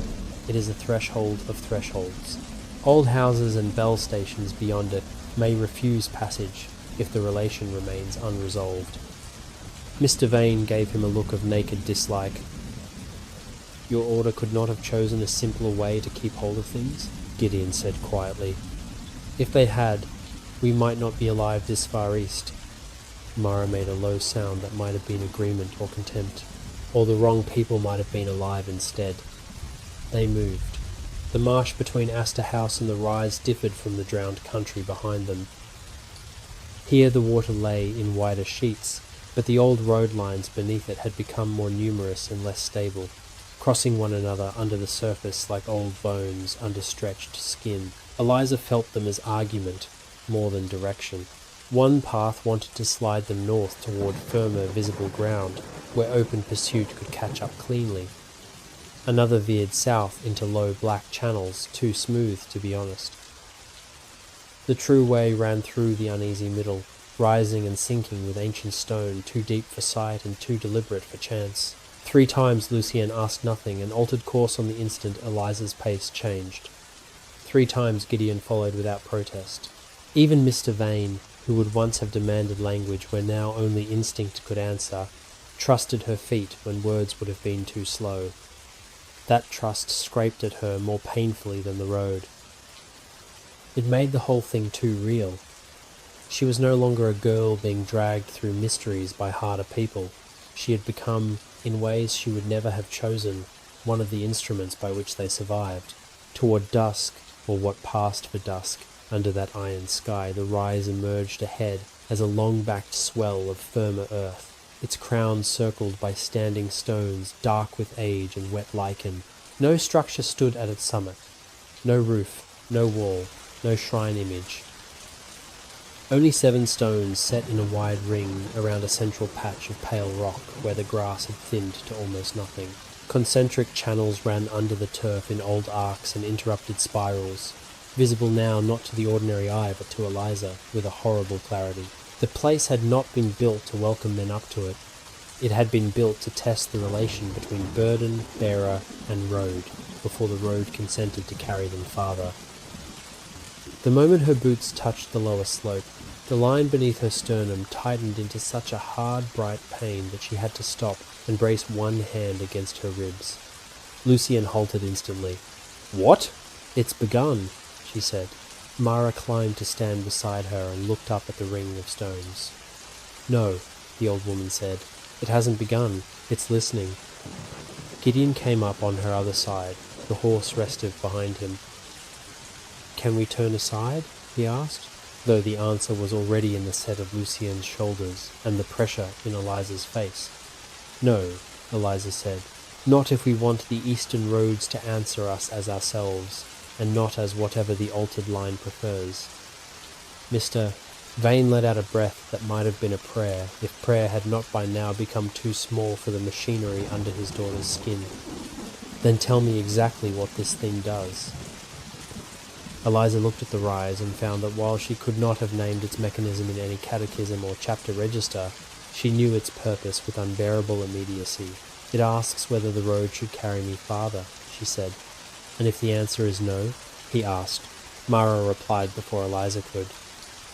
it is a threshold of thresholds. Old houses and bell stations beyond it may refuse passage if the relation remains unresolved. Mr. Vane gave him a look of naked dislike. Your order could not have chosen a simpler way to keep hold of things, Gideon said quietly. If they had, we might not be alive this far east. Mara made a low sound that might have been agreement or contempt, or the wrong people might have been alive instead. They moved. The marsh between Astor House and the rise differed from the drowned country behind them. Here the water lay in wider sheets, but the old road lines beneath it had become more numerous and less stable, crossing one another under the surface like old bones under stretched skin. Eliza felt them as argument more than direction. One path wanted to slide them north toward firmer visible ground, where open pursuit could catch up cleanly. Another veered south into low black channels, too smooth to be honest. The true way ran through the uneasy middle, rising and sinking with ancient stone, too deep for sight and too deliberate for chance. 3 times Lucien asked nothing and altered course on the instant Eliza's pace changed. 3 times Gideon followed without protest. Even Mr. Vane, who would once have demanded language where now only instinct could answer, trusted her feet when words would have been too slow. That trust scraped at her more painfully than the road. It made the whole thing too real. She was no longer a girl being dragged through mysteries by harder people. She had become, in ways she would never have chosen, one of the instruments by which they survived. Toward dusk, or what passed for dusk, under that iron sky, the rise emerged ahead as a long-backed swell of firmer earth, its crown circled by standing stones dark with age and wet lichen. No structure stood at its summit. No roof, no wall, no shrine image. Only 7 stones set in a wide ring around a central patch of pale rock where the grass had thinned to almost nothing. Concentric channels ran under the turf in old arcs and interrupted spirals, visible now not to the ordinary eye but to Eliza with a horrible clarity. The place had not been built to welcome men up to it. It had been built to test the relation between burden, bearer, and road before the road consented to carry them farther. The moment her boots touched the lower slope, the line beneath her sternum tightened into such a hard, bright pain that she had to stop and brace one hand against her ribs. Lucien halted instantly. "What?" "It's begun," she said. Mara climbed to stand beside her and looked up at the ring of stones. "No," the old woman said. "It hasn't begun. It's listening." Gideon came up on her other side, the horse restive behind him. "Can we turn aside?" he asked, though the answer was already in the set of Lucien's shoulders and the pressure in Eliza's face. "No," Eliza said, "not if we want the eastern roads to answer us as ourselves, and not as whatever the altered line prefers." Mr. Vane let out a breath that might have been a prayer, if prayer had not by now become too small for the machinery under his daughter's skin. "Then tell me exactly what this thing does." Eliza looked at the rise and found that while she could not have named its mechanism in any catechism or chapter register, she knew its purpose with unbearable immediacy. "It asks whether the road should carry me farther," she said. "And if the answer is no?" he asked. Mara replied before Eliza could.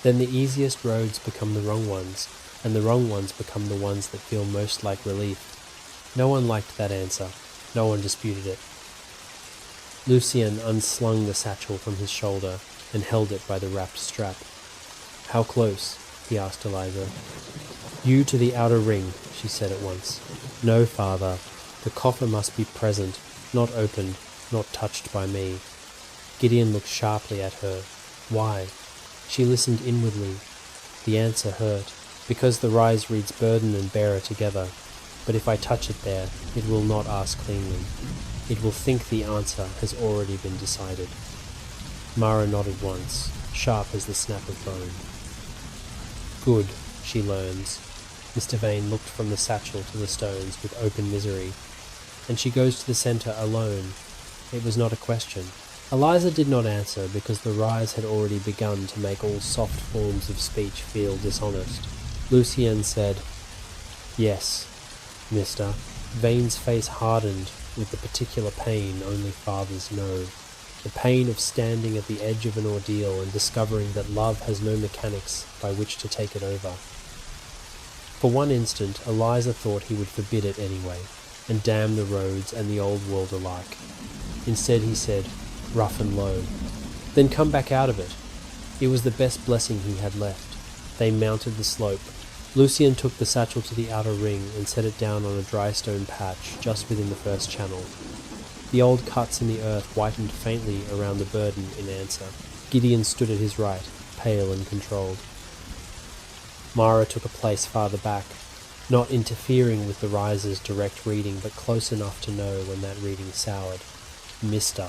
Then the easiest roads become the wrong ones, and the wrong ones become the ones that feel most like relief. No one liked that answer. No one disputed it. Lucien unslung the satchel from his shoulder and held it by the wrapped strap. "How close?" he asked Eliza. "You to the outer ring," she said at once. "No, father. The coffer must be present, not opened, not touched by me." Gideon looked sharply at her. Why? She listened inwardly. The answer hurt. "Because the rise reads burden and bearer together. But if I touch it there, it will not ask cleanly. It will think the answer has already been decided." Mara nodded once, sharp as the snap of bone. "Good," she learns. Mr. Vane looked from the satchel to the stones with open misery. "And she goes to the centre alone." It was not a question. Eliza did not answer because the rise had already begun to make all soft forms of speech feel dishonest. Lucien said, "Yes, mister." Vane's face hardened with the particular pain only fathers know. The pain of standing at the edge of an ordeal and discovering that love has no mechanics by which to take it over. For one instant, Eliza thought he would forbid it anyway, and damn the roads and the old world alike. Instead he said, rough and low, "Then come back out of it." It was the best blessing he had left. They mounted the slope. Lucien took the satchel to the outer ring and set it down on a dry stone patch just within the first channel. The old cuts in the earth whitened faintly around the burden in answer. Gideon stood at his right, pale and controlled. Mara took a place farther back, not interfering with the riser's direct reading, but close enough to know when that reading soured. "Mister."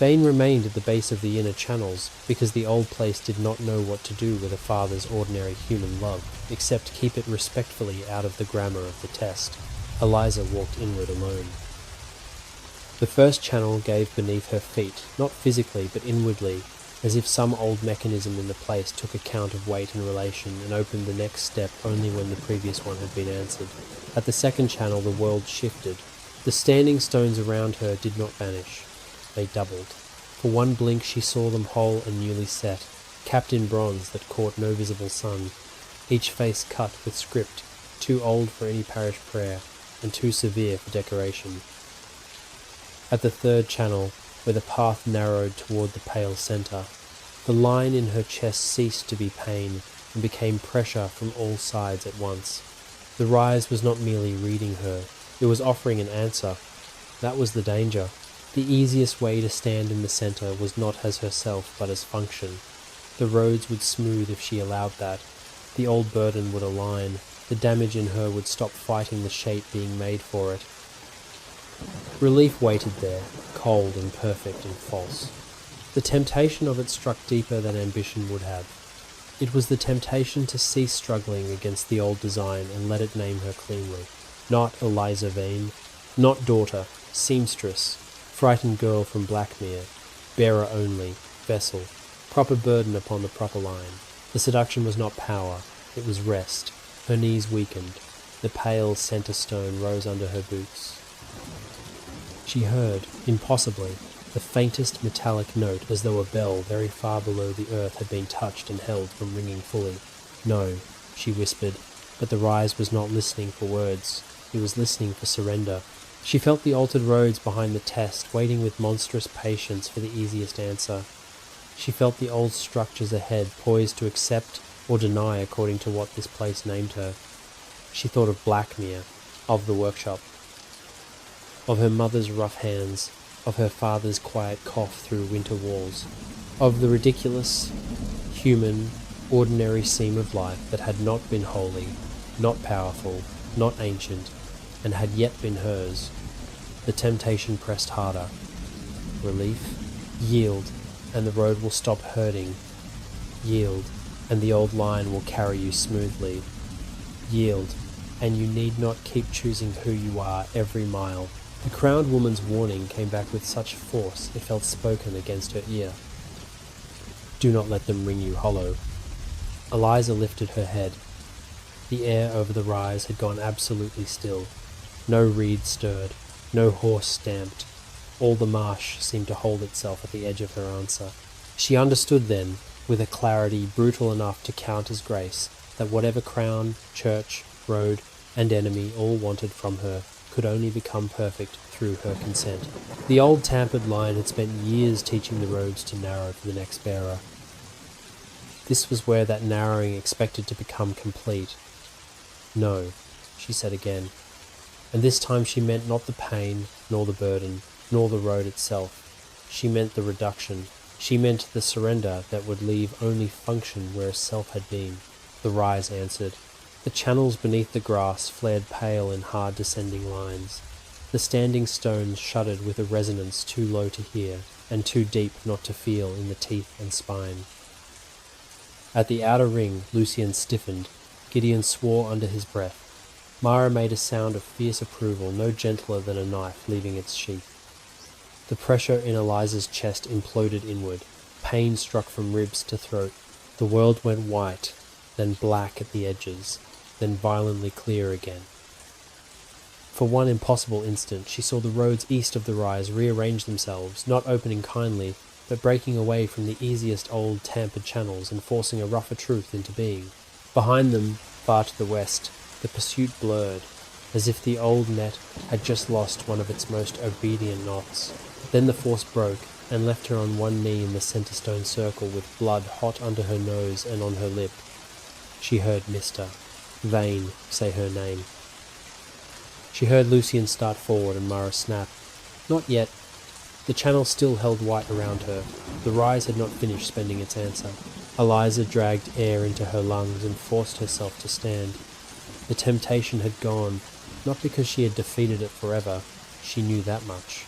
Vane remained at the base of the inner channels, because the old place did not know what to do with a father's ordinary human love, except keep it respectfully out of the grammar of the test. Eliza walked inward alone. The first channel gave beneath her feet, not physically but inwardly, as if some old mechanism in the place took account of weight and relation and opened the next step only when the previous one had been answered. At the second channel the world shifted. The standing stones around her did not vanish. They doubled. For one blink she saw them whole and newly set, capped in bronze that caught no visible sun, each face cut with script, too old for any parish prayer, and too severe for decoration. At the third channel, where the path narrowed toward the pale centre, the line in her chest ceased to be pain and became pressure from all sides at once. The rise was not merely reading her, it was offering an answer. That was the danger. The easiest way to stand in the centre was not as herself, but as function. The roads would smooth if she allowed that. The old burden would align. The damage in her would stop fighting the shape being made for it. Relief waited there, cold and perfect and false. The temptation of it struck deeper than ambition would have. It was the temptation to cease struggling against the old design and let it name her cleanly. Not Eliza Vane, not daughter, seamstress, frightened girl from Blackmere, bearer only, vessel, proper burden upon the proper line. The seduction was not power, it was rest. Her knees weakened. The pale centre stone rose under her boots. She heard, impossibly, the faintest metallic note as though a bell very far below the earth had been touched and held from ringing fully. "No," she whispered, but the rise was not listening for words. It was listening for surrender. She felt the altered roads behind the test, waiting with monstrous patience for the easiest answer. She felt the old structures ahead, poised to accept or deny according to what this place named her. She thought of Blackmere, of the workshop, of her mother's rough hands, of her father's quiet cough through winter walls, of the ridiculous, human, ordinary seam of life that had not been holy, not powerful, not ancient, and had yet been hers. The temptation pressed harder. Relief? Yield, and the road will stop hurting. Yield, and the old line will carry you smoothly. Yield, and you need not keep choosing who you are every mile. The crowned woman's warning came back with such force it felt spoken against her ear. Do not let them ring you hollow. Eliza lifted her head. The air over the rise had gone absolutely still. No reed stirred, no horse stamped. All the marsh seemed to hold itself at the edge of her answer. She understood then, with a clarity brutal enough to count as grace, that whatever crown, church, road, and enemy all wanted from her could only become perfect through her consent. The old tampered line had spent years teaching the roads to narrow for the next bearer. This was where that narrowing expected to become complete. No, she said again, and this time she meant not the pain, nor the burden, nor the road itself. She meant the reduction. She meant the surrender that would leave only function where self had been. The rise answered. The channels beneath the grass flared pale in hard descending lines. The standing stones shuddered with a resonance too low to hear, and too deep not to feel in the teeth and spine. At the outer ring, Lucian stiffened. Gideon swore under his breath. Mara made a sound of fierce approval, no gentler than a knife leaving its sheath. The pressure in Eliza's chest imploded inward. Pain struck from ribs to throat. The world went white, then black at the edges, then violently clear again. For one impossible instant, she saw the roads east of the rise rearrange themselves, not opening kindly, but breaking away from the easiest old tampered channels and forcing a rougher truth into being. Behind them, far to the west, the pursuit blurred, as if the old net had just lost one of its most obedient knots. Then the force broke, and left her on one knee in the centre stone circle with blood hot under her nose and on her lip. She heard Mr. Vane say her name. She heard Lucian start forward and Mara snap. Not yet. The channel still held white around her. The rise had not finished spending its answer. Eliza dragged air into her lungs and forced herself to stand. The temptation had gone, not because she had defeated it forever, she knew that much,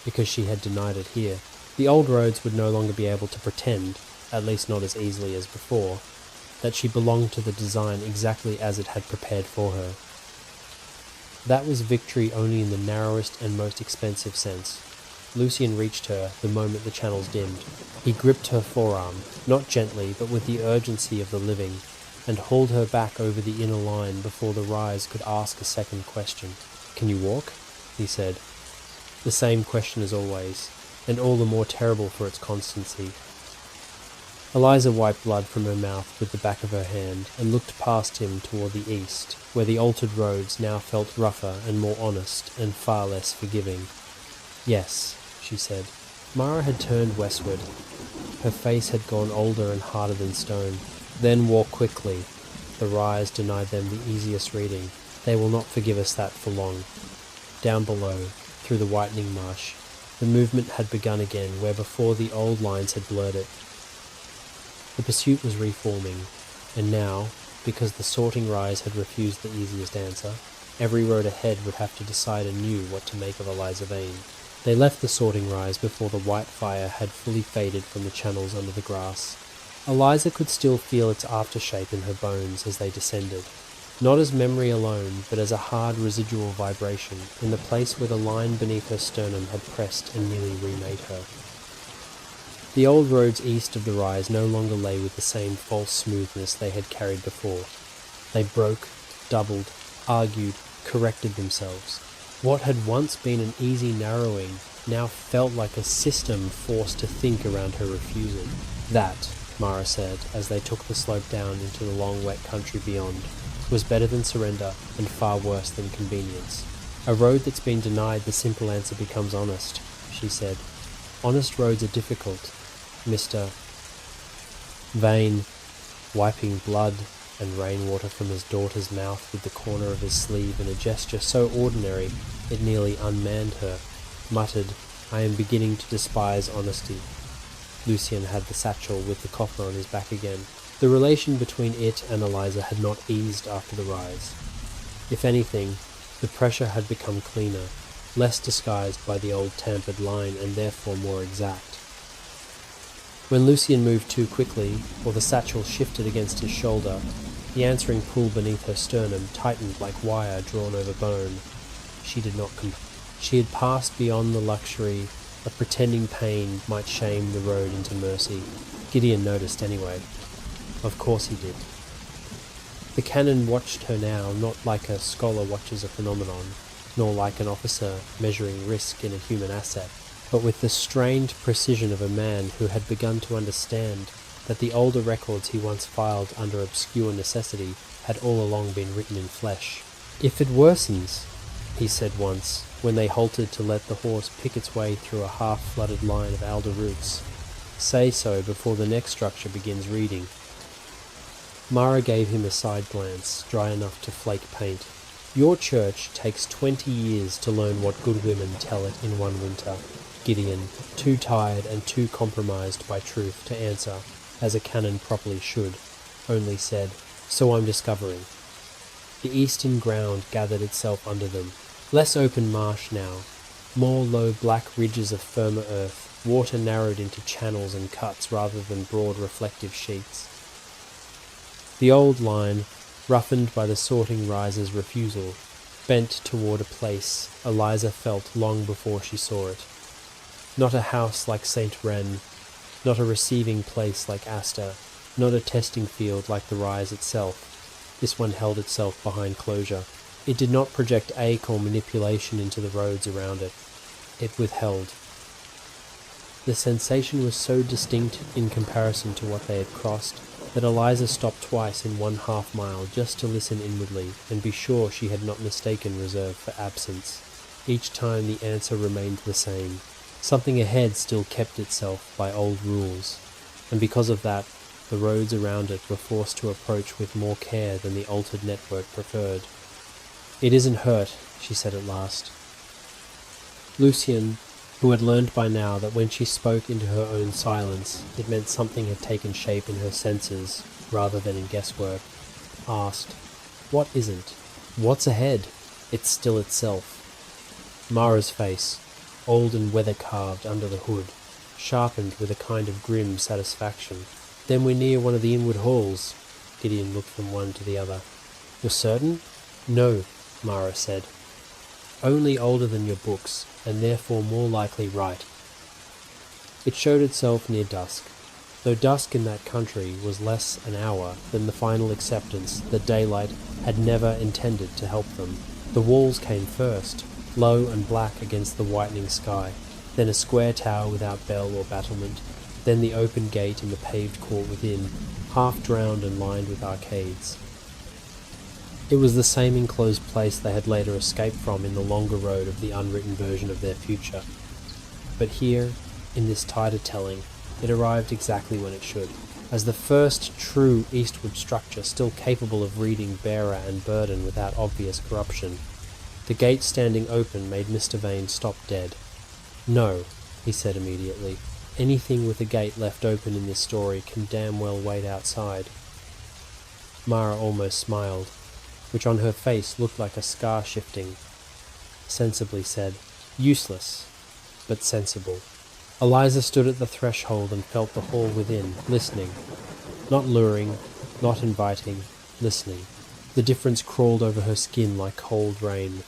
because she had denied it here. The old roads would no longer be able to pretend, at least not as easily as before, that she belonged to the design exactly as it had prepared for her. That was victory only in the narrowest and most expensive sense. Lucian reached her the moment the channels dimmed. He gripped her forearm, not gently, but with the urgency of the living, and hauled her back over the inner line before the rise could ask a second question. "Can you walk?" he said. The same question as always, and all the more terrible for its constancy. Eliza wiped blood from her mouth with the back of her hand and looked past him toward the east, where the altered roads now felt rougher and more honest and far less forgiving. "Yes," she said. Mara had turned westward. Her face had gone older and harder than stone. "Then walk quickly." The rise denied them the easiest reading. "They will not forgive us that for long." Down below, through the whitening marsh, the movement had begun again where before the old lines had blurred it. The pursuit was reforming, and now, because the sorting rise had refused the easiest answer, every road ahead would have to decide anew what to make of Eliza Vane. They left the sorting rise before the white fire had fully faded from the channels under the grass. Eliza could still feel its aftershape in her bones as they descended, not as memory alone, but as a hard residual vibration in the place where the line beneath her sternum had pressed and nearly remade her. The old roads east of the rise no longer lay with the same false smoothness they had carried before. They broke, doubled, argued, corrected themselves. What had once been an easy narrowing now felt like a system forced to think around her refusal. "That," Mara said, as they took the slope down into the long wet country beyond, "was better than surrender and far worse than convenience." "A road that's been denied the simple answer becomes honest," she said. "Honest roads are difficult, Mr. Vane," wiping blood and rainwater from his daughter's mouth with the corner of his sleeve in a gesture so ordinary it nearly unmanned her, muttered, "I am beginning to despise honesty." Lucian had the satchel with the coffer on his back again. The relation between it and Eliza had not eased after the rise. If anything, the pressure had become cleaner, less disguised by the old tampered line and therefore more exact. When Lucian moved too quickly, or the satchel shifted against his shoulder, the answering pull beneath her sternum tightened like wire drawn over bone. She did not She had passed beyond the luxury of pretending pain might shame the road into mercy. Gideon noticed anyway. Of course he did. The canon watched her now, not like a scholar watches a phenomenon, nor like an officer measuring risk in a human asset, but with the strained precision of a man who had begun to understand that the older records he once filed under obscure necessity had all along been written in flesh. "If it worsens," he said once, when they halted to let the horse pick its way through a half-flooded line of alder roots, "say so before the next structure begins reading." Mara gave him a side glance, dry enough to flake paint. "Your church takes 20 years to learn what good women tell it in one winter." Gideon, too tired and too compromised by truth to answer, as a canon properly should, only said, "So I'm discovering." The eastern ground gathered itself under them. Less open marsh now, more low black ridges of firmer earth, water narrowed into channels and cuts rather than broad reflective sheets. The old line, roughened by the sorting riser's refusal, bent toward a place Eliza felt long before she saw it. Not a house like St. Ren, not a receiving place like Asta, not a testing field like the rise itself. This one held itself behind closure. It did not project ache or manipulation into the roads around it. It withheld. The sensation was so distinct in comparison to what they had crossed that Eliza stopped twice in 1/2 mile just to listen inwardly and be sure she had not mistaken reserve for absence. Each time the answer remained the same. Something ahead still kept itself by old rules, and because of that, the roads around it were forced to approach with more care than the altered network preferred. "It isn't hurt," she said at last. Lucian, who had learned by now that when she spoke into her own silence, it meant something had taken shape in her senses rather than in guesswork, asked, "What isn't? What's ahead?" "It's still itself." Mara's face, old and weather-carved under the hood, sharpened with a kind of grim satisfaction. "Then we're near one of the inward halls." Gideon looked from one to the other. "You're certain?" "No," Mara said. "Only older than your books, and therefore more likely right." It showed itself near dusk, though dusk in that country was less an hour than the final acceptance that daylight had never intended to help them. The walls came first, low and black against the whitening sky, then a square tower without bell or battlement, then the open gate in the paved court within, half drowned and lined with arcades. It was the same enclosed place they had later escaped from in the longer road of the unwritten version of their future. But here, in this tighter telling, it arrived exactly when it should, as the first true eastward structure still capable of reading bearer and burden without obvious corruption. The gate standing open made Mr. Vane stop dead. "No," he said immediately. "Anything with a gate left open in this story can damn well wait outside." Mara almost smiled, which on her face looked like a scar shifting. Sensibly said, "Useless, but sensible." Eliza stood at the threshold and felt the hall within, listening. Not luring, not inviting, listening. The difference crawled over her skin like cold rain.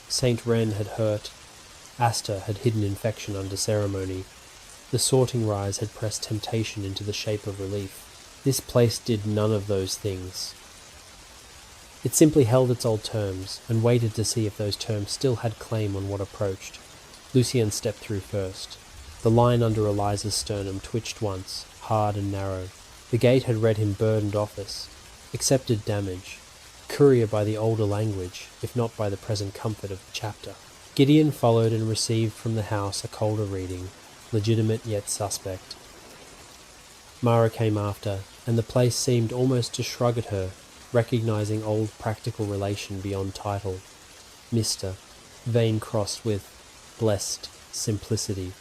St. Ren had hurt. Asta had hidden infection under ceremony. The sorting rise had pressed temptation into the shape of relief. This place did none of those things. It simply held its old terms, and waited to see if those terms still had claim on what approached. Lucian stepped through first. The line under Eliza's sternum twitched once, hard and narrow. The gate had read him burdened office, accepted damage, courier by the older language, if not by the present comfort of the chapter. Gideon followed and received from the house a colder reading, legitimate yet suspect. Mara came after, and the place seemed almost to shrug at her, recognizing old practical relation beyond title. Mr. Vane crossed with blessed simplicity.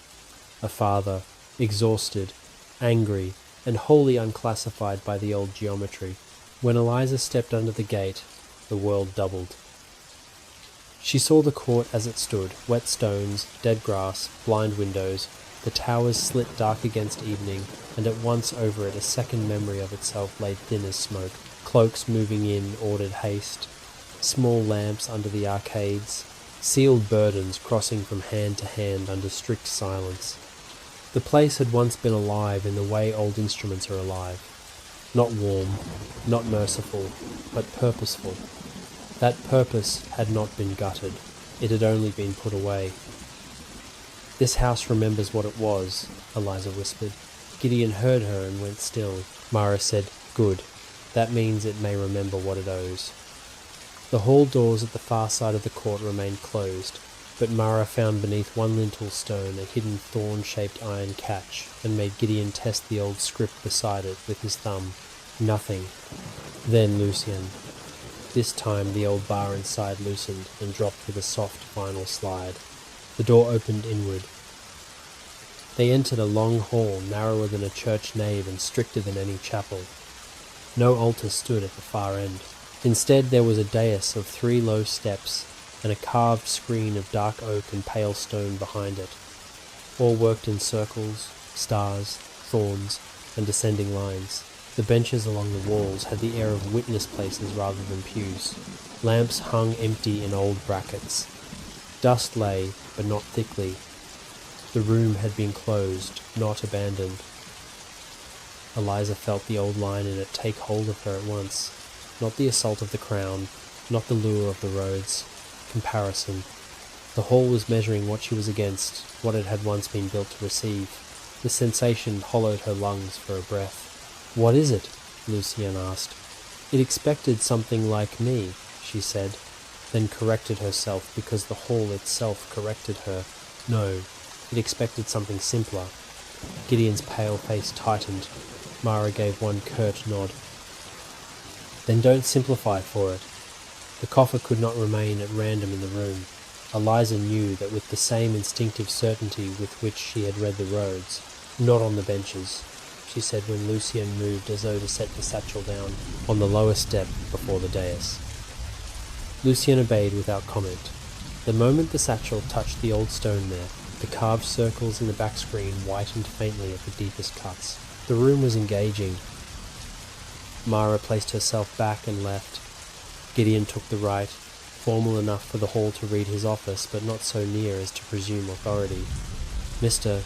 A father, exhausted, angry, and wholly unclassified by the old geometry. When Eliza stepped under the gate, the world doubled. She saw the court as it stood, wet stones, dead grass, blind windows, the towers slit dark against evening, and at once over it a second memory of itself laid thin as smoke. Cloaks moving in ordered haste, small lamps under the arcades, sealed burdens crossing from hand to hand under strict silence. The place had once been alive in the way old instruments are alive. Not warm, not merciful, but purposeful. That purpose had not been gutted, it had only been put away. "This house remembers what it was," Eliza whispered. Gideon heard her and went still. Mara said, "Good. That means it may remember what it owes." The hall doors at the far side of the court remained closed, but Mara found beneath one lintel stone a hidden thorn-shaped iron catch, and made Gideon test the old script beside it with his thumb. Nothing. Then Lucien. This time the old bar inside loosened and dropped with a soft final slide. The door opened inward. They entered a long hall, narrower than a church nave and stricter than any chapel. No altar stood at the far end. Instead there was a dais of 3 low steps, and a carved screen of dark oak and pale stone behind it. All worked in circles, stars, thorns, and descending lines. The benches along the walls had the air of witness places rather than pews. Lamps hung empty in old brackets. Dust lay, but not thickly. The room had been closed, not abandoned. Eliza felt the old line in it take hold of her at once. Not the assault of the crown, not the lure of the roads. Comparison. The hall was measuring what she was against, what it had once been built to receive. The sensation hollowed her lungs for a breath. "What is it?" Lucien asked. "It expected something like me," she said, then corrected herself because the hall itself corrected her. No, it expected something simpler. Gideon's pale face tightened. Mara gave one curt nod. "Then don't simplify for it." The coffer could not remain at random in the room. Eliza knew that with the same instinctive certainty with which she had read the roads. "Not on the benches," she said when Lucien moved as though to set the satchel down on the lower step before the dais. Lucien obeyed without comment. The moment the satchel touched the old stone there, the carved circles in the back screen whitened faintly at the deepest cuts. The room was engaging. Mara placed herself back and left. Gideon took the right, formal enough for the hall to read his office, but not so near as to presume authority. Mr.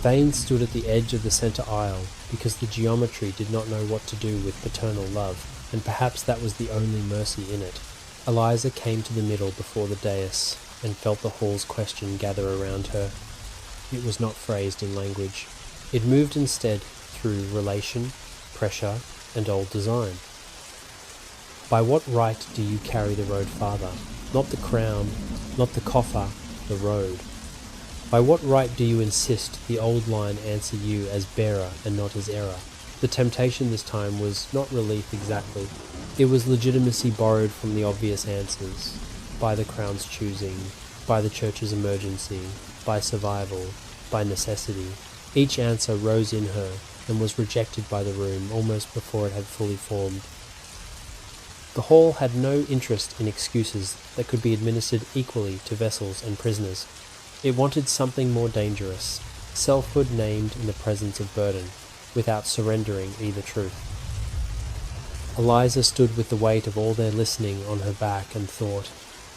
Vane stood at the edge of the centre aisle, because the geometry did not know what to do with paternal love, and perhaps that was the only mercy in it. Eliza came to the middle before the dais, and felt the hall's question gather around her. It was not phrased in language. It moved instead through relation, pressure, and old design. By what right do you carry the road farther? Not the crown, not the coffer, the road. By what right do you insist the old line answer you as bearer and not as error? The temptation this time was not relief exactly. It was legitimacy borrowed from the obvious answers. By the crown's choosing, by the church's emergency, by survival, by necessity. Each answer rose in her and was rejected by the room almost before it had fully formed. The hall had no interest in excuses that could be administered equally to vessels and prisoners. It wanted something more dangerous, selfhood named in the presence of burden, without surrendering either truth. Eliza stood with the weight of all their listening on her back and thought,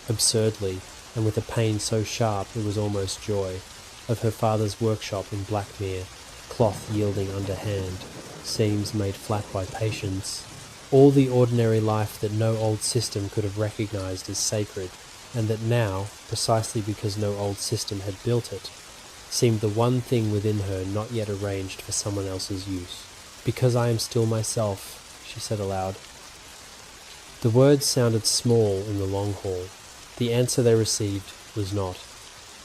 absurdly, and with a pain so sharp it was almost joy, of her father's workshop in Blackmere, cloth yielding underhand, seams made flat by patience, all the ordinary life that no old system could have recognized as sacred, and that now, precisely because no old system had built it, seemed the one thing within her not yet arranged for someone else's use. "Because I am still myself," she said aloud. The words sounded small in the long hall. The answer they received was not.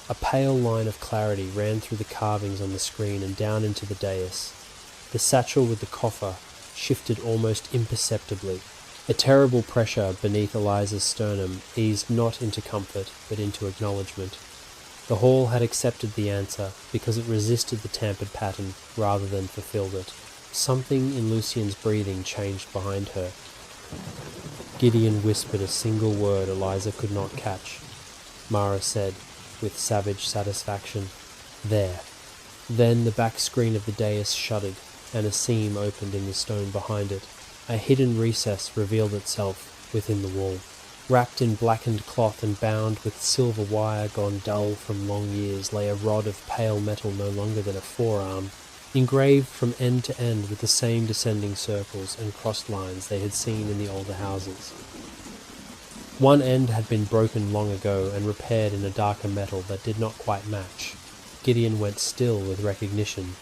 A pale line of clarity ran through the carvings on the screen and down into the dais. The satchel with the coffer shifted almost imperceptibly. A terrible pressure beneath Eliza's sternum eased not into comfort, but into acknowledgement. The hall had accepted the answer because it resisted the tampered pattern rather than fulfilled it. Something in Lucien's breathing changed behind her. Gideon whispered a single word Eliza could not catch. Mara said, with savage satisfaction, "There." Then the back screen of the dais shuddered, and a seam opened in the stone behind it. A hidden recess revealed itself within the wall. Wrapped in blackened cloth and bound with silver wire gone dull from long years lay a rod of pale metal no longer than a forearm, engraved from end to end with the same descending circles and crossed lines they had seen in the older houses. One end had been broken long ago and repaired in a darker metal that did not quite match. Gideon went still with recognition.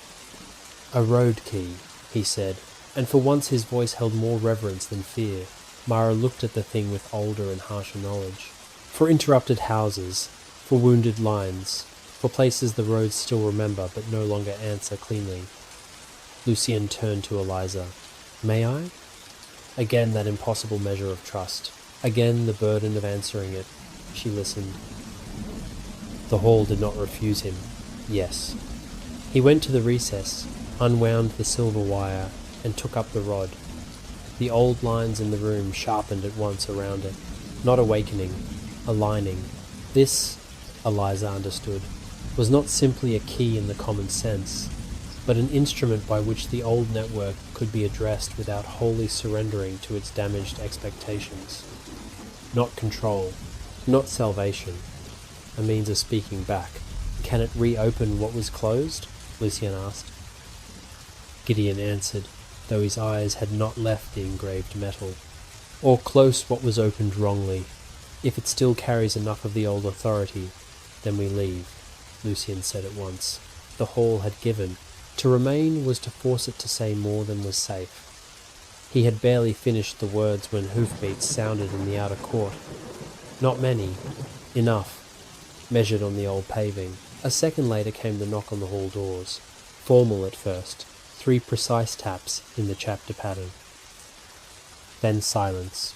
A road key, he said, and for once his voice held more reverence than fear. Mara looked at the thing with older and harsher knowledge. For interrupted houses, for wounded lines, for places the roads still remember but no longer answer cleanly. Lucien turned to Eliza. May I? Again that impossible measure of trust. Again the burden of answering it. She listened. The hall did not refuse him. Yes. He went to the recess, unwound the silver wire, and took up the rod. The old lines in the room sharpened at once around it, not awakening, aligning. This, Eliza understood, was not simply a key in the common sense, but an instrument by which the old network could be addressed without wholly surrendering to its damaged expectations. Not control, not salvation, a means of speaking back. Can it reopen what was closed? Lucien asked. Gideon answered, though his eyes had not left the engraved metal. Or close what was opened wrongly. If it still carries enough of the old authority, then we leave, Lucien said at once. The hall had given. To remain was to force it to say more than was safe. He had barely finished the words when hoofbeats sounded in the outer court. Not many. Enough. Measured on the old paving. A second later came the knock on the hall doors. Formal at first. 3 precise taps in the chapter pattern. Then silence.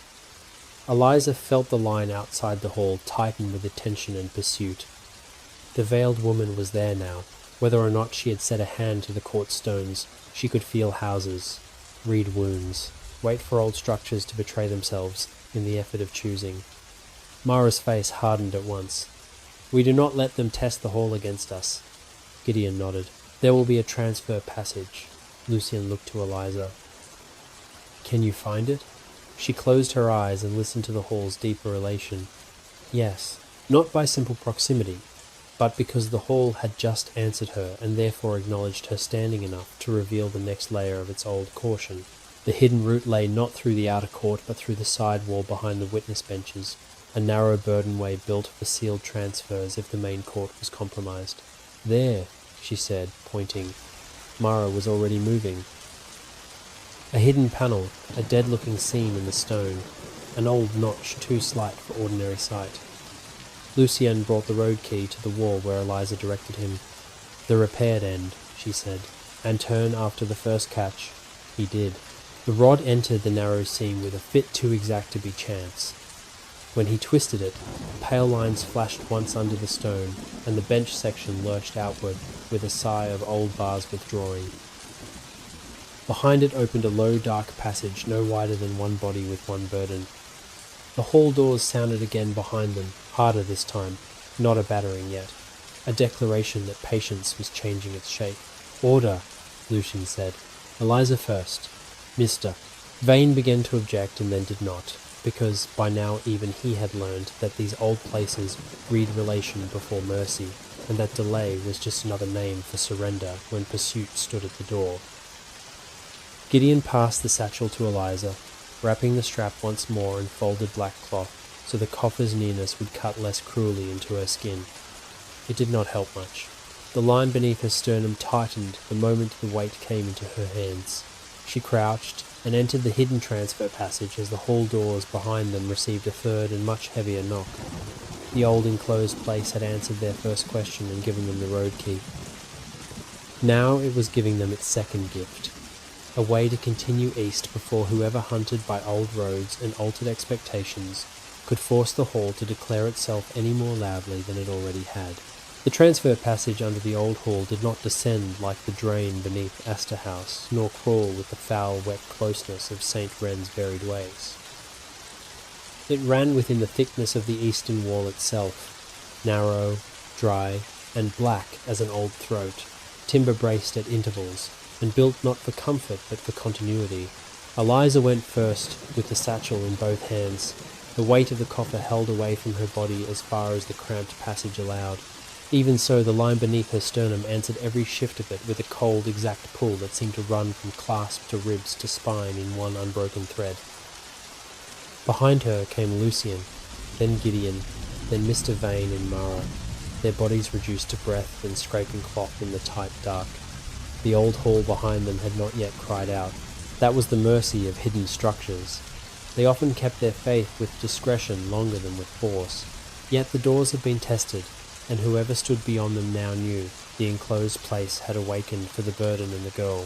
Eliza felt the line outside the hall tighten with attention and pursuit. The veiled woman was there now. Whether or not she had set a hand to the court stones, she could feel houses, read wounds, wait for old structures to betray themselves in the effort of choosing. Mara's face hardened at once. We do not let them test the hall against us. Gideon nodded. There will be a transfer passage. Lucien looked to Eliza. Can you find it? She closed her eyes and listened to the hall's deeper elation. Yes, not by simple proximity, but because the hall had just answered her and therefore acknowledged her standing enough to reveal the next layer of its old caution. The hidden route lay not through the outer court but through the side wall behind the witness benches, a narrow burdenway built for sealed transfers if the main court was compromised. There, she said, pointing. Mara was already moving. A hidden panel, a dead-looking seam in the stone, an old notch too slight for ordinary sight. Lucien brought the road key to the wall where Eliza directed him. The repaired end, she said, and turn after the first catch. He did. The rod entered the narrow seam with a fit too exact to be chance. When he twisted it, pale lines flashed once under the stone, and the bench section lurched outward with a sigh of old bars withdrawing. Behind it opened a low, dark passage no wider than one body with one burden. The hall doors sounded again behind them, harder this time, not a battering yet, a declaration that patience was changing its shape. Order, Lucien said. Eliza first. Mr. Vane began to object and then did not, because by now even he had learned that these old places breed relation before mercy, and that delay was just another name for surrender when pursuit stood at the door. Gideon passed the satchel to Eliza, wrapping the strap once more in folded black cloth so the coffer's nearness would cut less cruelly into her skin. It did not help much. The line beneath her sternum tightened the moment the weight came into her hands. She crouched and entered the hidden transfer passage as the hall doors behind them received a third and much heavier knock. The old enclosed place had answered their first question and given them the road key. Now it was giving them its second gift. A way to continue east before whoever hunted by old roads and altered expectations could force the hall to declare itself any more loudly than it already had. The transfer passage under the old hall did not descend like the drain beneath Astor House, nor crawl with the foul, wet closeness of St. Wren's buried ways. It ran within the thickness of the eastern wall itself, narrow, dry, and black as an old throat, timber-braced at intervals, and built not for comfort but for continuity. Eliza went first, with the satchel in both hands, the weight of the coffer held away from her body as far as the cramped passage allowed. Even so, the line beneath her sternum answered every shift of it with a cold, exact pull that seemed to run from clasp to ribs to spine in one unbroken thread. Behind her came Lucien, then Gideon, then Mr. Vane and Mara, their bodies reduced to breath and scraping cloth in the tight dark. The old hall behind them had not yet cried out. That was the mercy of hidden structures. They often kept their faith with discretion longer than with force. Yet the doors had been tested, and whoever stood beyond them now knew the enclosed place had awakened for the burden and the girl.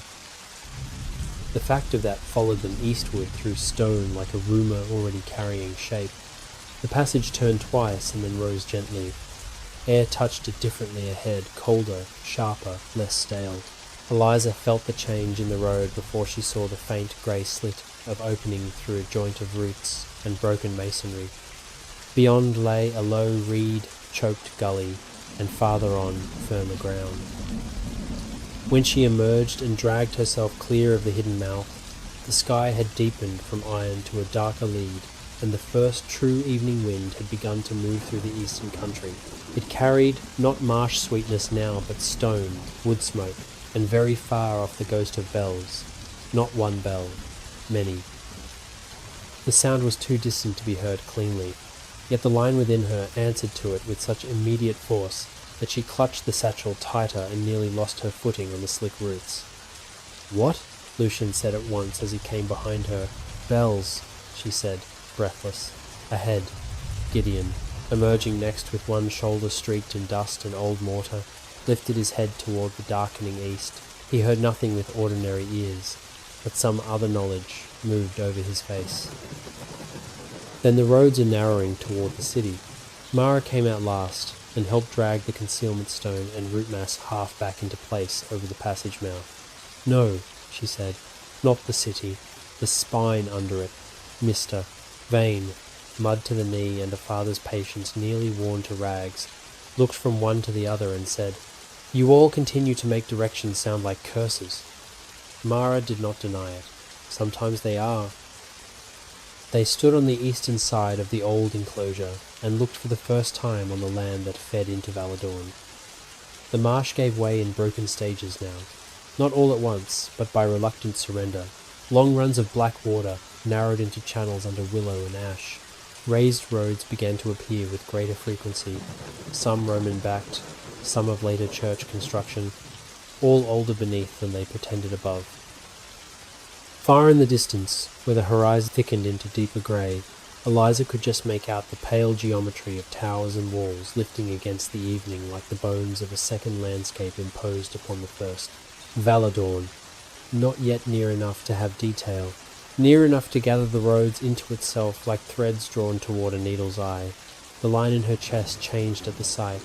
The fact of that followed them eastward through stone like a rumour already carrying shape. The passage turned twice and then rose gently. Air touched it differently ahead, colder, sharper, less stale. Eliza felt the change in the road before she saw the faint grey slit of opening through a joint of roots and broken masonry. Beyond lay a low reed-choked gully, and farther on, firmer ground. When she emerged and dragged herself clear of the hidden mouth, the sky had deepened from iron to a darker lead, and the first true evening wind had begun to move through the eastern country. It carried not marsh sweetness now, but stone, wood smoke, and very far off the ghost of bells. Not one bell, many. The sound was too distant to be heard cleanly, yet the line within her answered to it with such immediate force that she clutched the satchel tighter and nearly lost her footing on the slick roots. "What?" Lucian said at once as he came behind her. "Bells," she said, breathless. Ahead, Gideon, emerging next with one shoulder streaked in dust and old mortar, lifted his head toward the darkening east. He heard nothing with ordinary ears, but some other knowledge moved over his face. Then the roads are narrowing toward the city. Mara came out last and helped drag the concealment stone and root mass half back into place over the passage mouth. "No," she said, "not the city. The spine under it. Mister, Vane," mud to the knee and a father's patience nearly worn to rags, looked from one to the other and said, "You all continue to make directions sound like curses." Mara did not deny it. "Sometimes they are." They stood on the eastern side of the old enclosure and looked for the first time on the land that fed into Valadorn. The marsh gave way in broken stages now, not all at once, but by reluctant surrender. Long runs of black water narrowed into channels under willow and ash. Raised roads began to appear with greater frequency, some Roman-backed, some of later church construction, all older beneath than they pretended above. Far in the distance, where the horizon thickened into deeper grey, Eliza could just make out the pale geometry of towers and walls lifting against the evening like the bones of a second landscape imposed upon the first. Valadorn, not yet near enough to have detail, near enough to gather the roads into itself like threads drawn toward a needle's eye. The line in her chest changed at the sight.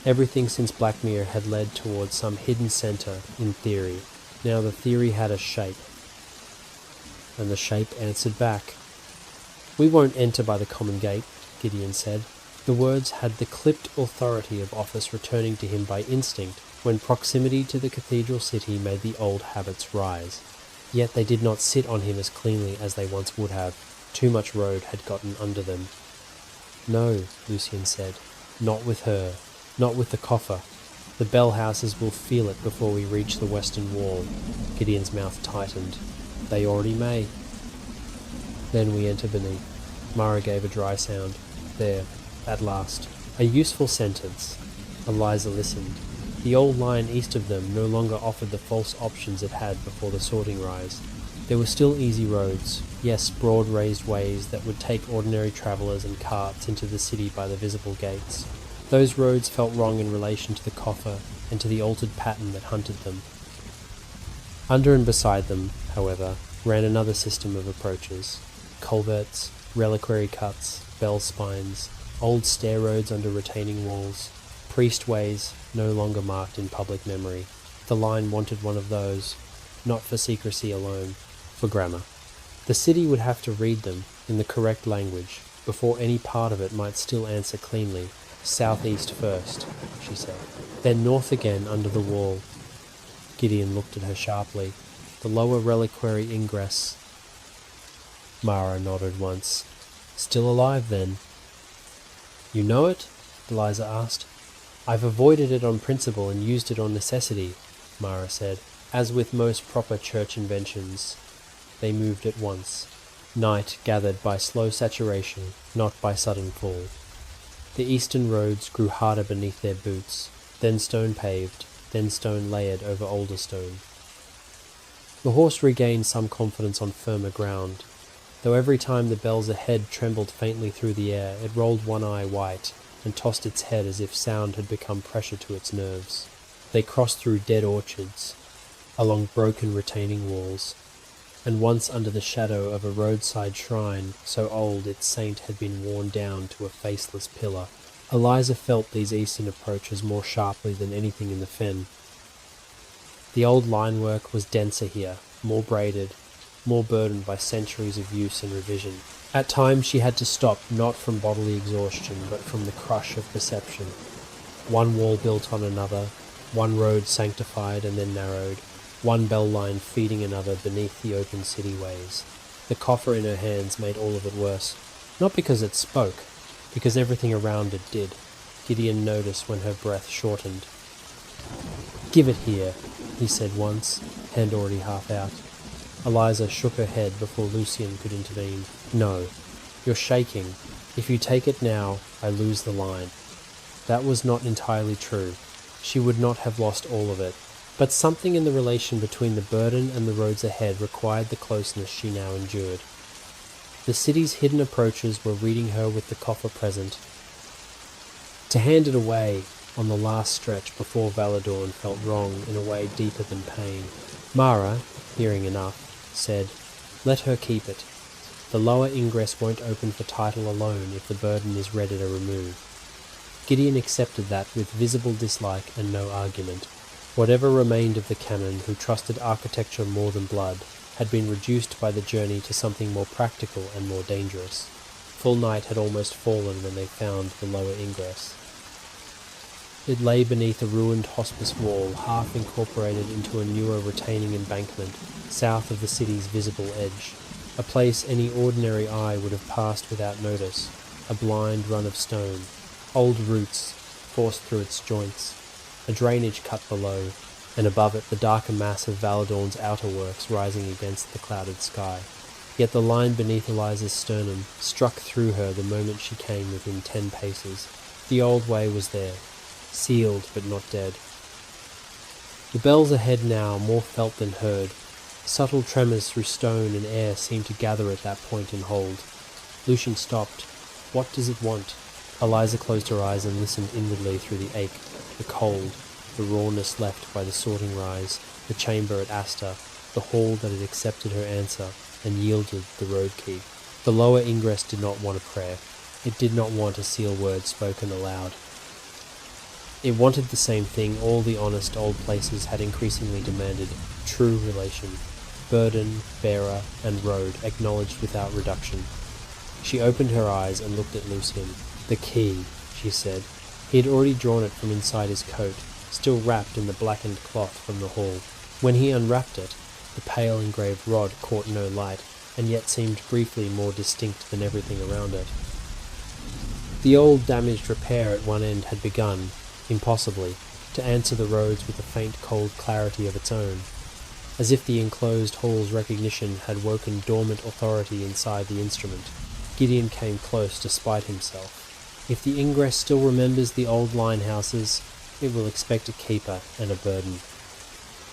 Everything since Blackmere had led toward some hidden centre, in theory. Now the theory had a shape. And the shape answered back. "We won't enter by the common gate," Gideon said. The words had the clipped authority of office returning to him by instinct when proximity to the cathedral city made the old habits rise. Yet they did not sit on him as cleanly as they once would have. Too much road had gotten under them. "No," Lucian said. "Not with her. Not with the coffer. The bell houses will feel it before we reach the western wall." Gideon's mouth tightened. "They already may." "Then we enter beneath." Mara gave a dry sound. "There, at last." A useful sentence. Eliza listened. The old line east of them no longer offered the false options it had before the sorting rise. There were still easy roads, yes, broad raised ways that would take ordinary travellers and carts into the city by the visible gates. Those roads felt wrong in relation to the coffer and to the altered pattern that hunted them. Under and beside them, however, ran another system of approaches. Culverts, reliquary cuts, bell spines, old stair roads under retaining walls, priest ways no longer marked in public memory. The line wanted one of those, not for secrecy alone, for grammar. The city would have to read them in the correct language before any part of it might still answer cleanly. "Southeast first," she said. "Then north again under the wall." Gideon looked at her sharply. "The lower reliquary ingress." Mara nodded once. "Still alive, then?" "You know it?" Eliza asked. "I've avoided it on principle and used it on necessity," Mara said. As with most proper church inventions, they moved at once. Night gathered by slow saturation, not by sudden fall. The eastern roads grew harder beneath their boots, then stone-paved, then stone layered over older stone. The horse regained some confidence on firmer ground, though every time the bells ahead trembled faintly through the air, it rolled one eye white and tossed its head as if sound had become pressure to its nerves. They crossed through dead orchards, along broken retaining walls, and once under the shadow of a roadside shrine so old its saint had been worn down to a faceless pillar. Eliza felt these eastern approaches more sharply than anything in the fen. The old linework was denser here, more braided, more burdened by centuries of use and revision. At times she had to stop, not from bodily exhaustion, but from the crush of perception. One wall built on another, one road sanctified and then narrowed, one bell line feeding another beneath the open city ways. The coffer in her hands made all of it worse, not because it spoke, because everything around it did. Gideon noticed when her breath shortened. "Give it here," he said once, hand already half out. Eliza shook her head before Lucian could intervene. "No, you're shaking. If you take it now, I lose the line." That was not entirely true. She would not have lost all of it, but something in the relation between the burden and the roads ahead required the closeness she now endured. The city's hidden approaches were reading her with the coffer present. To hand it away on the last stretch before Valadorn felt wrong in a way deeper than pain. Mara, hearing enough, said, "Let her keep it. The lower ingress won't open for title alone if the burden is ready to remove." Gideon accepted that with visible dislike and no argument. Whatever remained of the canon who trusted architecture more than blood had been reduced by the journey to something more practical and more dangerous. Full night had almost fallen when they found the lower ingress. It lay beneath a ruined hospice wall, half incorporated into a newer retaining embankment, south of the city's visible edge. A place any ordinary eye would have passed without notice, a blind run of stone, old roots forced through its joints, a drainage cut below, and above it the darker mass of Valadorn's outer works rising against the clouded sky. Yet the line beneath Eliza's sternum struck through her the moment she came within 10 paces. The old way was there, sealed but not dead. The bells ahead now, more felt than heard. Subtle tremors through stone and air seemed to gather at that point and hold. Lucian stopped. What does it want? Eliza closed her eyes and listened inwardly through the ache, the cold, the rawness left by the sorting rise, the chamber at Asta, the hall that had accepted her answer and yielded the road key. The lower ingress did not want a prayer. It did not want a seal word spoken aloud. It wanted the same thing all the honest old places had increasingly demanded: true relation, burden, bearer, and road acknowledged without reduction. She opened her eyes and looked at Lucian. "The key," she said. He had already drawn it from inside his coat, still wrapped in the blackened cloth from the hall. When he unwrapped it, the pale engraved rod caught no light, and yet seemed briefly more distinct than everything around it. The old damaged repair at one end had begun, impossibly, to answer the roads with a faint cold clarity of its own, as if the enclosed hall's recognition had woken dormant authority inside the instrument. Gideon came close to spite himself. If the ingress still remembers the old line-houses, it will expect a keeper and a burden.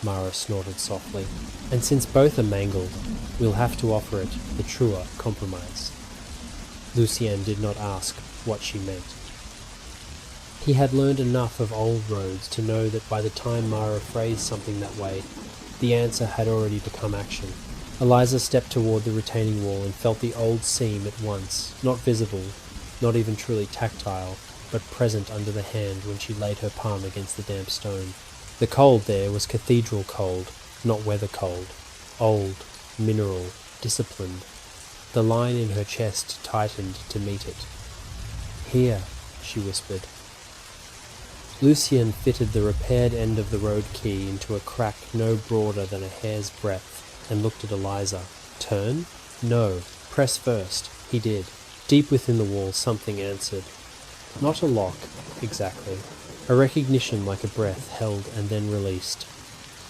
Mara snorted softly. "And since both are mangled, we'll have to offer it the truer compromise." Lucian did not ask what she meant. He had learned enough of old roads to know that by the time Mara phrased something that way, the answer had already become action. Eliza stepped toward the retaining wall and felt the old seam at once, not visible, not even truly tactile, but present under the hand when she laid her palm against the damp stone. The cold there was cathedral cold, not weather cold. Old, mineral, disciplined. The line in her chest tightened to meet it. "Here," she whispered. Lucian fitted the repaired end of the road key into a crack no broader than a hair's breadth, and looked at Eliza. "Turn? No. Press first." He did. Deep within the wall something answered. Not a lock, exactly. A recognition like a breath held and then released.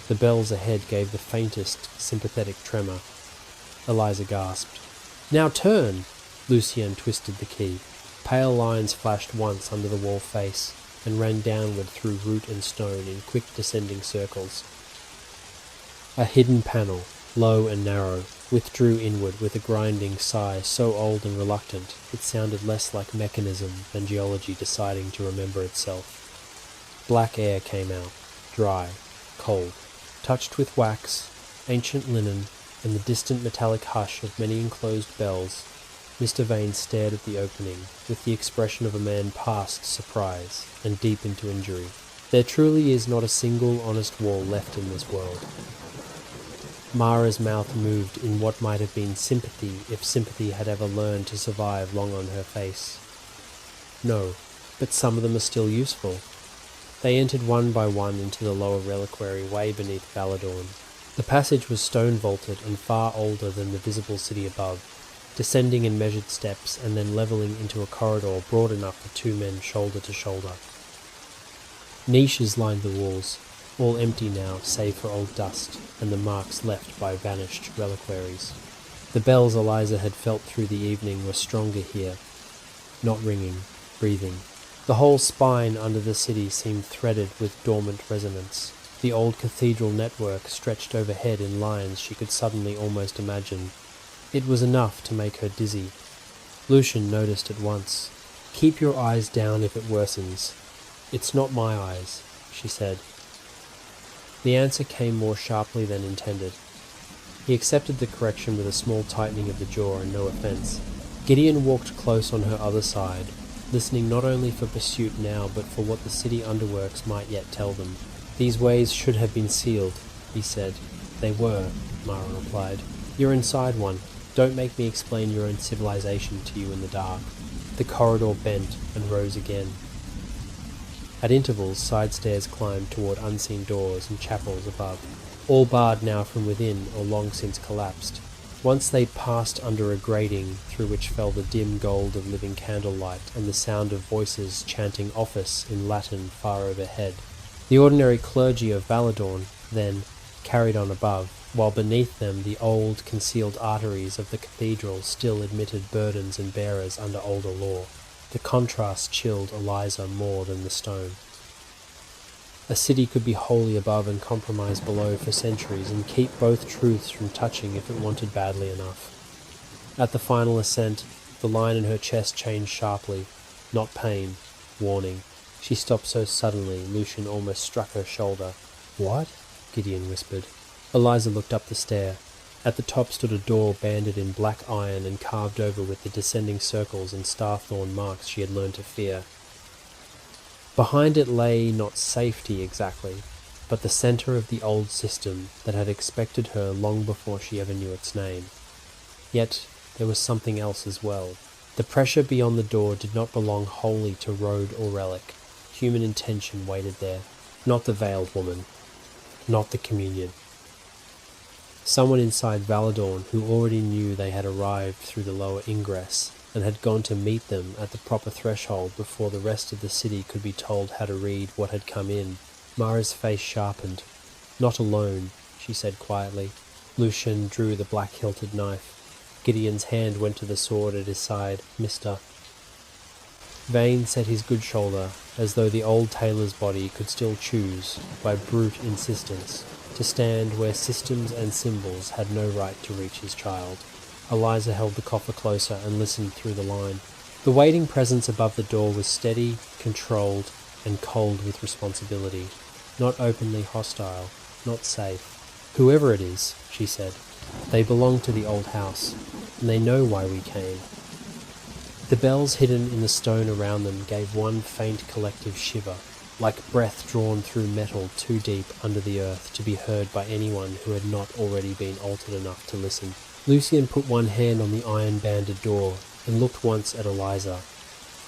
The bells ahead gave the faintest, sympathetic tremor. Eliza gasped. "Now turn!" Lucian twisted the key. Pale lines flashed once under the wall face. and ran downward through root and stone in quick descending circles. A hidden panel, low and narrow, withdrew inward with a grinding sigh so old and reluctant it sounded less like mechanism than geology deciding to remember itself. Black air came out, dry, cold, touched with wax, ancient linen, and the distant metallic hush of many enclosed bells. Mr. Vane stared at the opening with the expression of a man past surprise and deep into injury. There truly is not a single honest wall left in this world. Mara's mouth moved in what might have been sympathy if sympathy had ever learned to survive long on her face. No, but some of them are still useful. They entered one by one into the lower reliquary way beneath Valadorn. The passage was stone-vaulted and far older than the visible city above, descending in measured steps and then levelling into a corridor broad enough for two men shoulder to shoulder. Niches lined the walls, all empty now save for old dust and the marks left by vanished reliquaries. The bells Eliza had felt through the evening were stronger here, not ringing, breathing. The whole spine under the city seemed threaded with dormant resonance. The old cathedral network stretched overhead in lines she could suddenly almost imagine. It was enough to make her dizzy. Lucian noticed at once. "Keep your eyes down if it worsens." "It's not my eyes," she said. The answer came more sharply than intended. He accepted the correction with a small tightening of the jaw and no offence. Gideon walked close on her other side, listening not only for pursuit now but for what the city underworks might yet tell them. "These ways should have been sealed," he said. "They were," Mara replied. "You're inside one. Don't make me explain your own civilization to you in the dark." The corridor bent and rose again. At intervals, side stairs climbed toward unseen doors and chapels above, all barred now from within or long since collapsed. Once they passed under a grating through which fell the dim gold of living candlelight and the sound of voices chanting office in Latin far overhead. The ordinary clergy of Valadorn, then, carried on above, while beneath them the old, concealed arteries of the cathedral still admitted burdens and bearers under older law. The contrast chilled Eliza more than the stone. A city could be wholly above and compromised below for centuries and keep both truths from touching if it wanted badly enough. At the final ascent, the line in her chest changed sharply. Not pain, warning. She stopped so suddenly, Lucian almost struck her shoulder. "What?" Gideon whispered. Eliza looked up the stair. At the top stood a door banded in black iron and carved over with the descending circles and star-thorn marks she had learned to fear. Behind it lay not safety exactly, but the centre of the old system that had expected her long before she ever knew its name. Yet there was something else as well. The pressure beyond the door did not belong wholly to road or relic. Human intention waited there, not the veiled woman, not the communion. Someone inside Valadorn who already knew they had arrived through the lower ingress and had gone to meet them at the proper threshold before the rest of the city could be told how to read what had come in. Mara's face sharpened. "Not alone," she said quietly. Lucian drew the black-hilted knife. Gideon's hand went to the sword at his side. "Mister." Vane set his good shoulder, as though the old tailor's body could still choose, by brute insistence, to stand where systems and symbols had no right to reach his child. Eliza held the coffer closer and listened through the line. The waiting presence above the door was steady, controlled, and cold with responsibility. Not openly hostile, not safe. "Whoever it is," she said, "they belong to the old house, and they know why we came." The bells hidden in the stone around them gave one faint collective shiver, like breath drawn through metal too deep under the earth to be heard by anyone who had not already been altered enough to listen. Lucian put one hand on the iron-banded door and looked once at Eliza,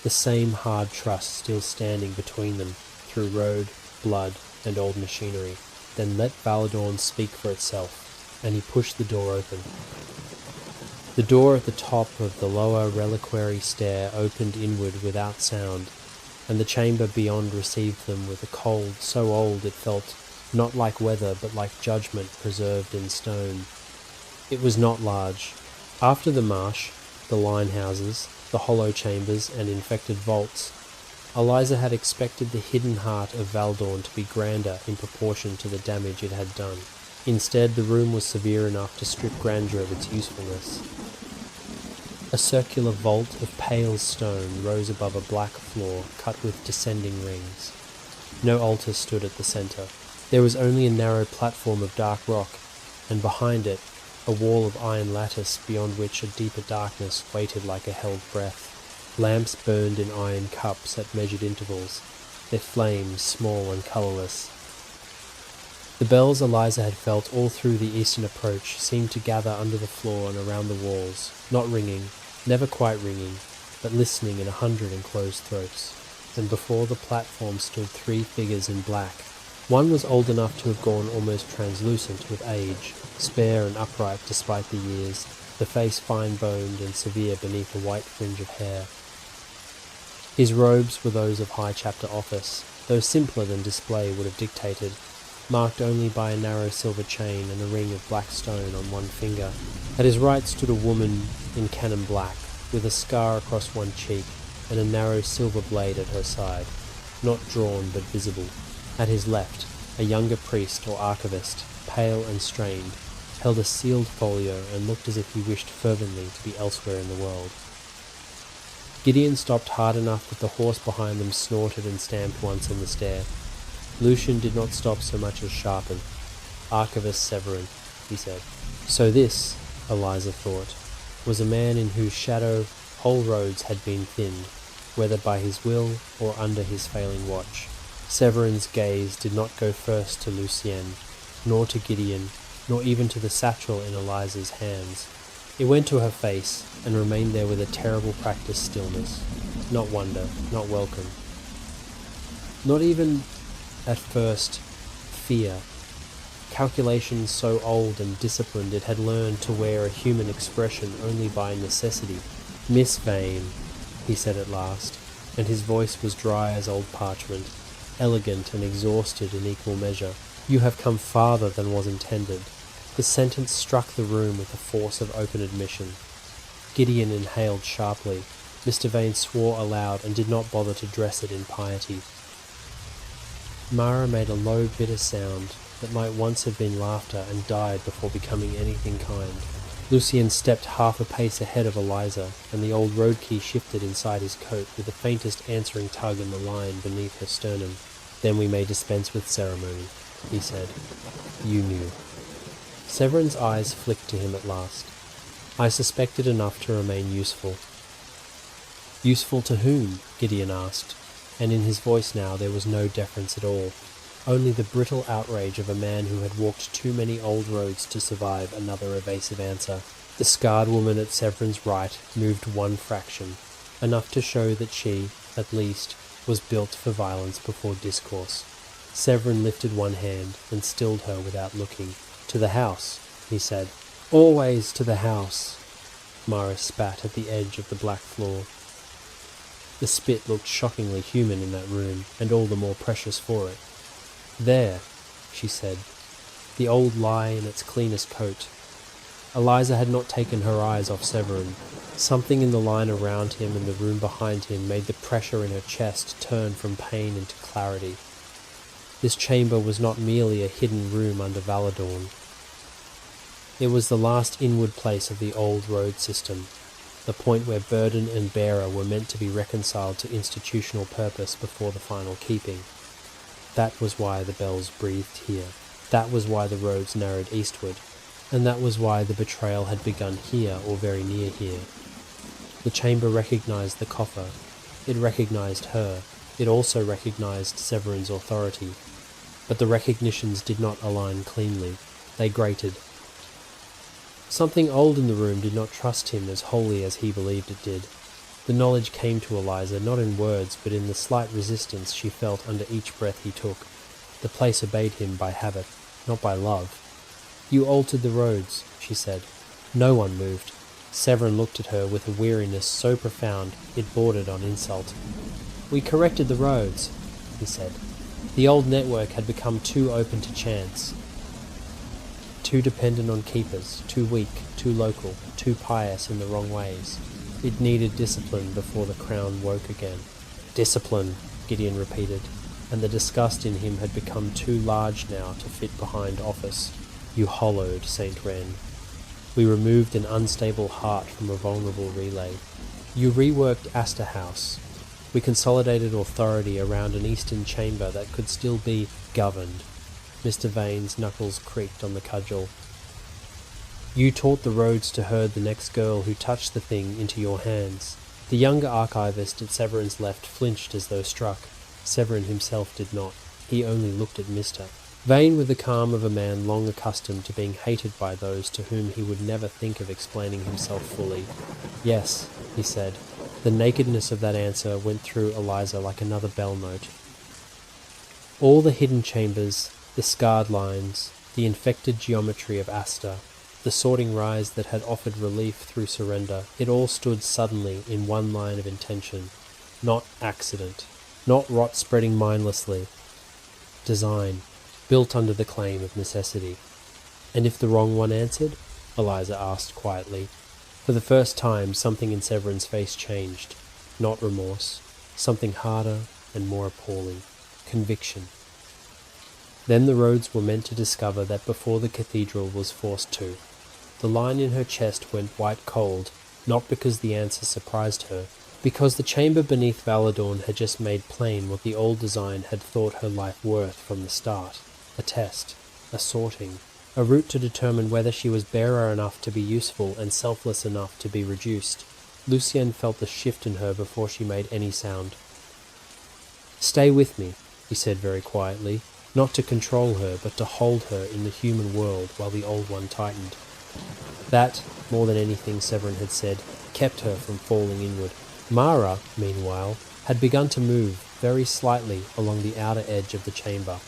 the same hard trust still standing between them through road, blood, and old machinery. Then let Valadorn speak for itself, and he pushed the door open. The door at the top of the lower reliquary stair opened inward without sound, and the chamber beyond received them with a cold so old it felt not like weather but like judgment preserved in stone. It was not large. After the marsh, the line houses, the hollow chambers and infected vaults, Eliza had expected the hidden heart of Valdorn to be grander in proportion to the damage it had done. Instead, the room was severe enough to strip grandeur of its usefulness. A circular vault of pale stone rose above a black floor cut with descending rings. No altar stood at the centre. There was only a narrow platform of dark rock, and behind it, a wall of iron lattice beyond which a deeper darkness waited like a held breath. Lamps burned in iron cups at measured intervals, their flames small and colourless. The bells Eliza had felt all through the eastern approach seemed to gather under the floor and around the walls, not ringing, never quite ringing, but listening in 100 enclosed throats. And before the platform stood 3 figures in black. One was old enough to have gone almost translucent with age, spare and upright despite the years, the face fine-boned and severe beneath a white fringe of hair. His robes were those of high chapter office, though simpler than display would have dictated, marked only by a narrow silver chain and a ring of black stone on one finger. At his right stood a woman in cannon black, with a scar across one cheek and a narrow silver blade at her side, not drawn but visible. At his left, a younger priest or archivist, pale and strained, held a sealed folio and looked as if he wished fervently to be elsewhere in the world. Gideon stopped hard enough that the horse behind them snorted and stamped once on the stair. Lucian did not stop so much as sharpen. Archivist Severin, he said. So this, Eliza thought, was a man in whose shadow whole roads had been thinned, whether by his will or under his failing watch. Severin's gaze did not go first to Lucienne, nor to Gideon, nor even to the satchel in Eliza's hands. It went to her face, and remained there with a terrible practiced stillness. Not wonder, not welcome. Not even, at first, fear. Calculation so old and disciplined it had learned to wear a human expression only by necessity. Miss Vane, he said at last, and his voice was dry as old parchment, elegant and exhausted in equal measure. You have come farther than was intended. The sentence struck the room with the force of open admission. Gideon inhaled sharply. Mr. Vane swore aloud and did not bother to dress it in piety. Mara made a low, bitter sound that might once have been laughter and died before becoming anything kind. Lucien stepped half a pace ahead of Eliza, and the old road key shifted inside his coat with the faintest answering tug in the line beneath her sternum. Then we may dispense with ceremony, he said. You knew. Severin's eyes flicked to him at last. I suspected enough to remain useful. Useful to whom? Gideon asked, and in his voice now there was no deference at all, only the brittle outrage of a man who had walked too many old roads to survive another evasive answer. The scarred woman at Severin's right moved one fraction, enough to show that she, at least, was built for violence before discourse. Severin lifted one hand and stilled her without looking. To the house, he said. Always to the house. Mara spat at the edge of the black floor. The spit looked shockingly human in that room, and all the more precious for it. There, she said, the old lie in its cleanest coat. Eliza had not taken her eyes off Severin. Something in the line around him and the room behind him made the pressure in her chest turn from pain into clarity. This chamber was not merely a hidden room under Valadorn. It was the last inward place of the old road system, the point where burden and bearer were meant to be reconciled to institutional purpose before the final keeping. That was why the bells breathed here. That was why the roads narrowed eastward. And that was why the betrayal had begun here or very near here. The chamber recognized the coffer. It recognized her. It also recognized Severin's authority. But the recognitions did not align cleanly. They grated. Something old in the room did not trust him as wholly as he believed it did. The knowledge came to Eliza not in words but in the slight resistance she felt under each breath he took. The place obeyed him by habit, not by love. You altered the roads, she said. No one moved. Severin looked at her with a weariness so profound it bordered on insult. We corrected the roads, he said. The old network had become too open to chance. Too dependent on keepers, too weak, too local, too pious in the wrong ways. It needed discipline before the crown woke again. Discipline, Gideon repeated, and the disgust in him had become too large now to fit behind office. You hollowed Saint Wren. We removed an unstable heart from a vulnerable relay. You reworked Astor House. We consolidated authority around an eastern chamber that could still be governed. Mr. Vane's knuckles creaked on the cudgel. You taught the roads to herd the next girl who touched the thing into your hands. The younger archivist at Severin's left flinched as though struck. Severin himself did not. He only looked at Mr. Vane with the calm of a man long accustomed to being hated by those to whom he would never think of explaining himself fully. Yes, he said. The nakedness of that answer went through Eliza like another bell note. All the hidden chambers, the scarred lines, the infected geometry of Astor, the sorting rise that had offered relief through surrender, it all stood suddenly in one line of intention. Not accident. Not rot spreading mindlessly. Design, built under the claim of necessity. And if the wrong one answered? Eliza asked quietly. For the first time, something in Severin's face changed. Not remorse. Something harder and more appalling. Conviction. Then the roads were meant to discover that before the cathedral was forced to. The line in her chest went white cold, not because the answer surprised her, because the chamber beneath Valadorn had just made plain what the old design had thought her life worth from the start. A test, a sorting, a route to determine whether she was bearer enough to be useful and selfless enough to be reduced. Lucienne felt the shift in her before she made any sound. "Stay with me," he said very quietly, not to control her, but to hold her in the human world while the old one tightened. That, more than anything Severin had said, kept her from falling inward. Mara, meanwhile, had begun to move, very slightly, along the outer edge of the chamber.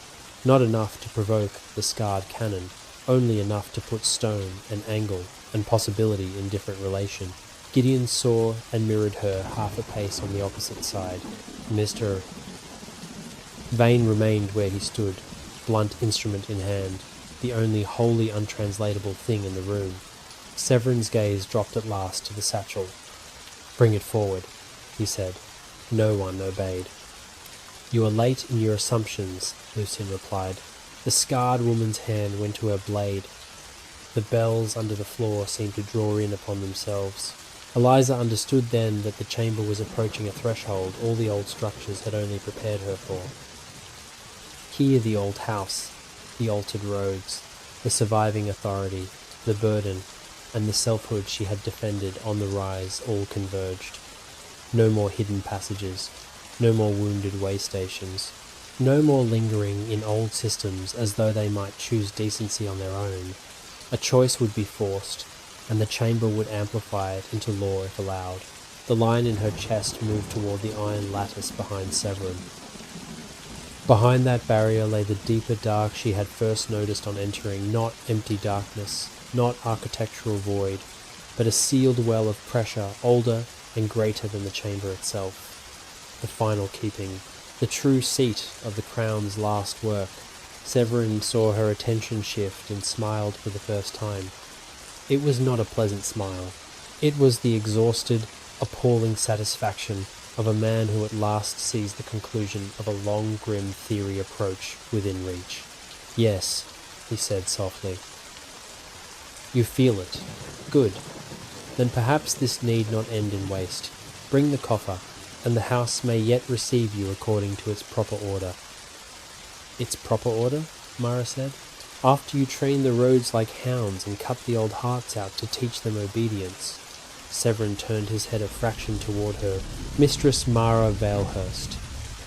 Not enough to provoke the scarred cannon, only enough to put stone and angle and possibility in different relation. Gideon saw and mirrored her half a pace on the opposite side. Mr. Vane remained where he stood, blunt instrument in hand, the only wholly untranslatable thing in the room. Severin's gaze dropped at last to the satchel. "Bring it forward," he said. No one obeyed. "You are late in your assumptions," Lucienne replied. The scarred woman's hand went to her blade. The bells under the floor seemed to draw in upon themselves. Eliza understood then that the chamber was approaching a threshold all the old structures had only prepared her for. Here the old house, the altered roads, the surviving authority, the burden, and the selfhood she had defended on the rise all converged. No more hidden passages, no more wounded way stations, no more lingering in old systems as though they might choose decency on their own. A choice would be forced, and the chamber would amplify it into law if allowed. The line in her chest moved toward the iron lattice behind Severin. Behind that barrier lay the deeper dark she had first noticed on entering, not empty darkness, not architectural void, but a sealed well of pressure older and greater than the chamber itself. The final keeping, the true seat of the crown's last work. Severin saw her attention shift and smiled for the first time. It was not a pleasant smile. It was the exhausted, appalling satisfaction of a man who at last sees the conclusion of a long, grim theory approach within reach. "Yes," he said softly. "You feel it. Good. Then perhaps this need not end in waste. Bring the coffer, and the house may yet receive you according to its proper order." "Its proper order?" Mara said. "After you train the roads like hounds and cut the old hearts out to teach them obedience." Severin turned his head a fraction toward her. "Mistress Mara Valehurst,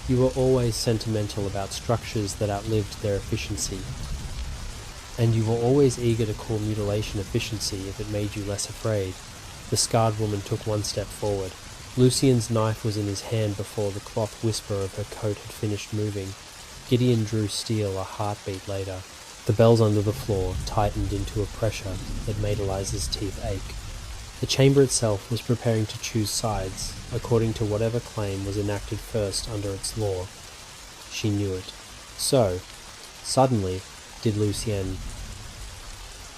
you were always sentimental about structures that outlived their efficiency. And you were always eager to call mutilation efficiency if it made you less afraid." The scarred woman took one step forward. Lucien's knife was in his hand before the cloth whisper of her coat had finished moving. Gideon drew steel a heartbeat later. The bells under the floor tightened into a pressure that made Eliza's teeth ache. The chamber itself was preparing to choose sides, according to whatever claim was enacted first under its law. She knew it. So, suddenly, did Lucienne.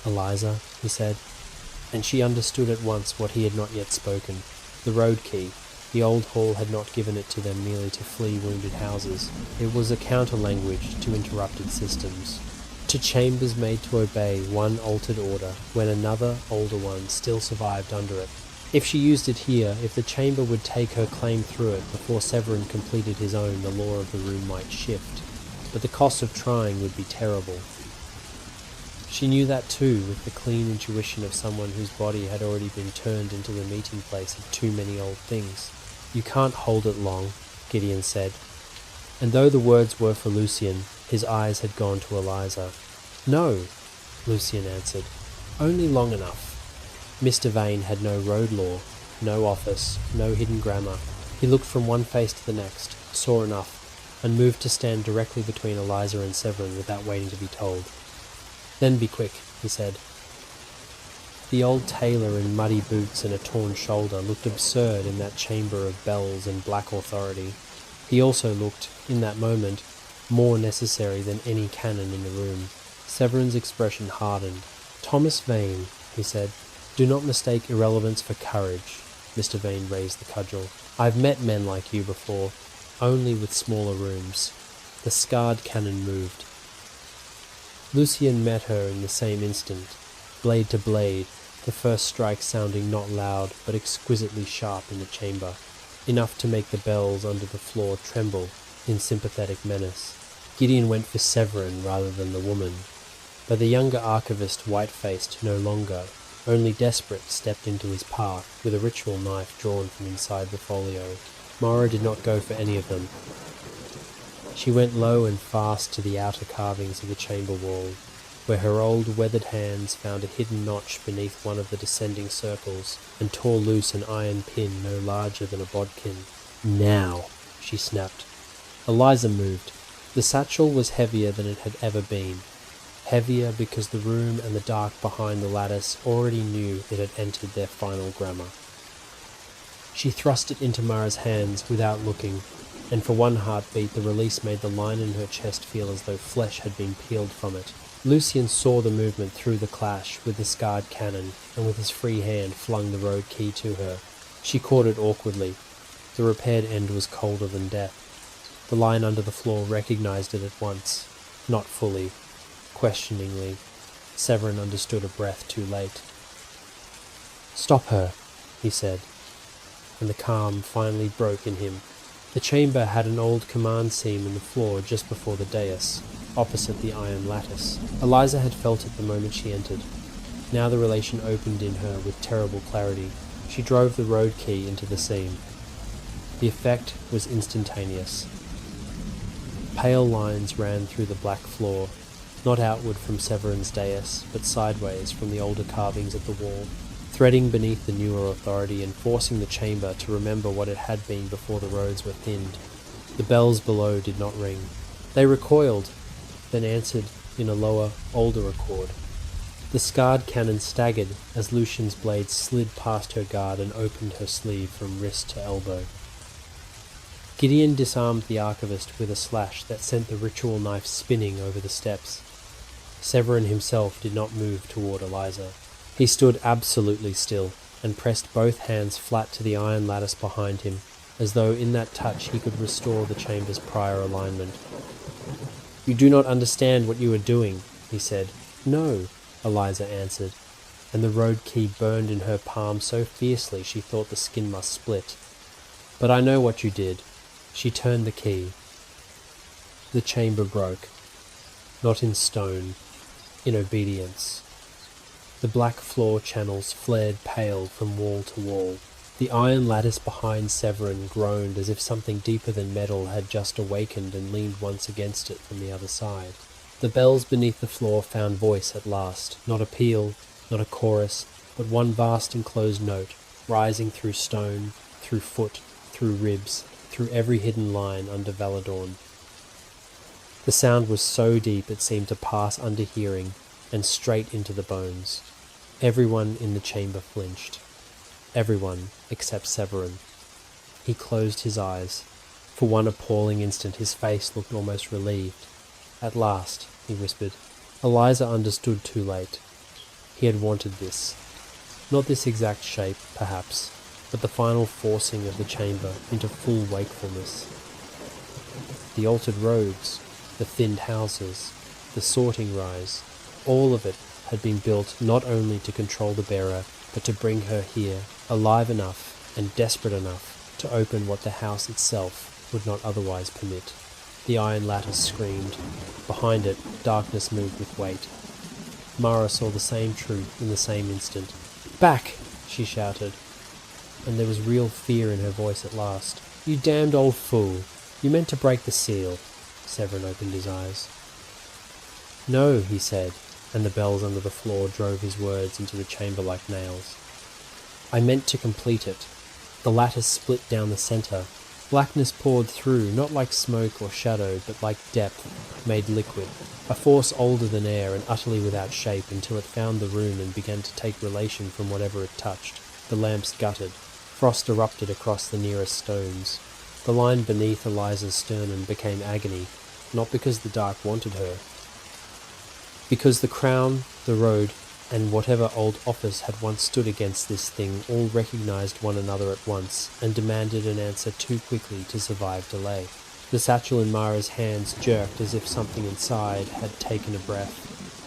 "Eliza," he said, and she understood at once what he had not yet spoken. The road key, The old hall had not given it to them merely to flee wounded houses. It was a counter-language to interrupted systems, to chambers made to obey one altered order when another, older one, still survived under it. If she used it here, if the chamber would take her claim through it before Severin completed his own, the law of the room might shift. But the cost of trying would be terrible. She knew that too, with the clean intuition of someone whose body had already been turned into the meeting place of too many old things. "You can't hold it long," Gideon said. And though the words were for Lucian, his eyes had gone to Eliza. "No," Lucian answered. "Only long enough." Mr. Vane had no road law, no office, no hidden grammar. He looked from one face to the next, saw enough, and moved to stand directly between Eliza and Severin without waiting to be told. "Then be quick," he said. The old tailor in muddy boots and a torn shoulder looked absurd in that chamber of bells and black authority. He also looked, in that moment, more necessary than any cannon in the room. Severin's expression hardened. "Thomas Vane," he said, "do not mistake irrelevance for courage." Mr. Vane raised the cudgel. "I've met men like you before, only with smaller rooms." The scarred cannon moved. Lucian met her in the same instant, blade to blade, the first strike sounding not loud but exquisitely sharp in the chamber, enough to make the bells under the floor tremble in sympathetic menace. Gideon went for Severin rather than the woman, but the younger archivist, white-faced no longer, only desperate, stepped into his path with a ritual knife drawn from inside the folio. Mara did not go for any of them. She went low and fast to the outer carvings of the chamber wall, where her old weathered hands found a hidden notch beneath one of the descending circles, and tore loose an iron pin no larger than a bodkin. "Now!" she snapped. Eliza moved. The satchel was heavier than it had ever been. Heavier because the room and the dark behind the lattice already knew it had entered their final grammar. She thrust it into Mara's hands without looking, and for one heartbeat the release made the line in her chest feel as though flesh had been peeled from it. Lucian saw the movement through the clash with the scarred cannon, and with his free hand flung the road key to her. She caught it awkwardly. The repaired end was colder than death. The line under the floor recognized it at once, not fully, questioningly. Severin understood a breath too late. "Stop her," he said, and the calm finally broke in him. The chamber had an old command seam in the floor just before the dais, opposite the iron lattice. Eliza had felt it the moment she entered. Now the relation opened in her with terrible clarity. She drove the road key into the seam. The effect was instantaneous. Pale lines ran through the black floor, not outward from Severin's dais, but sideways from the older carvings of the wall, threading beneath the newer authority and forcing the chamber to remember what it had been before the roads were thinned. The bells below did not ring. They recoiled, then answered in a lower, older accord. The scarred cannon staggered as Lucian's blade slid past her guard and opened her sleeve from wrist to elbow. Gideon disarmed the archivist with a slash that sent the ritual knife spinning over the steps. Severin himself did not move toward Eliza. He stood absolutely still, and pressed both hands flat to the iron lattice behind him, as though in that touch he could restore the chamber's prior alignment. "You do not understand what you are doing," he said. "No," Eliza answered, and the road key burned in her palm so fiercely she thought the skin must split. "But I know what you did." She turned the key. The chamber broke, not in stone, in obedience. The black floor channels flared pale from wall to wall. The iron lattice behind Severin groaned as if something deeper than metal had just awakened and leaned once against it from the other side. The bells beneath the floor found voice at last, not a peal, not a chorus, but one vast enclosed note, rising through stone, through foot, through ribs, through every hidden line under Valadorn. The sound was so deep it seemed to pass under hearing, and straight into the bones. Everyone in the chamber flinched. Everyone except Severin. He closed his eyes. For one appalling instant his face looked almost relieved. "At last," he whispered. Eliza understood too late. He had wanted this. Not this exact shape, perhaps, but the final forcing of the chamber into full wakefulness. The altered roads, the thinned houses, the sorting rise, all of it had been built not only to control the bearer, but to bring her here, alive enough and desperate enough to open what the house itself would not otherwise permit. The iron lattice screamed. Behind it, darkness moved with weight. Mara saw the same truth in the same instant. "Back!" she shouted, and there was real fear in her voice at last. "You damned old fool! You meant to break the seal." Severin opened his eyes. "No," he said, and the bells under the floor drove his words into the chamber like nails. "I meant to complete it." The lattice split down the centre. Blackness poured through, not like smoke or shadow, but like depth, made liquid, a force older than air and utterly without shape until it found the room and began to take relation from whatever it touched. The lamps guttered. Frost erupted across the nearest stones. The line beneath Eliza's sternum became agony, not because the dark wanted her, because the crown, the road, and whatever old office had once stood against this thing all recognized one another at once and demanded an answer too quickly to survive delay. The satchel in Mara's hands jerked as if something inside had taken a breath.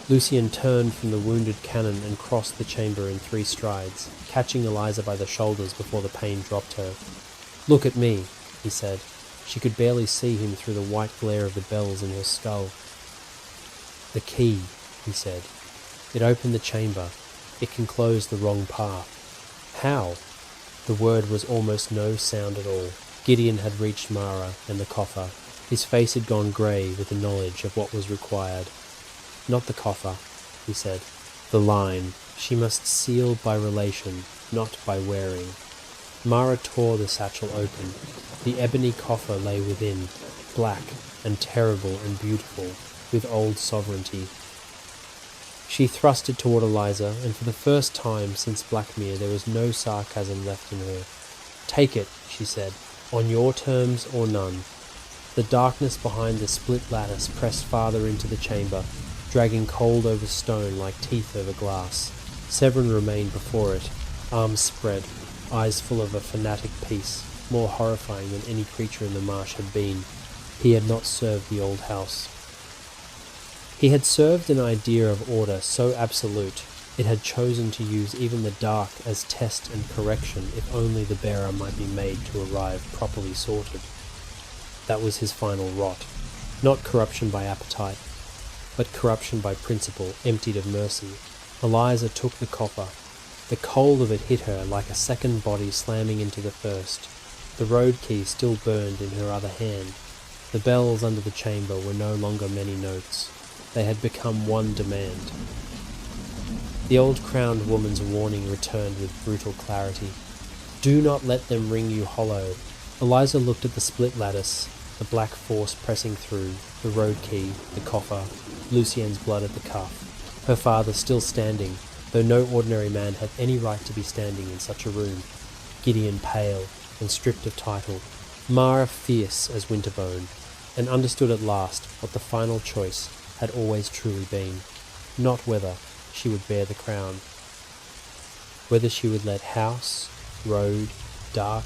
Lucien turned from the wounded cannon and crossed the chamber in 3 strides, catching Eliza by the shoulders before the pain dropped her. "Look at me," he said. She could barely see him through the white glare of the bells in her skull. "The key," he said. "It opened the chamber. It can close the wrong path." "How?" The word was almost no sound at all. Gideon had reached Mara and the coffer. His face had gone grey with the knowledge of what was required. "Not the coffer," he said. "The line. She must seal by relation, not by wearing." Mara tore the satchel open. The ebony coffer lay within, black and terrible and beautiful, with old sovereignty. She thrust it toward Eliza, and for the first time since Blackmere there was no sarcasm left in her. "Take it," she said, "on your terms or none." The darkness behind the split lattice pressed farther into the chamber, dragging cold over stone like teeth over glass. Severin remained before it, arms spread, eyes full of a fanatic peace, more horrifying than any creature in the marsh had been. He had not served the old house. He had served an idea of order so absolute, it had chosen to use even the dark as test and correction if only the bearer might be made to arrive properly sorted. That was his final rot. Not corruption by appetite, but corruption by principle, emptied of mercy. Eliza took the coffer. The cold of it hit her like a second body slamming into the first. The road key still burned in her other hand. The bells under the chamber were no longer many notes. They had become one demand. The old crowned woman's warning returned with brutal clarity. "Do not let them ring you hollow." Eliza looked at the split lattice, the black force pressing through, the road key, the coffer, Lucien's blood at the cuff. Her father still standing, though no ordinary man had any right to be standing in such a room. Gideon pale and stripped of title. Mara fierce as Winterbone, and understood at last what the final choice had always truly been, not whether she would bear the crown, whether she would let house, road, dark,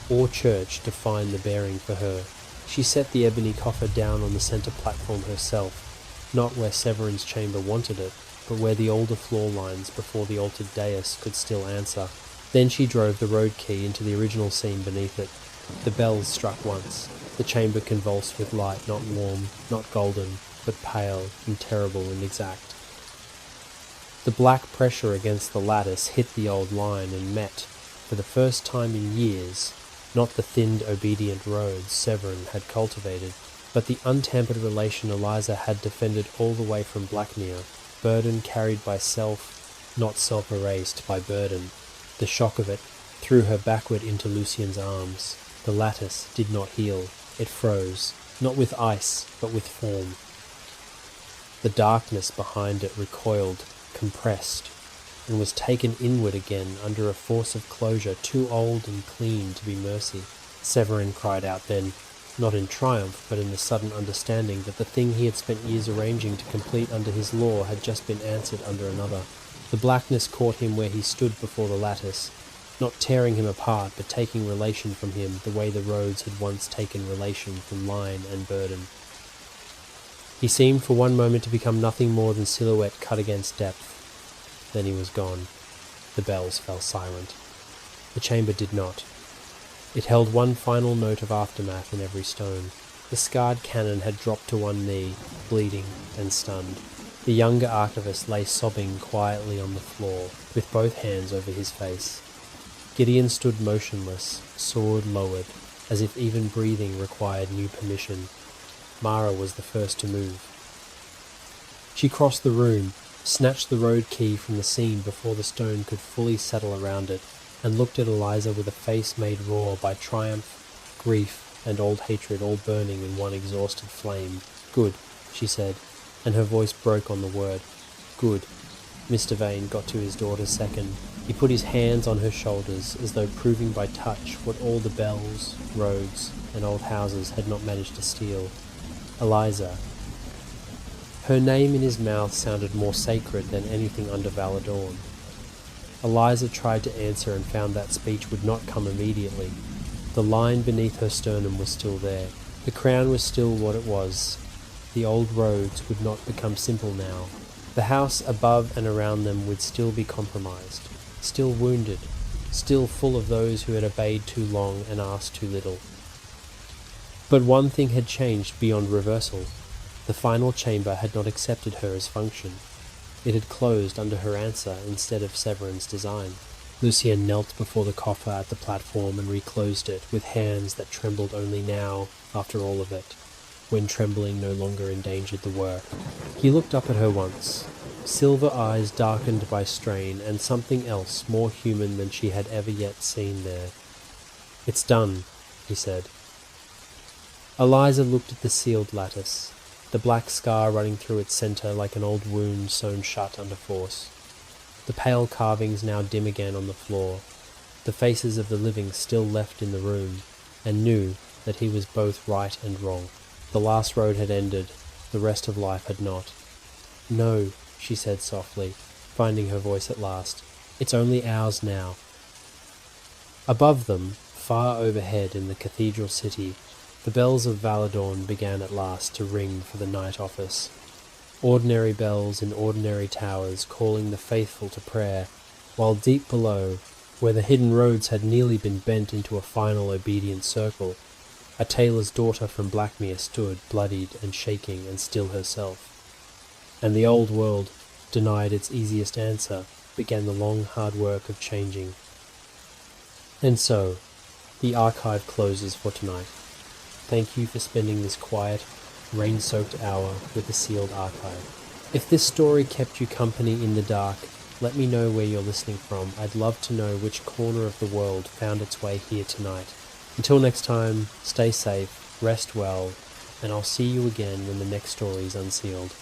or church define the bearing for her. She set the ebony coffer down on the centre platform herself, not where Severin's chamber wanted it, but where the older floor lines before the altered dais could still answer. Then she drove the road key into the original scene beneath it. The bells struck once. The chamber convulsed with light, not warm, not golden, but pale and terrible and exact. The black pressure against the lattice hit the old line and met, for the first time in years, not the thinned, obedient roads Severin had cultivated, but the untampered relation Eliza had defended all the way from Blackmere, burden carried by self, not self-erased by burden. The shock of it threw her backward into Lucien's arms. The lattice did not heal. It froze, not with ice, but with form. The darkness behind it recoiled, compressed, and was taken inward again under a force of closure too old and clean to be mercy. Severin cried out then, not in triumph, but in the sudden understanding that the thing he had spent years arranging to complete under his law had just been answered under another. The blackness caught him where he stood before the lattice. not tearing him apart, but taking relation from him the way the roads had once taken relation from line and burden. He seemed for one moment to become nothing more than silhouette cut against depth. Then he was gone. The bells fell silent. The chamber did not. It held one final note of aftermath in every stone. The scarred canon had dropped to one knee, bleeding and stunned. The younger archivist lay sobbing quietly on the floor, with both hands over his face. Gideon stood motionless, sword lowered, as if even breathing required new permission. Mara was the first to move. She crossed the room, snatched the road key from the scene before the stone could fully settle around it, and looked at Eliza with a face made raw by triumph, grief, and old hatred all burning in one exhausted flame. "Good," she said, and her voice broke on the word. "Good." Mr. Vane got to his daughter's second. He put his hands on her shoulders, as though proving by touch what all the bells, roads, and old houses had not managed to steal. Eliza. Her name in his mouth sounded more sacred than anything under Valadorn. Eliza tried to answer and found that speech would not come immediately. The line beneath her sternum was still there. The crown was still what it was. The old roads would not become simple now. The house above and around them would still be compromised, still wounded, still full of those who had obeyed too long and asked too little. But one thing had changed beyond reversal. The final chamber had not accepted her as function. It had closed under her answer instead of Severin's design. Lucien knelt before the coffer at the platform and reclosed it with hands that trembled only now, after all of it, when trembling no longer endangered the work. He looked up at her once, silver eyes darkened by strain, and something else more human than she had ever yet seen there. "It's done," he said. Eliza looked at the sealed lattice, the black scar running through its centre like an old wound sewn shut under force. The pale carvings now dim again on the floor, the faces of the living still left in the room, and knew that he was both right and wrong. The last road had ended, the rest of life had not. "No," she said softly, finding her voice at last. "It's only ours now." Above them, far overhead in the cathedral city, the bells of Valadorn began at last to ring for the night office. Ordinary bells in ordinary towers calling the faithful to prayer, while deep below, where the hidden roads had nearly been bent into a final obedient circle, a tailor's daughter from Blackmere stood, bloodied and shaking and still herself. And the old world, denied its easiest answer, began the long hard work of changing. And so, the archive closes for tonight. Thank you for spending this quiet, rain-soaked hour with the sealed archive. If this story kept you company in the dark, let me know where you're listening from. I'd love to know which corner of the world found its way here tonight. Until next time, stay safe, rest well, and I'll see you again when the next story is unsealed.